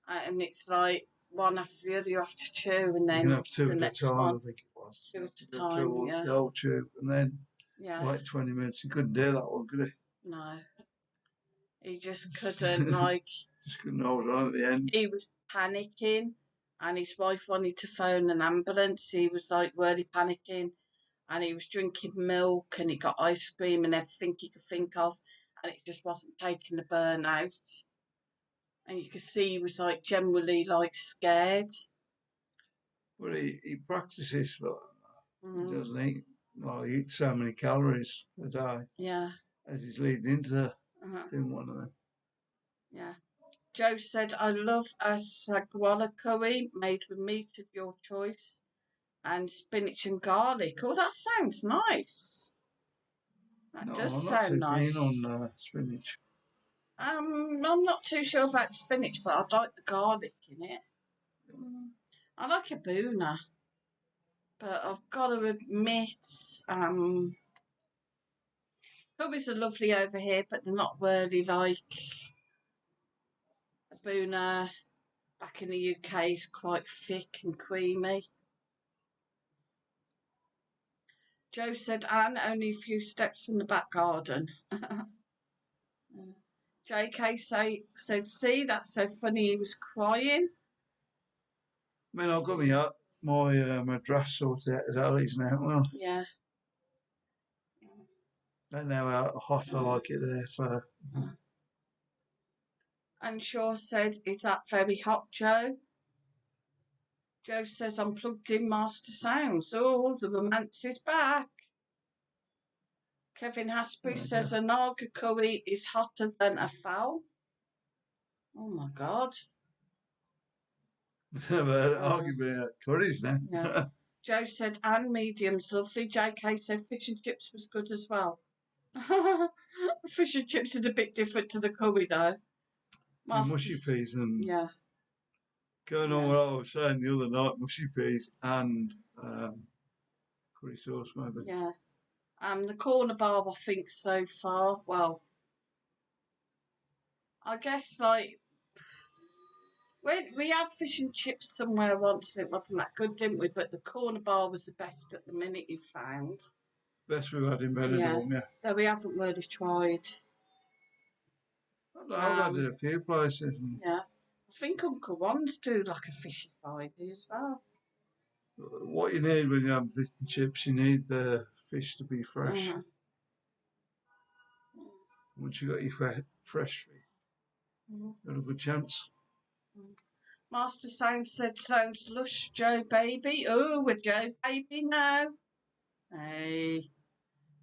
And it's like one after the other you have to chew. And then you can have two the at a time, one, I think it was. Two at a time, the whole tube. And then wait 20 minutes. You couldn't do that one, could he? No. He just couldn't, like... Just couldn't hold on at the end. He was panicking. And his wife wanted to phone an ambulance. He was, like, really panicking. And he was drinking milk and he got ice cream and everything he could think of. And it just wasn't taking the burn out. And you could see he was, like, generally, like, scared. Well, he practices for that. He doesn't eat. Well, he eats so many calories a day. Yeah. As he's leading into doing one of them. Yeah. Joe said, I love a saguara curry made with meat of your choice and spinach and garlic. Oh, that sounds nice. That does sound nice. I'm not too keen on spinach. I'm not too sure about the spinach, but I'd like the garlic in it. I like a boona, but I've got to admit, curries are lovely over here, but they're not really like a boona. Back in the UK is quite thick and creamy. Joe said, Anne, only a few steps from the back garden. JK said, see, that's so funny, he was crying. I mean, I've got my dress sorted out as Ellie's now. Well, yeah. They know how hot I like it there, so... And Shaw said, is that very hot, Joe? Joe says, I'm plugged in Master Sounds. Oh, the romance is back. Kevin Hasbury says, a naga curry is hotter than a fowl. Oh, my God. But arguably curries now. Yeah. Joe said, and medium's lovely. JK said, fish and chips was good as well. Fish and chips are a bit different to the curry, though. Mushy peas and... Yeah. Going on what I was saying the other night, mushy peas and curry sauce, maybe. Yeah. The corner bar, I think, so far, well, I guess, like, we had fish and chips somewhere once and it wasn't that good, didn't we? But the corner bar was the best at the minute, you found. Best we've had in Benidorm, yeah. Though we haven't really tried. I've had it a few places. Yeah. I think Uncle Ron's do like a fishy Friday as well. What you need when you have fish and chips, you need the fish to be fresh. Once you got your fresh fish, you've got a good chance. Master Sounds said, sounds lush, Joe baby. Oh, we're Joe baby now. Hey.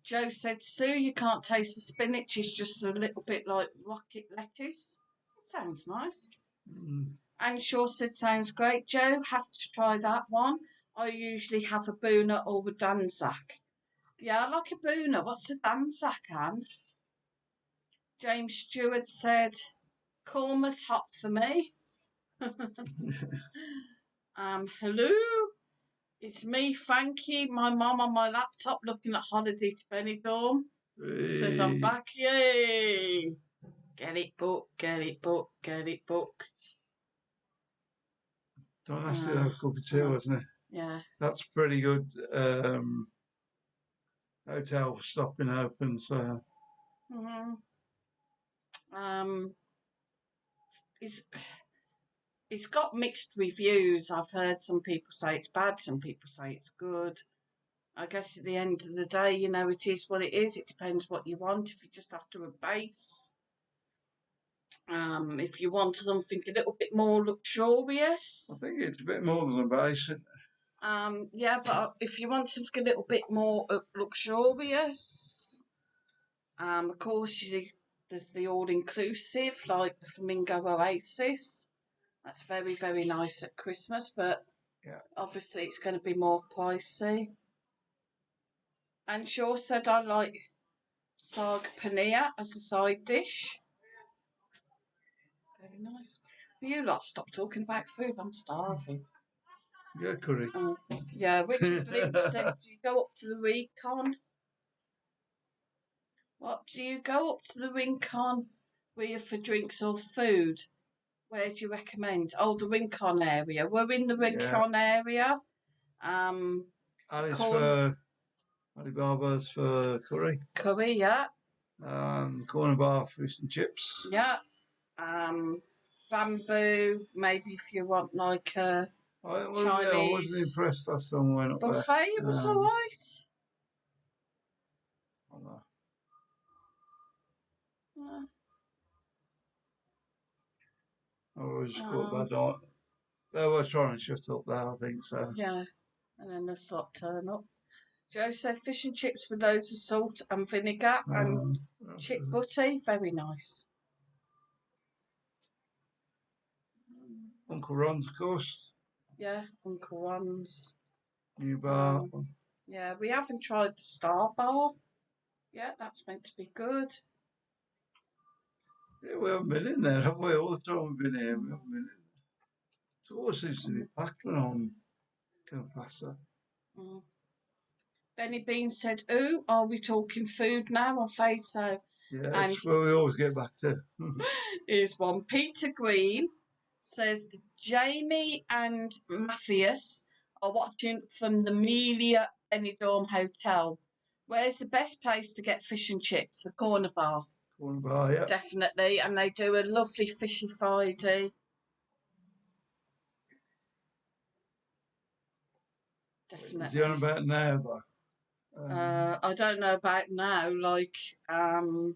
Joe said, Sue, you can't taste the spinach. It's just a little bit like rocket lettuce. Sounds nice. And Shaw said, sounds great. Joe, have to try that one. I usually have a boona or a danzak. Yeah, I like a boona. What's a danzak, Anne? James Stewart said, Korma's hot for me. Hello? It's me, Frankie, my mum on my laptop looking at Holiday to Benidorm. Says I'm back, yay! Get it booked, get it booked, get it booked. Don't have to have a cup of tea, wasn't it? Yeah. That's pretty good hotel for stopping open, so... it's got mixed reviews. I've heard some people say it's bad, some people say it's good. I guess at the end of the day, you know, it is what it is. It depends what you want. If you just have to a base, if you want something a little bit more luxurious. I think it's a bit more than a base. Yeah, but if you want something a little bit more luxurious, of course, there's the all-inclusive, like the Flamingo Oasis. That's very, very nice at Christmas, but yeah, obviously it's going to be more pricey. And Shaw said I like saag paneer as a side dish. Very nice. Will you lot stop talking about food? I'm starving. Yeah, curry. Yeah, Richard Lynch said, do you go up to the Recon? What, do you go up to the Rincon for drinks or food? Where do you recommend? Oh, the Rincon area. We're in the Rincon area. Alice for Alibaba's for curry. Curry, yeah. Corner bar fish and chips. Yeah. Bamboo, maybe if you want like Chinese. I wasn't impressed last time I went up buffet, there. it was alright. I was caught that night. They were trying to shut up there, I think so. Yeah, and then the slot turn up. Joe said fish and chips with loads of salt and vinegar and chip butty, very nice. Uncle Ron's, of course. Yeah, Uncle Ron's. New bar. Yeah, we haven't tried the Star Bar. Yeah, that's meant to be good. Yeah, we haven't been in there, have we? All the time we've been here, we haven't been in there. It always seems to be packed when I'm going past that. Benny Bean said, ooh, are we talking food now? I'm afraid so. Yeah, that's where we always get back to. Here's one. Peter Green says, Jamie and Matthias are watching from the Melia Benidorm Hotel. Where's the best place to get fish and chips? The Corner Bar. Corner bar, yeah. Definitely. And they do a lovely fishy Friday. Definitely. Is he on about now, though? I don't know about now, like, time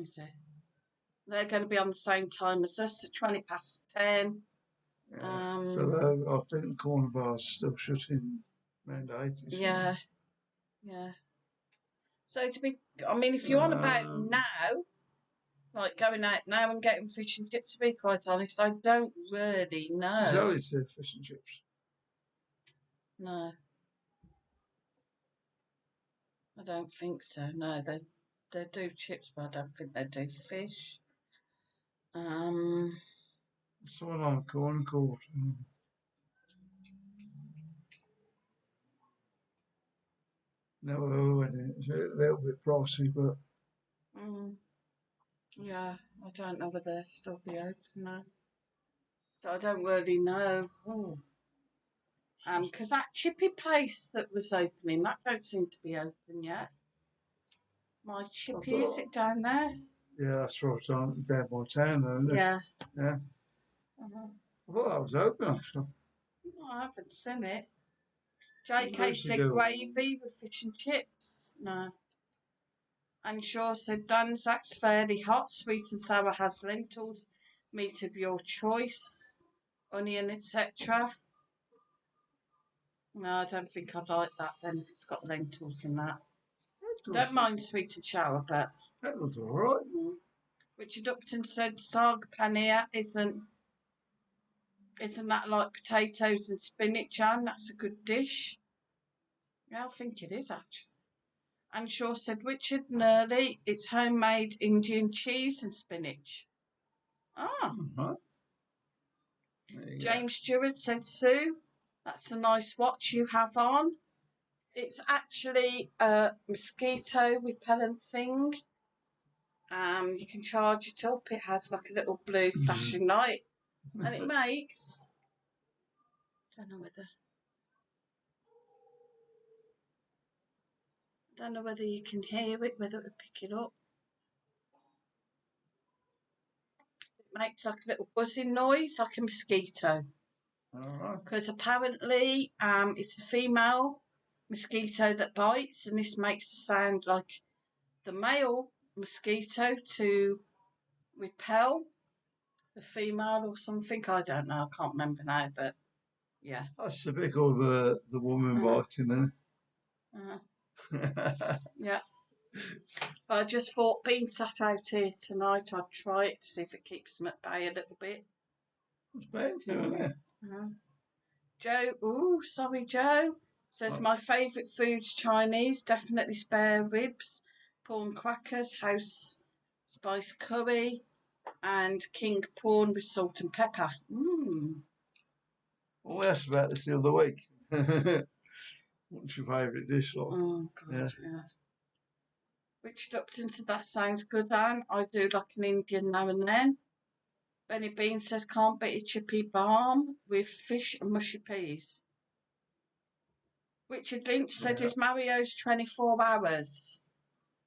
is it? They're going to be on the same time as us, so 20 past 10. Yeah. So I think the Corner Bar's still shutting around 8. Yeah. Yeah. So I mean, if you're on about now, like going out now and getting fish and chips, to be quite honest, I don't really know. Is that it's fish and chips? No. I don't think so. No, they do chips, but I don't think they do fish. Someone on Corn Court. No, it's a little bit pricey, but. Yeah, I don't know whether they'll still be open now. So I don't really know. Because that chippy place that was opening, that don't seem to be open yet. My chippy, is it down there? Yeah, that's right, down by town, though, isn't it? Yeah. Yeah. I thought that was open, actually. No, I haven't seen it. JK said gravy with fish and chips. No. And Shaw said Danzak's fairly hot. Sweet and sour has lentils. Meat of your choice. Onion, etc. No, I don't think I'd like that then if it's got lentils in that. Don't mind sweet and sour, but... That looks all right. Richard Upton said saag paneer isn't that like potatoes and spinach, Anne? That's a good dish. Yeah, I think it is, actually. And Shaw said, Richard Nurley, it's homemade Indian cheese and spinach. James Stewart said, Sue, that's a nice watch you have on. It's actually a mosquito repellent thing. You can charge it up. It has like a little blue flashing light. And it makes... Don't know whether you can hear it, whether it would pick it up. makes like a little buzzing noise, like a mosquito. Because apparently it's a female mosquito that bites, and this makes a sound like the male mosquito to repel the female or something. I don't know. I can't remember now, but yeah. That's typical the woman biting, isn't it? Yeah. But I just thought, being sat out here tonight, I'd try it to see if it keeps them at bay a little bit. It's bad too, isn't it? Joe, Joe says my favourite food's Chinese, definitely spare ribs, prawn crackers, house spice curry, and king prawn with salt and pepper. Well, we asked about this the other week. What's your favourite dish, like? Oh, God, yeah. Richard Upton said, that sounds good, Anne. I do like an Indian now and then. Benny Bean says, can't beat a chippy balm with fish and mushy peas. Richard Lynch said, is Mario's 24 hours?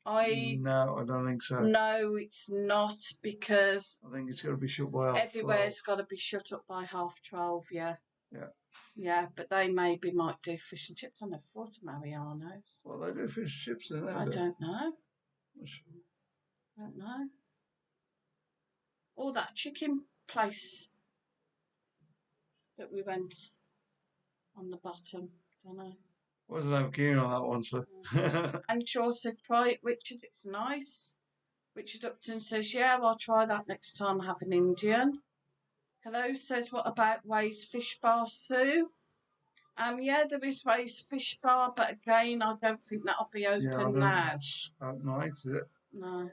No, I don't think so. No, it's not, because I think it's got to be shut by 12:30. Everywhere's got to be shut up by 12:30, yeah. Yeah, but they might do fish and chips. I never thought of Mariano's. Well, they do fish and chips, don't they? I don't know. Sure. I don't know. Or that chicken place that we went on the bottom. Don't know. Wasn't over keen on that one, sir. And Shaw said, try it, Richard. It's nice. Richard Upton says, yeah, I'll try that next time I have an Indian. Hello says, what about Way's Fish Bar, Sue? Yeah, there is Way's Fish Bar, but again, I don't think that'll be open now. At night, is it? No.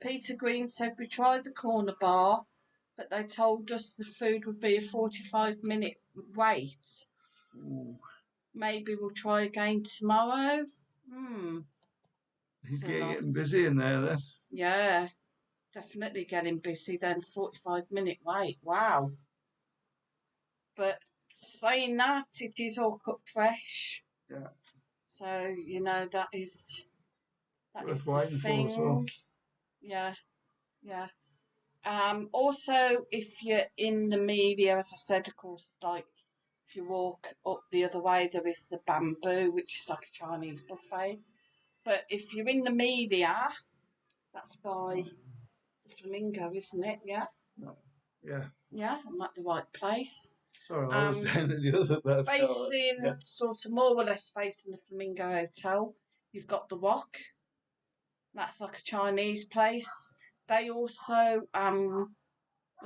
Peter Green said, we tried the corner bar, but they told us the food would be a 45-minute wait. Ooh. Maybe we'll try again tomorrow. He's getting busy in there then. Yeah, definitely getting busy then. 45-minute wait. Wow. But saying that, it is all cooked fresh. Yeah. So, you know, that is the thing. For, yeah. Also, if you're in the media, as I said, of course, like if you walk up the other way, there is the Bamboo, which is like a Chinese buffet. But if you're in the media, that's by the Flamingo, isn't it? Yeah. No. Yeah. Yeah, I'm at the right place. Sorry, I was down at the other bed. Facing, sort of more or less facing the Flamingo Hotel, you've got the Wok. That's like a Chinese place. They also,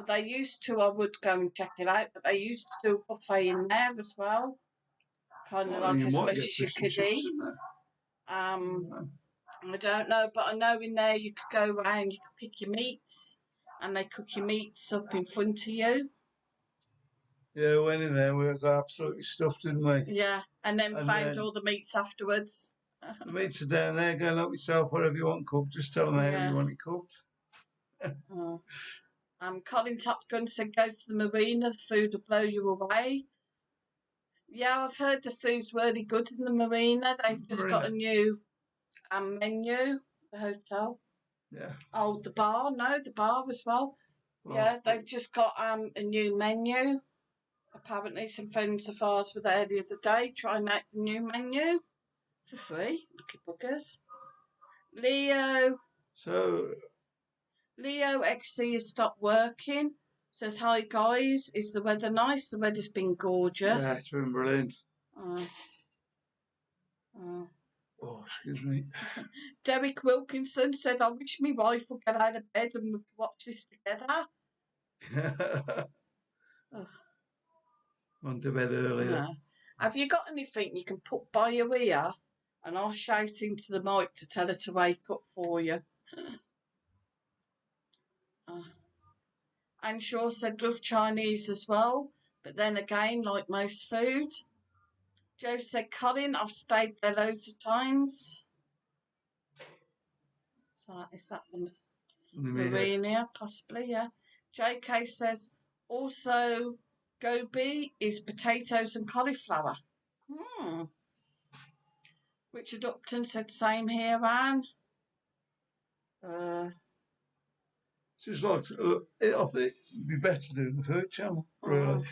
they used to, I would go and check it out, but they used to do a buffet in there as well. Kind of like as much as you could eat. I don't know, but I know in there you could go around, you could pick your meats, and they cook your meats up in front of you. Yeah, we went in there, we got absolutely stuffed, didn't we? Yeah, and then found all the meats afterwards. The meats are down there, go and help yourself, whatever you want cooked. Just tell them how you want it cooked. Colin Top Gun said, go to the marina, the food will blow you away. Yeah, I've heard the food's really good in the marina. They've just got a new menu, the hotel. Yeah. Oh, the bar? No, the bar as well. Yeah, they've just got a new menu. Apparently some friends of ours were there the other day trying out the new menu for free. Lucky buggers. Leo XC has stopped working. Says, hi guys, is the weather nice? The weather's been gorgeous. Yeah, it's been brilliant. Oh, excuse me. Derek Wilkinson said, I wish my wife would get out of bed and we could watch this together. Went to bed earlier. Have you got anything you can put by your ear and I'll shout into the mic to tell her to wake up for you? And Shaw said, love Chinese as well, but then again, like most food. Joe said, Colin, I've stayed there loads of times. So is that the marina? Possibly, yeah. JK says, also, gobi is potatoes and cauliflower. Richard Upton said, same here, Anne. Just like, I think it'd be better doing the food channel, really.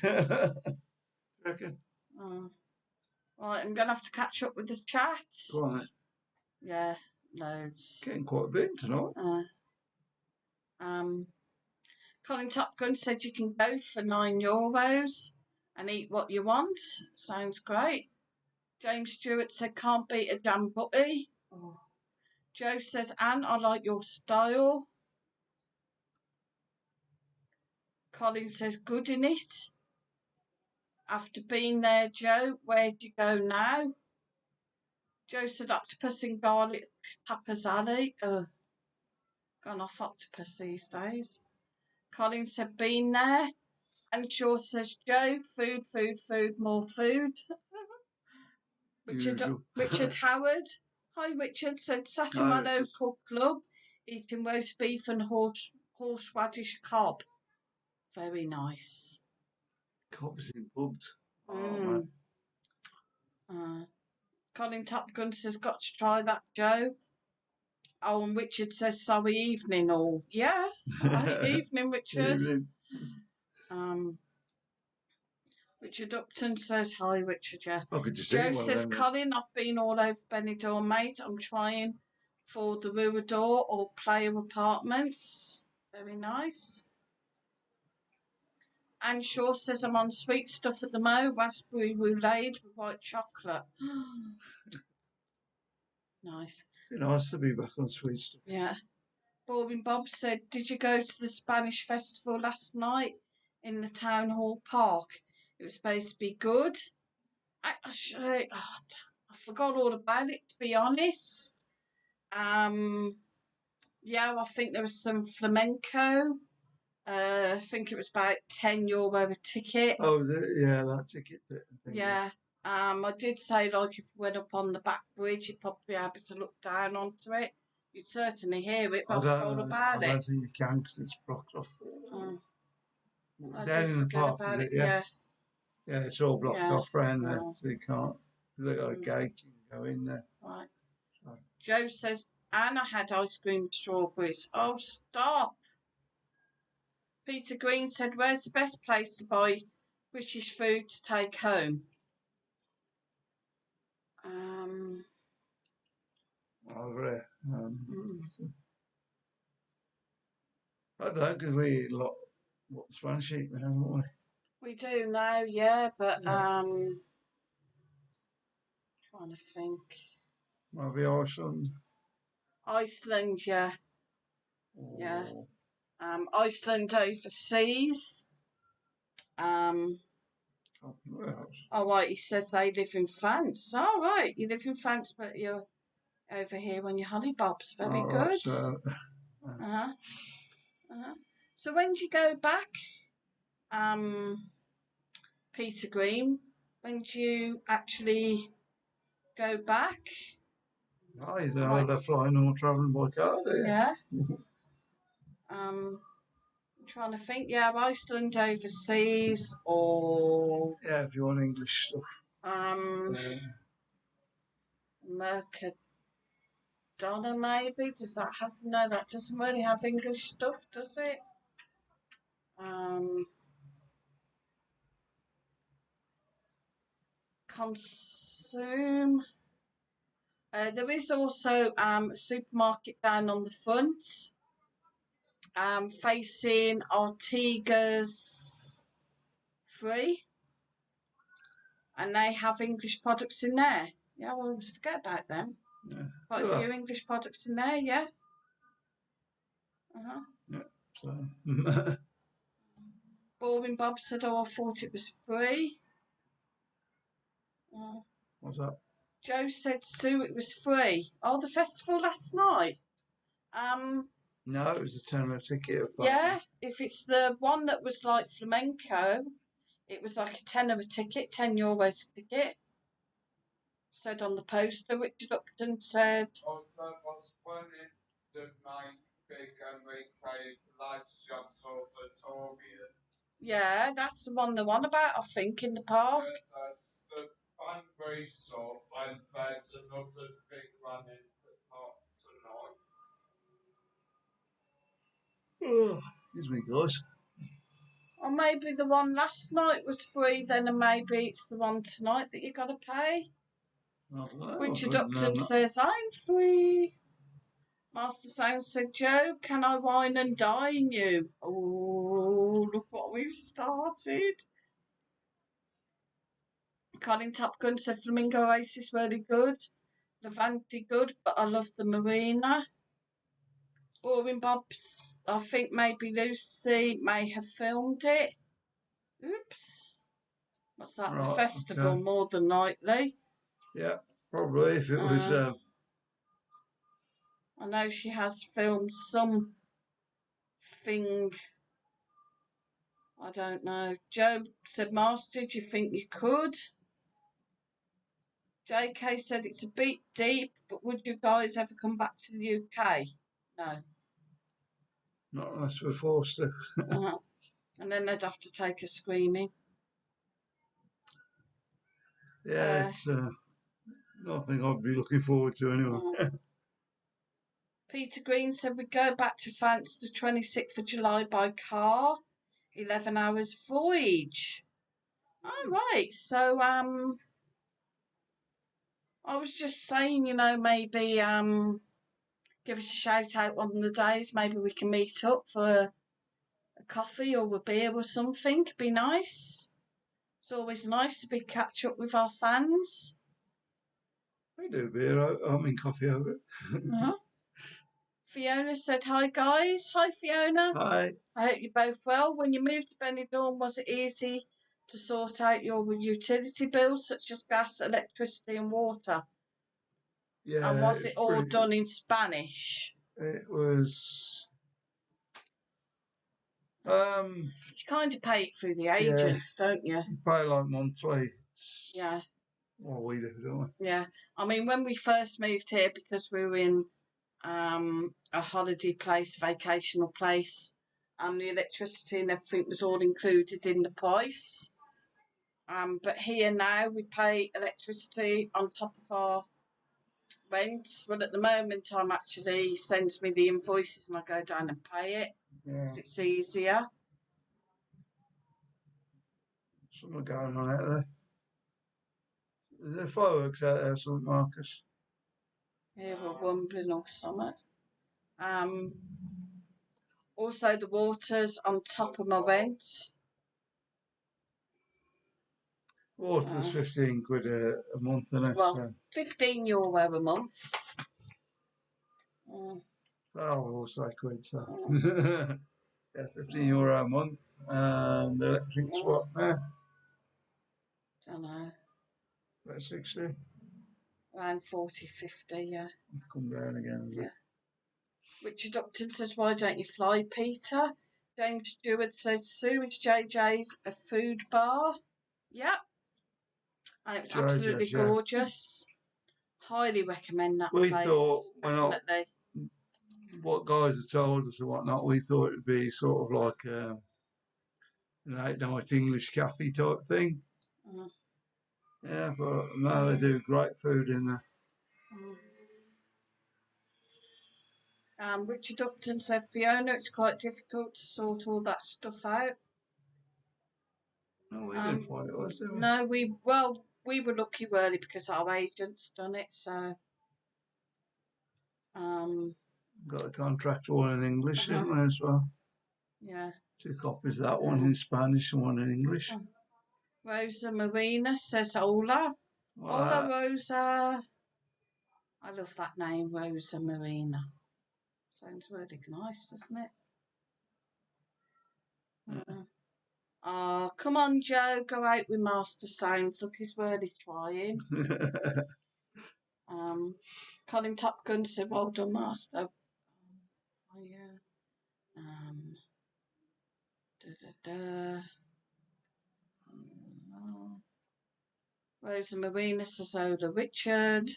Reckon? Right, I'm going to have to catch up with the chat. Go on then. Yeah, loads. Getting quite a bit tonight. Colin Top Gun said you can go for €9 and eat what you want. Sounds great. James Stewart said can't beat a damn butty. Oh. Joe says, Anne, I like your style. Colin says, good in it. After being there, Joe, where'd you go now? Joe said, octopus and garlic tapas alley. Gone off octopus these days. Colin said, been there. And Shaw says, Joe, food, food, food, more food. Richard Howard. Hi, Richard, said Saturday Local Club, eating roast beef and horseradish cob. Very nice. Cobs in pubs. Oh, man. Colin Top Gun says, got to try that, Joe. Oh, and Richard says, sorry, evening all. Yeah, right, evening, Richard. Evening. Richard Upton says, hi, Richard, yeah. Joe says, Colin, I've been all over Benidorm, mate. I'm trying for the Ruidor or Player Apartments. Very nice. Anne Shaw says, I'm on sweet stuff at the moment. Raspberry roulade with white chocolate. Nice. It'd be nice to be back on sweet stuff. Yeah. Bobbing Bob said, did you go to the Spanish festival last night in the Town Hall Park? It was supposed to be good. I forgot all about it, to be honest. Yeah, I think there was some flamenco. I think it was about €10 a ticket. Oh, yeah, that ticket. Yeah. I did say, like, if you went up on the back bridge, you'd probably be able to look down onto it. You'd certainly hear it, but I forgot about it. I don't think you can because it's blocked off. Down in the park, is it? Yeah. Yeah, it's all blocked off around there, so you can't. They've got a gate, you can go in there. Right. So. Joe says, Anna had ice cream with strawberries. Oh, stop. Peter Green said, where's the best place to buy British food to take home? Over here. I don't know, because we eat a lot what Spanish eat now, don't we? We do now, yeah, but trying to think. Maybe Iceland. Iceland, yeah. Yeah. Iceland overseas. Oh, right, he says they live in France. Oh, right, you live in France, but you're over here on your hollybobs. Very good. Right, so when do you go back, Peter Green? When do you actually go back? Oh, you don't know they're flying or travelling by car, do you? Yeah. I'm trying to think. Yeah, Iceland overseas or... Yeah, if you want English stuff. Mercadona, maybe? Does that have... No, that doesn't really have English stuff, does it? Consume. There is also a supermarket down on the front, facing Artigas 3, and they have English products in there. Yeah, well, always forget about them. Yeah. Quite a few English products in there, yeah. Yeah. So. Boring Bob said, oh, I thought it was free. What's that? Joe said, Sue, it was free. Oh, the festival last night? No, it was a £10 ticket. Yeah, if it's the one that was like flamenco, it was like a €10 ticket, €10 ticket. Said on the poster, Richard Upton said. Oh, that was funny. The night big and we played lights just over Torbia. Yeah, that's the one they're on about, I think, in the park. Yeah, that's the fundraiser, and there's another big one in the park tonight. Excuse me, guys. Or maybe the one last night was free then, and maybe it's the one tonight that you got to pay. Richard Upton says, I'm free. Master Sound said, Joe, can I wine and dine you? Oh, look what we've started. Colin Top Gun said, Flamingo Oasis really good. Levante good, but I love the marina. Boring Bob's, I think maybe Lucy may have filmed it. Oops. What's that? Right, the festival, okay. More than likely. Yeah, probably if it was. I know she has filmed something. I don't know. Joe said, Master, do you think you could? JK said it's a bit deep, but would you guys ever come back to the UK? No. Not unless we're forced to. And then they'd have to take us screaming. Yeah, it's nothing I'd be looking forward to anyway. Peter Green said we go back to France the 26th of July by car. 11 hours voyage. All right. So, I was just saying, you know, maybe give us a shout out on the days. Maybe we can meet up for a coffee or a beer or something. It'd be nice. It's always nice to catch up with our fans. We do beer. I mean coffee over it. Fiona said, hi guys. Hi Fiona. Hi. I hope you're both well. When you moved to Benidorm, was it easy to sort out your utility bills such as gas, electricity and water? Yeah. And was it all done in Spanish? It was. You kind of pay it through the agents, don't you? You pay like monthly. Yeah. Well, we do, don't we? Yeah. I mean, when we first moved here, because we were in a holiday place, vacational place, and the electricity and everything was all included in the price. But here now we pay electricity on top of our rent. Well, at the moment, I'm actually sends me the invoices and I go down and pay it because it's easier. Something going on out there. Is there fireworks out there, something, Marcus? Yeah, we're rumbling or something. Also, the water's on top of my rent. Water's 15 quid a month, isn't it? Well, so. €15 a month. So we'll say quid, so. Yeah, €15 a month. And the electric's what now? Don't know. About 60? Around 40, 50, yeah. Come down again, is it? Richard Upton says, why don't you fly, Peter? James Stewart says, Sue, is JJ's a food bar? Yep. And it was absolutely gorgeous. Highly recommend that place. We thought, definitely. What guys have told us and whatnot, we thought it'd be sort of like an 8-night English cafe type thing. Yeah, but no, they do great food in there. Richard Upton said, Fiona, it's quite difficult to sort all that stuff out. No, we didn't find it, was it? No, we were lucky really because our agent's done it, so. Got the contract one in English, didn't we, as well? Yeah. 2 copies of that, one in Spanish and one in English. Rosa Marina says, hola. Hola, Rosa. I love that name, Rosa Marina. Sounds really nice, doesn't it? Oh, come on, Joe. Go out with Master Sounds. Look, he's really trying. Colin Top Gun said, well done, Master. Oh, yeah. Rosa Marina says, hola, Richard.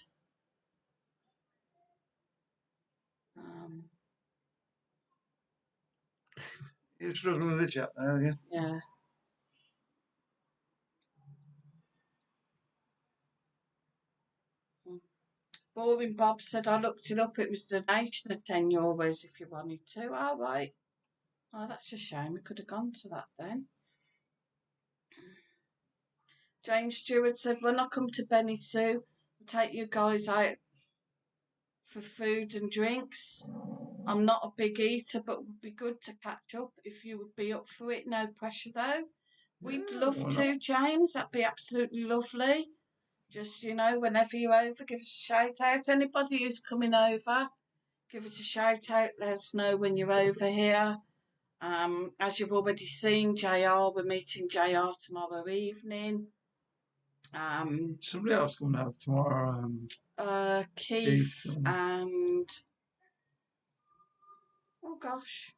You're struggling with the chat now again? Yeah. Boring Bob said, I looked it up. It was the donation of €10 if you wanted to. All right. Oh, that's a shame. We could have gone to that then. James Stewart said, when I come to Benidorm, I'll take you guys out for food and drinks. I'm not a big eater, but it would be good to catch up if you would be up for it. No pressure, though. We'd love to, James. That'd be absolutely lovely. Just, whenever you're over, give us a shout out. Anybody who's coming over, give us a shout out. Let us know when you're over here. As you've already seen, JR, we're meeting JR tomorrow evening. Somebody else coming out tomorrow. Keith and... Oh, gosh.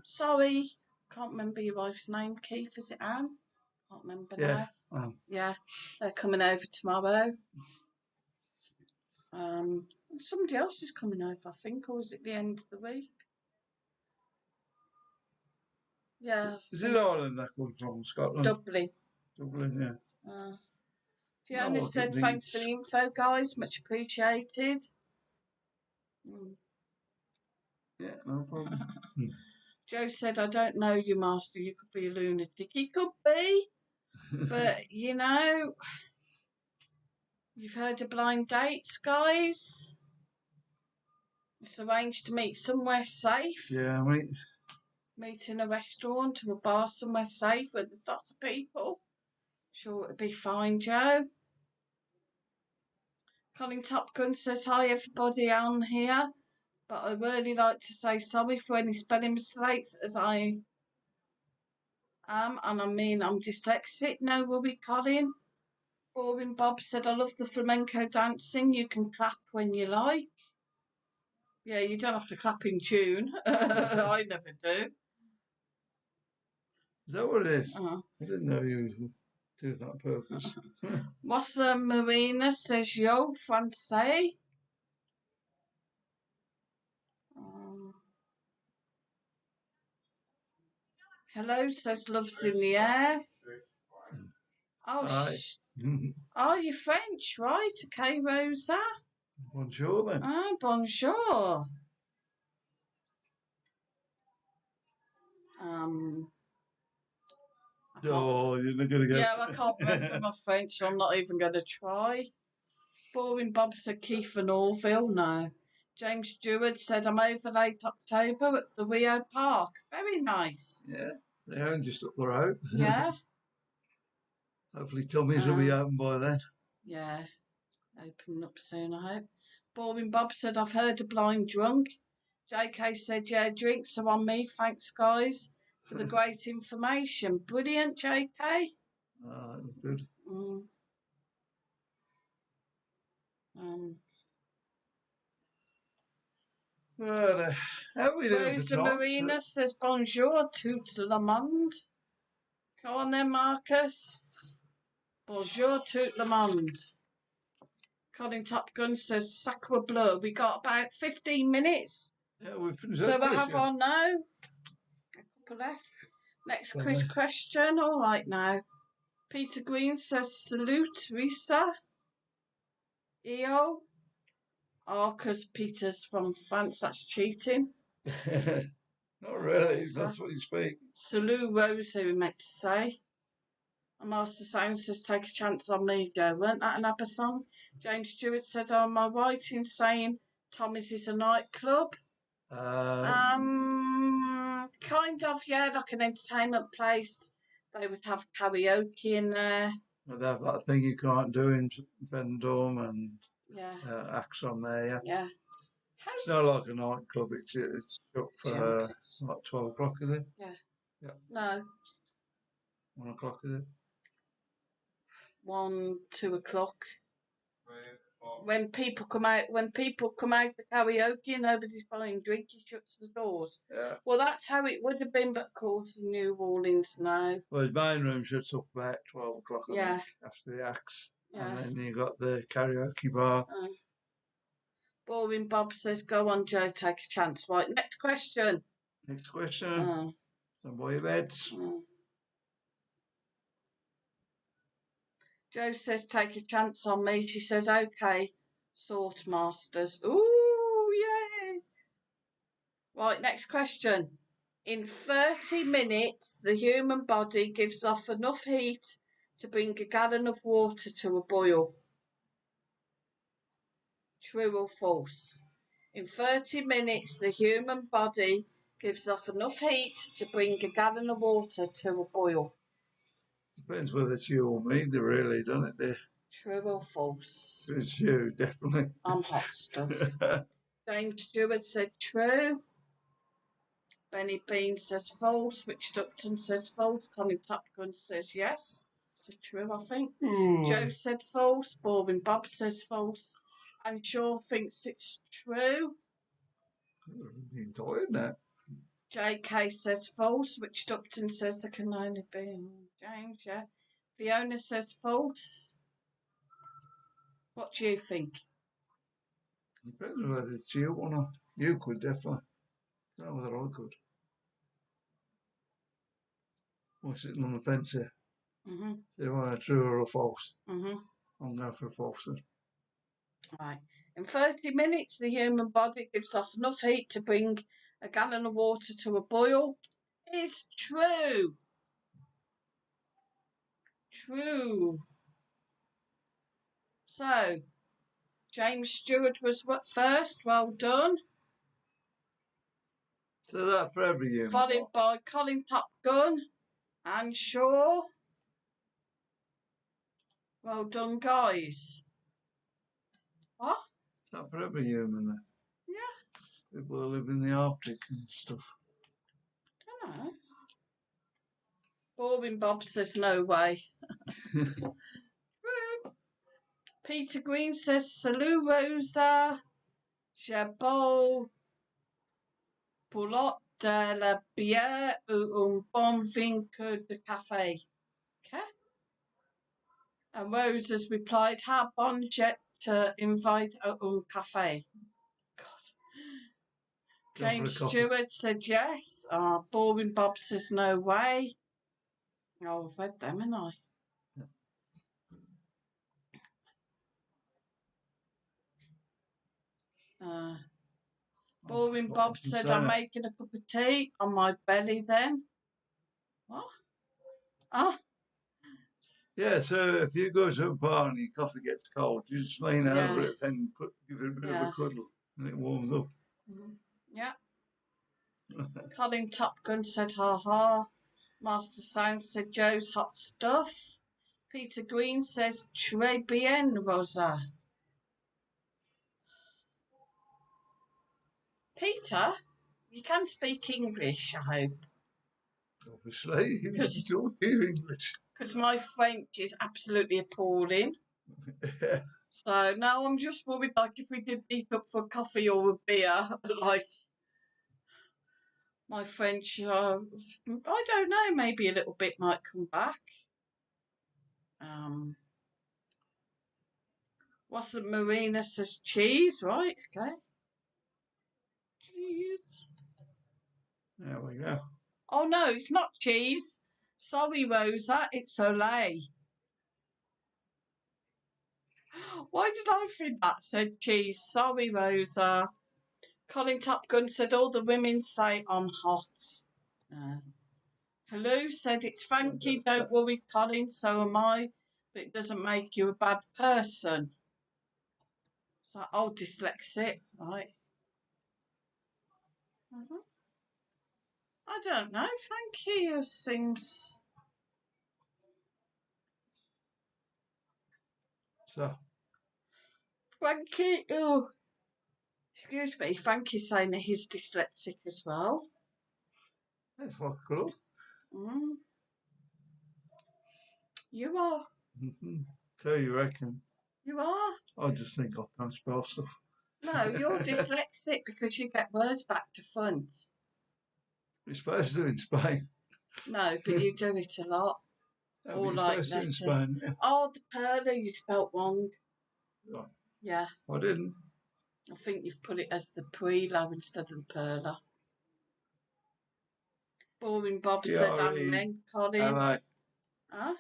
Sorry. Can't remember your wife's name. Keith, is it Anne? Can't remember now. Yeah, they're coming over tomorrow. Somebody else is coming over, I think, or is it the end of the week? Yeah. Is it Ireland that comes from? Scotland? Dublin, yeah. Fiona said, thanks for the info, guys. Much appreciated. Yeah, no problem. Joe said, I don't know you, Master. You could be a lunatic. He could be. But, you've heard of blind dates, guys. It's arranged to meet somewhere safe. Yeah, Meet in a restaurant or a bar somewhere safe where there's lots of people. Sure, it'll be fine, Joe. Colin Top Gun says, hi, everybody on here. But I really like to say sorry for any spelling mistakes as I am. And I mean, I'm dyslexic. No worry, Colin. Boring Bob said, I love the flamenco dancing. You can clap when you like. Yeah, you don't have to clap in tune. I never do. Is that what it is? I didn't know you do that on purpose. What's Marina says, yo, Francais. Hello, says love's in the air. Oh, oh, you're French, right? Okay, Rosa. Bonjour, then. Ah, bonjour. You're not going to get... Yeah, I can't remember my French, so I'm not even going to try. Boring Bob said Keith and Orville. No. James Stewart said, I'm over late October at the Rio Park. Very nice. Yeah, they're just up the road. Yeah. Hopefully Tommy's will be open by then. Yeah, opening up soon, I hope. Boring Bob said, I've heard a blind drunk. JK said, yeah, drinks are on me. Thanks, guys, for the great information. Brilliant, JK. Good. But how are we doing? Rosa Marina says, bonjour, tout le monde. Go on then, Marcus. Bonjour, tout le monde. Colin Top Gun says, sacre bleu. We got about 15 minutes. Yeah, we've finished. So I have on now. A couple left. Next question. All right now. Peter Green says, salute, Risa. EO. Oh, because Peter's from France. That's cheating. Not really. That's what you speak. Salute, Rosa, we meant to say. And Master Sound says, take a chance on me, Joe. Weren't that an ABBA song? James Stewart said, am I right in saying Tommy's is a nightclub? Kind of, yeah, like an entertainment place. They would have karaoke in there. They'd have that thing you can't do in Benidorm and acts on there, yeah. It's not like a nightclub, it's up for like 12 o'clock, is it? Yeah. No. 1 o'clock, is it? 1, 2 o'clock. When people come out to karaoke and nobody's buying drink, he shuts the doors. Yeah. Well, that's how it would have been, but of course, in New Orleans now. Well, his main room shuts up about 12 o'clock, I think, after the acts. Yeah. And then you've got the karaoke bar. Boring Bob says, go on, Joe, take a chance. Right, next question. Next question. Some boy beds. Joe says, take a chance on me. She says, okay, sort masters. Ooh, yay. Right, next question. In 30 minutes, the human body gives off enough heat to bring a gallon of water to a boil. True or false? In 30 minutes, the human body gives off enough heat to bring a gallon of water to a boil. Depends whether it's you or me, really, doesn't it, dear? True or false? It's you, definitely. I'm hot stuff. James Stewart said true. Benny Bean says false. Richard Upton says false. Colin Topgun says yes. So true, I think. Joe said false. Boring Bob says false. And Shaw thinks it's true. You're tired now. JK says false. Richard Upton says there can only be James, yeah. Fiona says false. What do you think? Depends whether it's you or not. You could, definitely. I don't know whether I could. I'm sitting on the fence here. Mm-hmm. Do you want a true or a false? Mm-hmm. I'm going for a false then. Right. In 30 minutes, the human body gives off enough heat to bring a gallon of water to a boil. It's true. True. So, James Stewart was what first? Well done. So that for every human. Followed by Colin Topgun and Shaw. Well done, guys. What? Is that for every human then? Yeah. People that live in the Arctic and stuff. I don't know. Boring Bob says no way. True. Peter Green says salut Rosa. Jabot Poulot de la bière ou un bon vin de café. Okay. And Rose has replied, how bon jet to invite a un café. God. James Stewart said yes. Boring Bob says no way. Oh, I've read them, haven't I? Boring Bob said, I'm making a cup of tea on my belly then. What? Oh. Yeah, so if you go to a bar and your coffee gets cold, you just lean over it and give it a bit of a cuddle and it warms up. Mm-hmm. Yeah. Colin Topgun said, ha ha. Master Sound said, Joe's hot stuff. Peter Green says, très bien, Rosa. Peter, you can speak English, I hope. Obviously, you don't hear English. Because my French is absolutely appalling. So now I'm just worried, like, if we did meet up for coffee or a beer, like, my French, I don't know, maybe a little bit might come back. What's the Marina says cheese, right? Okay. Cheese. There we go. Oh no, it's not cheese. Sorry, Rosa, it's Olay. Why did I think that said cheese? Sorry, Rosa. Colin Topgun said all the women say I'm hot. Hello said it's Frankie. Don't worry, Colin. So am I. But it doesn't make you a bad person. So, oh, dyslexic, right? I don't know. Frankie seems. So. Frankie, oh, excuse me. Frankie's saying that he's dyslexic as well. That's what cool. You are. So you reckon? You are. I just think I can't spell stuff. No, you're dyslexic because you get words back to front. You're supposed to do in Spain. No, but you do it a lot. Or like letters. In Spain, yeah. Oh, the perla you spelt wrong. Right. Yeah. I didn't. I think you've put it as the prelo instead of the perla. Boring Bob said amen, Colin. Huh?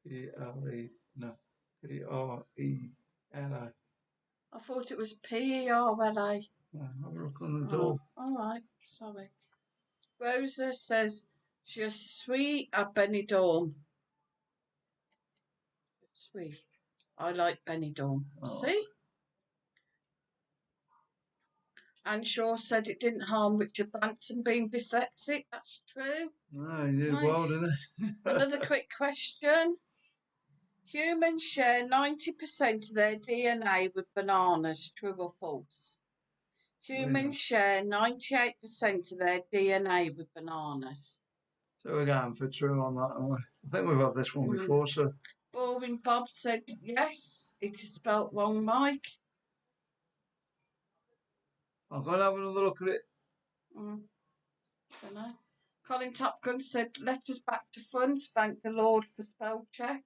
P-L-E, no. P-R-E-L-A. I thought it was P-E-R-L-A. No, have a look on the door. All right, sorry. Rosa says, Je suis à Benidorm. Sweet. I like Benidorm. Oh. See? Anne Shaw said it didn't harm Richard Branson being dyslexic. That's true. No, he did well, didn't he? Another quick question. Humans share 90% of their DNA with bananas. True or false? Humans share 98% of their DNA with bananas. So we're going for true on that, aren't we? I think we've had this one before, so. Boring Bob said yes. It is spelt wrong, Mike. I'll go and have another look at it. Don't know. Colin Top Gun said, let us back to front. Thank the Lord for spell check.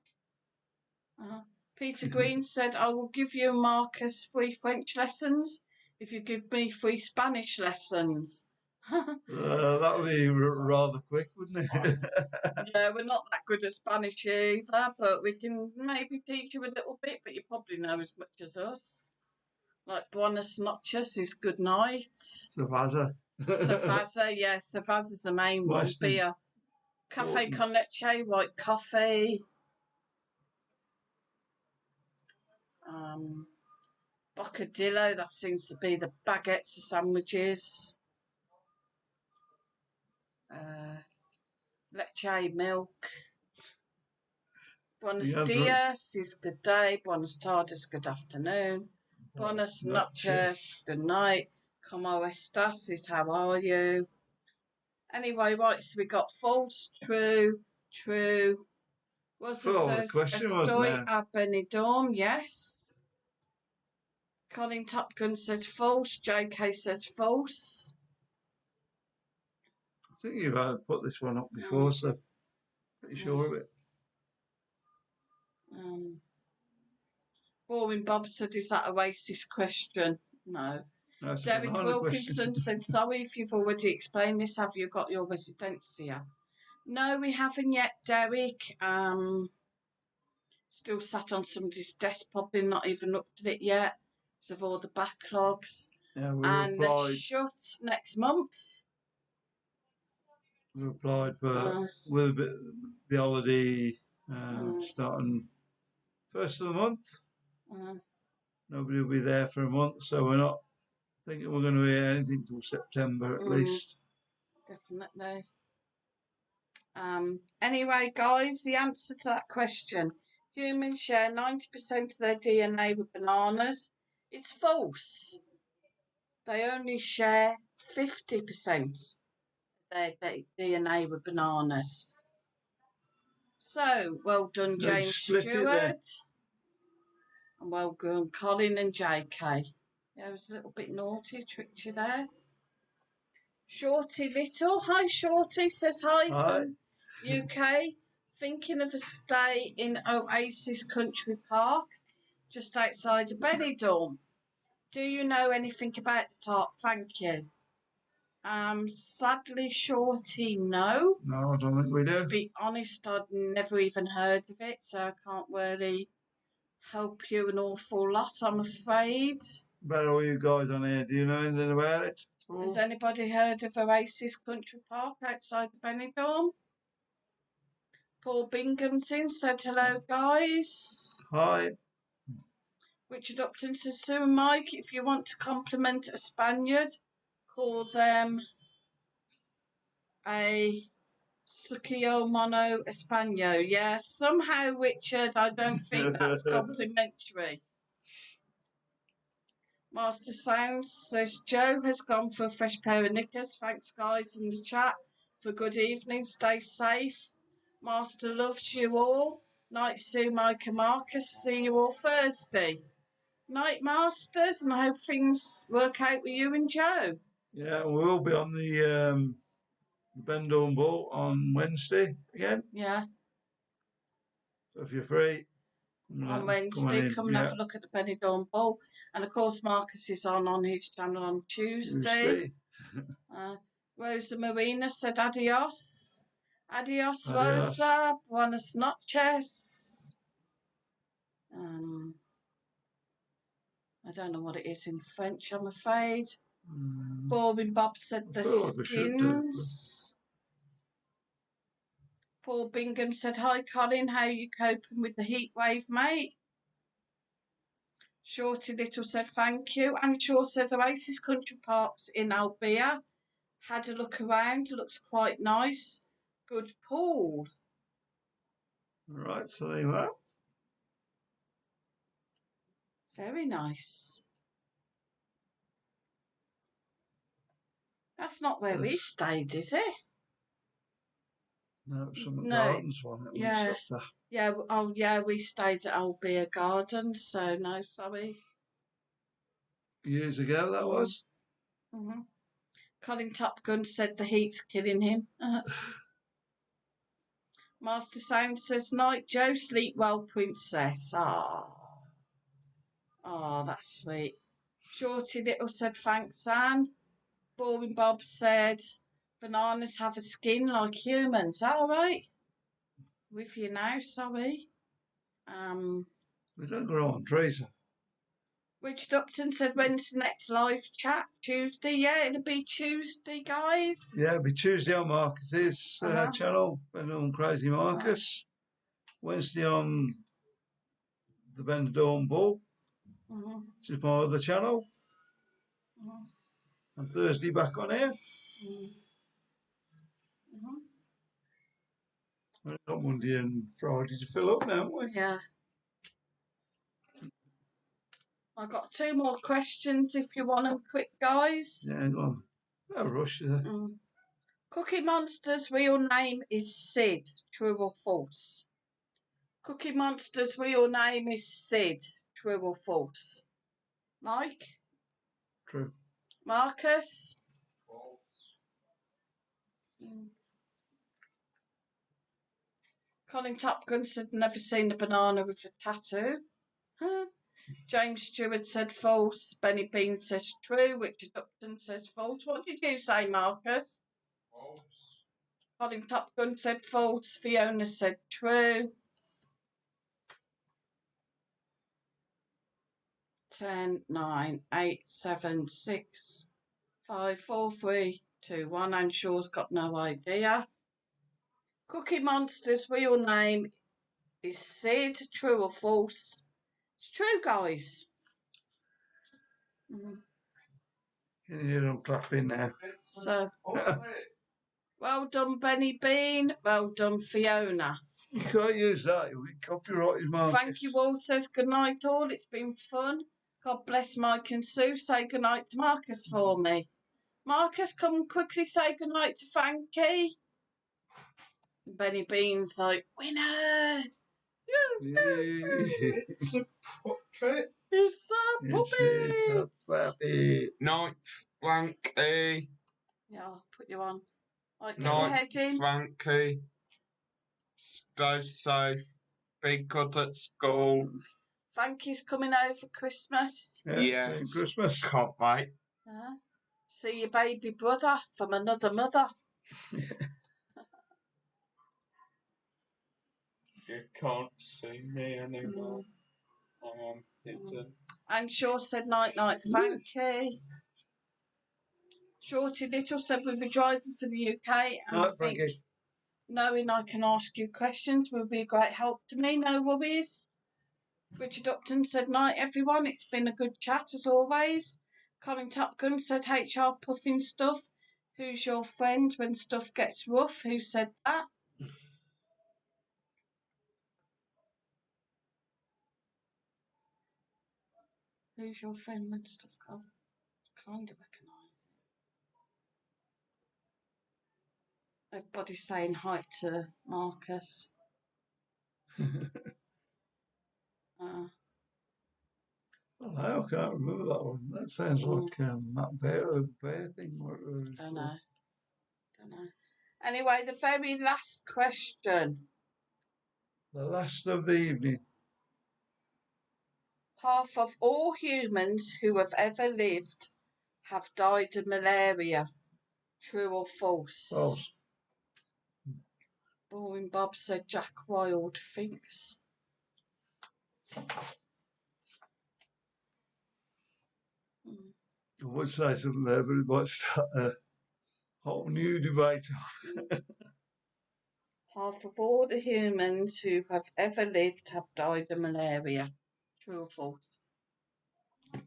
Peter Green said, I will give you, Marcus, free French lessons if you give me free Spanish lessons. That would be rather quick, wouldn't it? Yeah, we're not that good at Spanish either, but we can maybe teach you a little bit, but you probably know as much as us. Like buenas noches is good night. Cerveza. Cerveza, yeah, Cerveza's the main one. Beer. Cafe con leche, white coffee. Bocadillo, that seems to be the baguettes of sandwiches. Leche, milk. Buenos dias is good day. Buenos tardes, good afternoon. Buenas noches, good night. Como estas is how are you? Anyway, right, so we got false, true, true. Rosa says, estoy a Benidorm, yes. Colin Top Gun says false. JK says false. I think you've put this one up before, so pretty sure of it. Boring Bob said, is that a racist question? No. Derek Wilkinson said, sorry if you've already explained this. Have you got your residency? No, we haven't yet, Derek. Still sat on somebody's desk, probably not even looked at it yet because of all the backlogs. Yeah, we and they're shut next month. We applied, but with the holiday starting 1st of the month, nobody will be there for a month, so we're not thinking we're going to hear anything till September at least. Definitely. Anyway, guys, the answer to that question: humans share 90% of their DNA with bananas. It's false. They only share 50% of their DNA with bananas. So, well done, James Stewart. And well done, Colin and JK. Yeah, I was a little bit naughty, tricked you there. Shorty Little. Hi, Shorty. Says hi from UK. Thinking of a stay in Oasis Country Park, just outside of Benidorm. Do you know anything about the park? Thank you. Sadly, Shorty, no. No, I don't think we do. To be honest, I'd never even heard of it, so I can't really help you an awful lot, I'm afraid. Better all you guys on here, do you know anything about it? Has anybody heard of Oasis Country Park outside Benidorm? Paul Binghamton said hello, guys. Hi. Richard Upton says, Sue and Mike, if you want to compliment a Spaniard, call them a Sucio Mono Espanol. Yeah, somehow, Richard, I don't think that's complimentary. Master Sounds says, Joe has gone for a fresh pair of knickers. Thanks, guys, in the chat for good evening. Stay safe. Master loves you all. Night, Sue, Mike and Marcus. See you all Thursday. Night, Masters, and I hope things work out with you and Joe. Yeah, we'll be on the Benidorm Boat on Wednesday again. Yeah. So if you're free, on Wednesday, come and have a look at the Benidorm Bowl. And of course, Marcus is on his channel on Tuesday. Rosa Marina said adios. Adios, Rosa. Buenas noches. I don't know what it is in French, I'm afraid. Boring Bob said the feel like skins. Paul Bingham said, hi Colin, how you coping with the heat wave, mate? Shorty Little said, thank you. And Shaw said, Oasis Country Parks in Albia. Had a look around, looks quite nice. Good pool. Right, so there you are. Very nice. That's not where we stayed, is it? No, some gardens one. Yeah. Yeah, oh yeah, we stayed at Albia Gardens, so no, sorry. Years ago that was. Mm-hmm. Colin Top Gun said the heat's killing him. Master Sound says, night Joe, sleep well, princess. Oh, that's sweet. Shorty Little said, thanks, Anne. Boring Bob said, bananas have a skin like humans. All right. With you now, sorry. We don't grow on trees. Richard Upton said, when's the next live chat? Tuesday? Yeah, it'll be Tuesday, guys. Yeah, it'll be Tuesday on Marcus's channel, Benidorm Crazy Marcus. Wednesday on the Benidorm Bull, which is my other channel. And Thursday back on here. We've got Monday and Friday to fill up now, haven't we? Yeah. I've got 2 more questions if you want them quick, guys. Yeah, go on. No rush there. Cookie Monster's real name is Sid. True or false? Cookie Monster's real name is Sid. True or false? Mike? True. Marcus? False. Colin Top Gun said, never seen a banana with a tattoo. James Stewart said false. Benny Bean says true. Richard Upton says false. What did you say, Marcus? False. Colin Top Gun said false. Fiona said true. 10, 9, 8, 7, 6, 5, 4, 3, 2, 1. And Shaw's got no idea. Cookie Monster's real name is Sid. True or false? It's true, guys. Can you hear them clapping now? So, well done, Benny Bean. Well done, Fiona. You can't use that. You'll be copyrighted, Marcus. Thank you all. Says good night, all. It's been fun. God bless Mike and Sue. Say good night to Marcus for me. Marcus, come quickly say good night to Frankie. Benny Bean's like, winner. It's a puppet. It's a puppet. It's a puppet. Night, Frankie. Yeah, I'll put you on. Right, get Night, your head in. Frankie. Stay safe. Be good at school. Frankie's coming over Christmas. Yes. Christmas. Can't wait. See your baby brother from another mother. You can't see me anymore. I am hidden. And Shaw said night, Frankie. Shorty Little said we'll be driving for the UK and Night, Frankie. Knowing I can ask you questions will be a great help to me, no worries. Richard Upton said night everyone, it's been a good chat as always. Colin Top Gun said HR puffing stuff. Who's your friend when stuff gets rough? Who said that? Who's your friend when stuff gets rough? Kind of recognise it. Everybody's saying hi to Marcus. I can't remember that one. That sounds like that bear thing. Don't know. Anyway, the very last question. The last of the evening. Half of all humans who have ever lived have died of malaria. True or false? False. Boring Bob said Jack Wilde thinks. I would say something there, but it might start a whole new debate. Half of all the humans who have ever lived have died of malaria. True or false?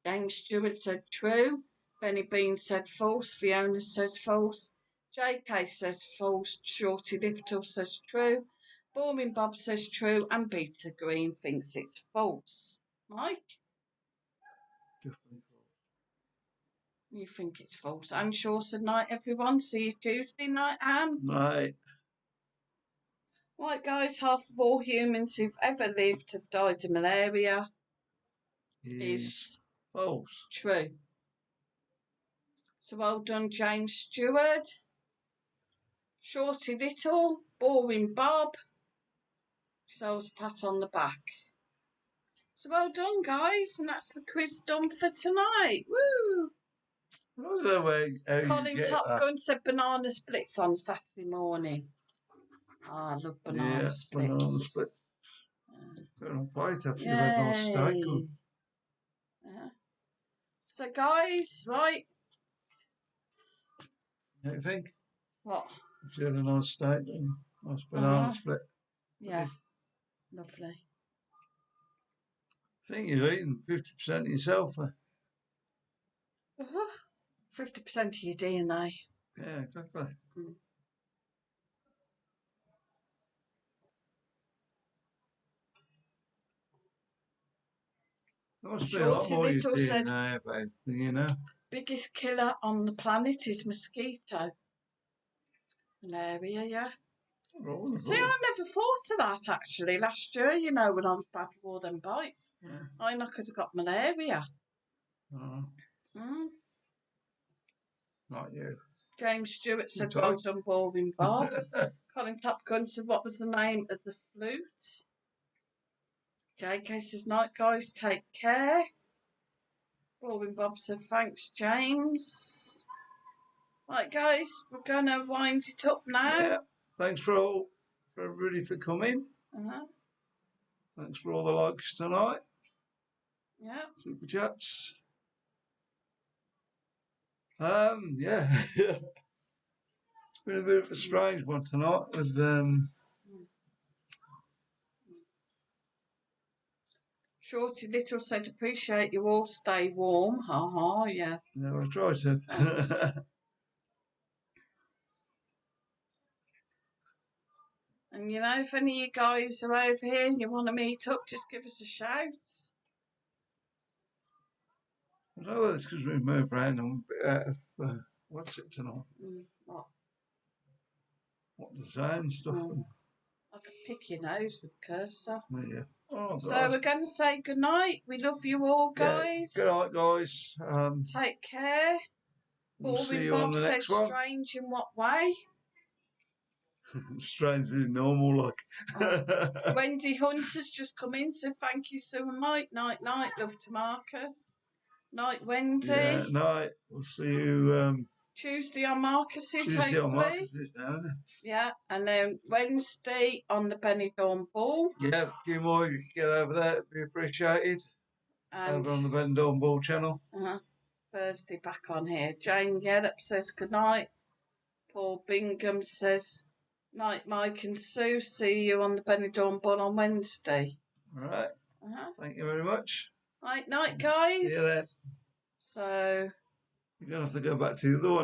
James Stewart said true. Benny Bean said false. Fiona says false. JK says false. Shorty Little says true. Boring Bob says true. And Peter Green thinks it's false. Mike? Definitely false. You think it's false. Anne Shaw said night, everyone. See you Tuesday night, Anne. Night. Right, guys, half of all humans who've ever lived have died of malaria. Is false. True. So well done, James Stewart. Shorty Little, Boring Bob. Yourselves a pat on the back. So well done, guys, and that's the quiz done for tonight. Woo! I don't know how Colin you get Top that. Gun said banana splits on Saturday morning. Oh, I love banana splits. Banana splits. Put on a plate after you've had a nice steak. So, guys, right. What do you think? What? If you had a nice steak and nice banana split. Yeah, lovely. I think you're eating 50% yourself. 50% of your DNA. Yeah, exactly. There must be a lot more your DNA about everything, you know. Biggest killer on the planet is mosquito. Malaria, yeah. See, I never thought of that actually last year, you know, when I was bad with all them bites. Yeah. I could have got malaria. Not you. James Stewart said, well done, Boring Bob. Colin Top Gun said, what was the name of the flute? JK says, night, guys, take care. Boring Bob said, thanks, James. Right, guys, we're going to wind it up now. Yeah. Thanks for everybody for coming. Thanks for all the likes tonight. Yeah. Super chats. Yeah. It's been a bit of a strange one tonight with Shorty Little said, appreciate you all, stay warm. Yeah. Yeah, I try to. And you know, if any of you guys are over here and you want to meet up, just give us a shout. I don't know whether it's because we've moved around and we're a bit out of what's it tonight? What design stuff? I could pick your nose with the cursor. Yeah. Oh, so we're going to say good night. We love you all, guys. Yeah, good night, guys. Take care. We'll see you on the next one. Strange in what way? Strange than normal, like. Wendy Hunter's just come in, so thank you so much. Night, night. Love to Marcus. Night, Wendy. Yeah, night. We'll see you Tuesday on Marcus's, Tuesday hopefully. On Marcus's now, isn't it? Yeah, and then Wednesday on the Benidorm Ball. Yeah, a few more you can get over there. It'd be appreciated. And over on the Benidorm Ball channel. Thursday back on here. Jane Yellop says good night. Paul Bingham says night, Mike and Sue. See you on the Benidorm Ball on Wednesday. All right. Thank you very much. Night, guys. See you then. So you're going to have to go back to the other one.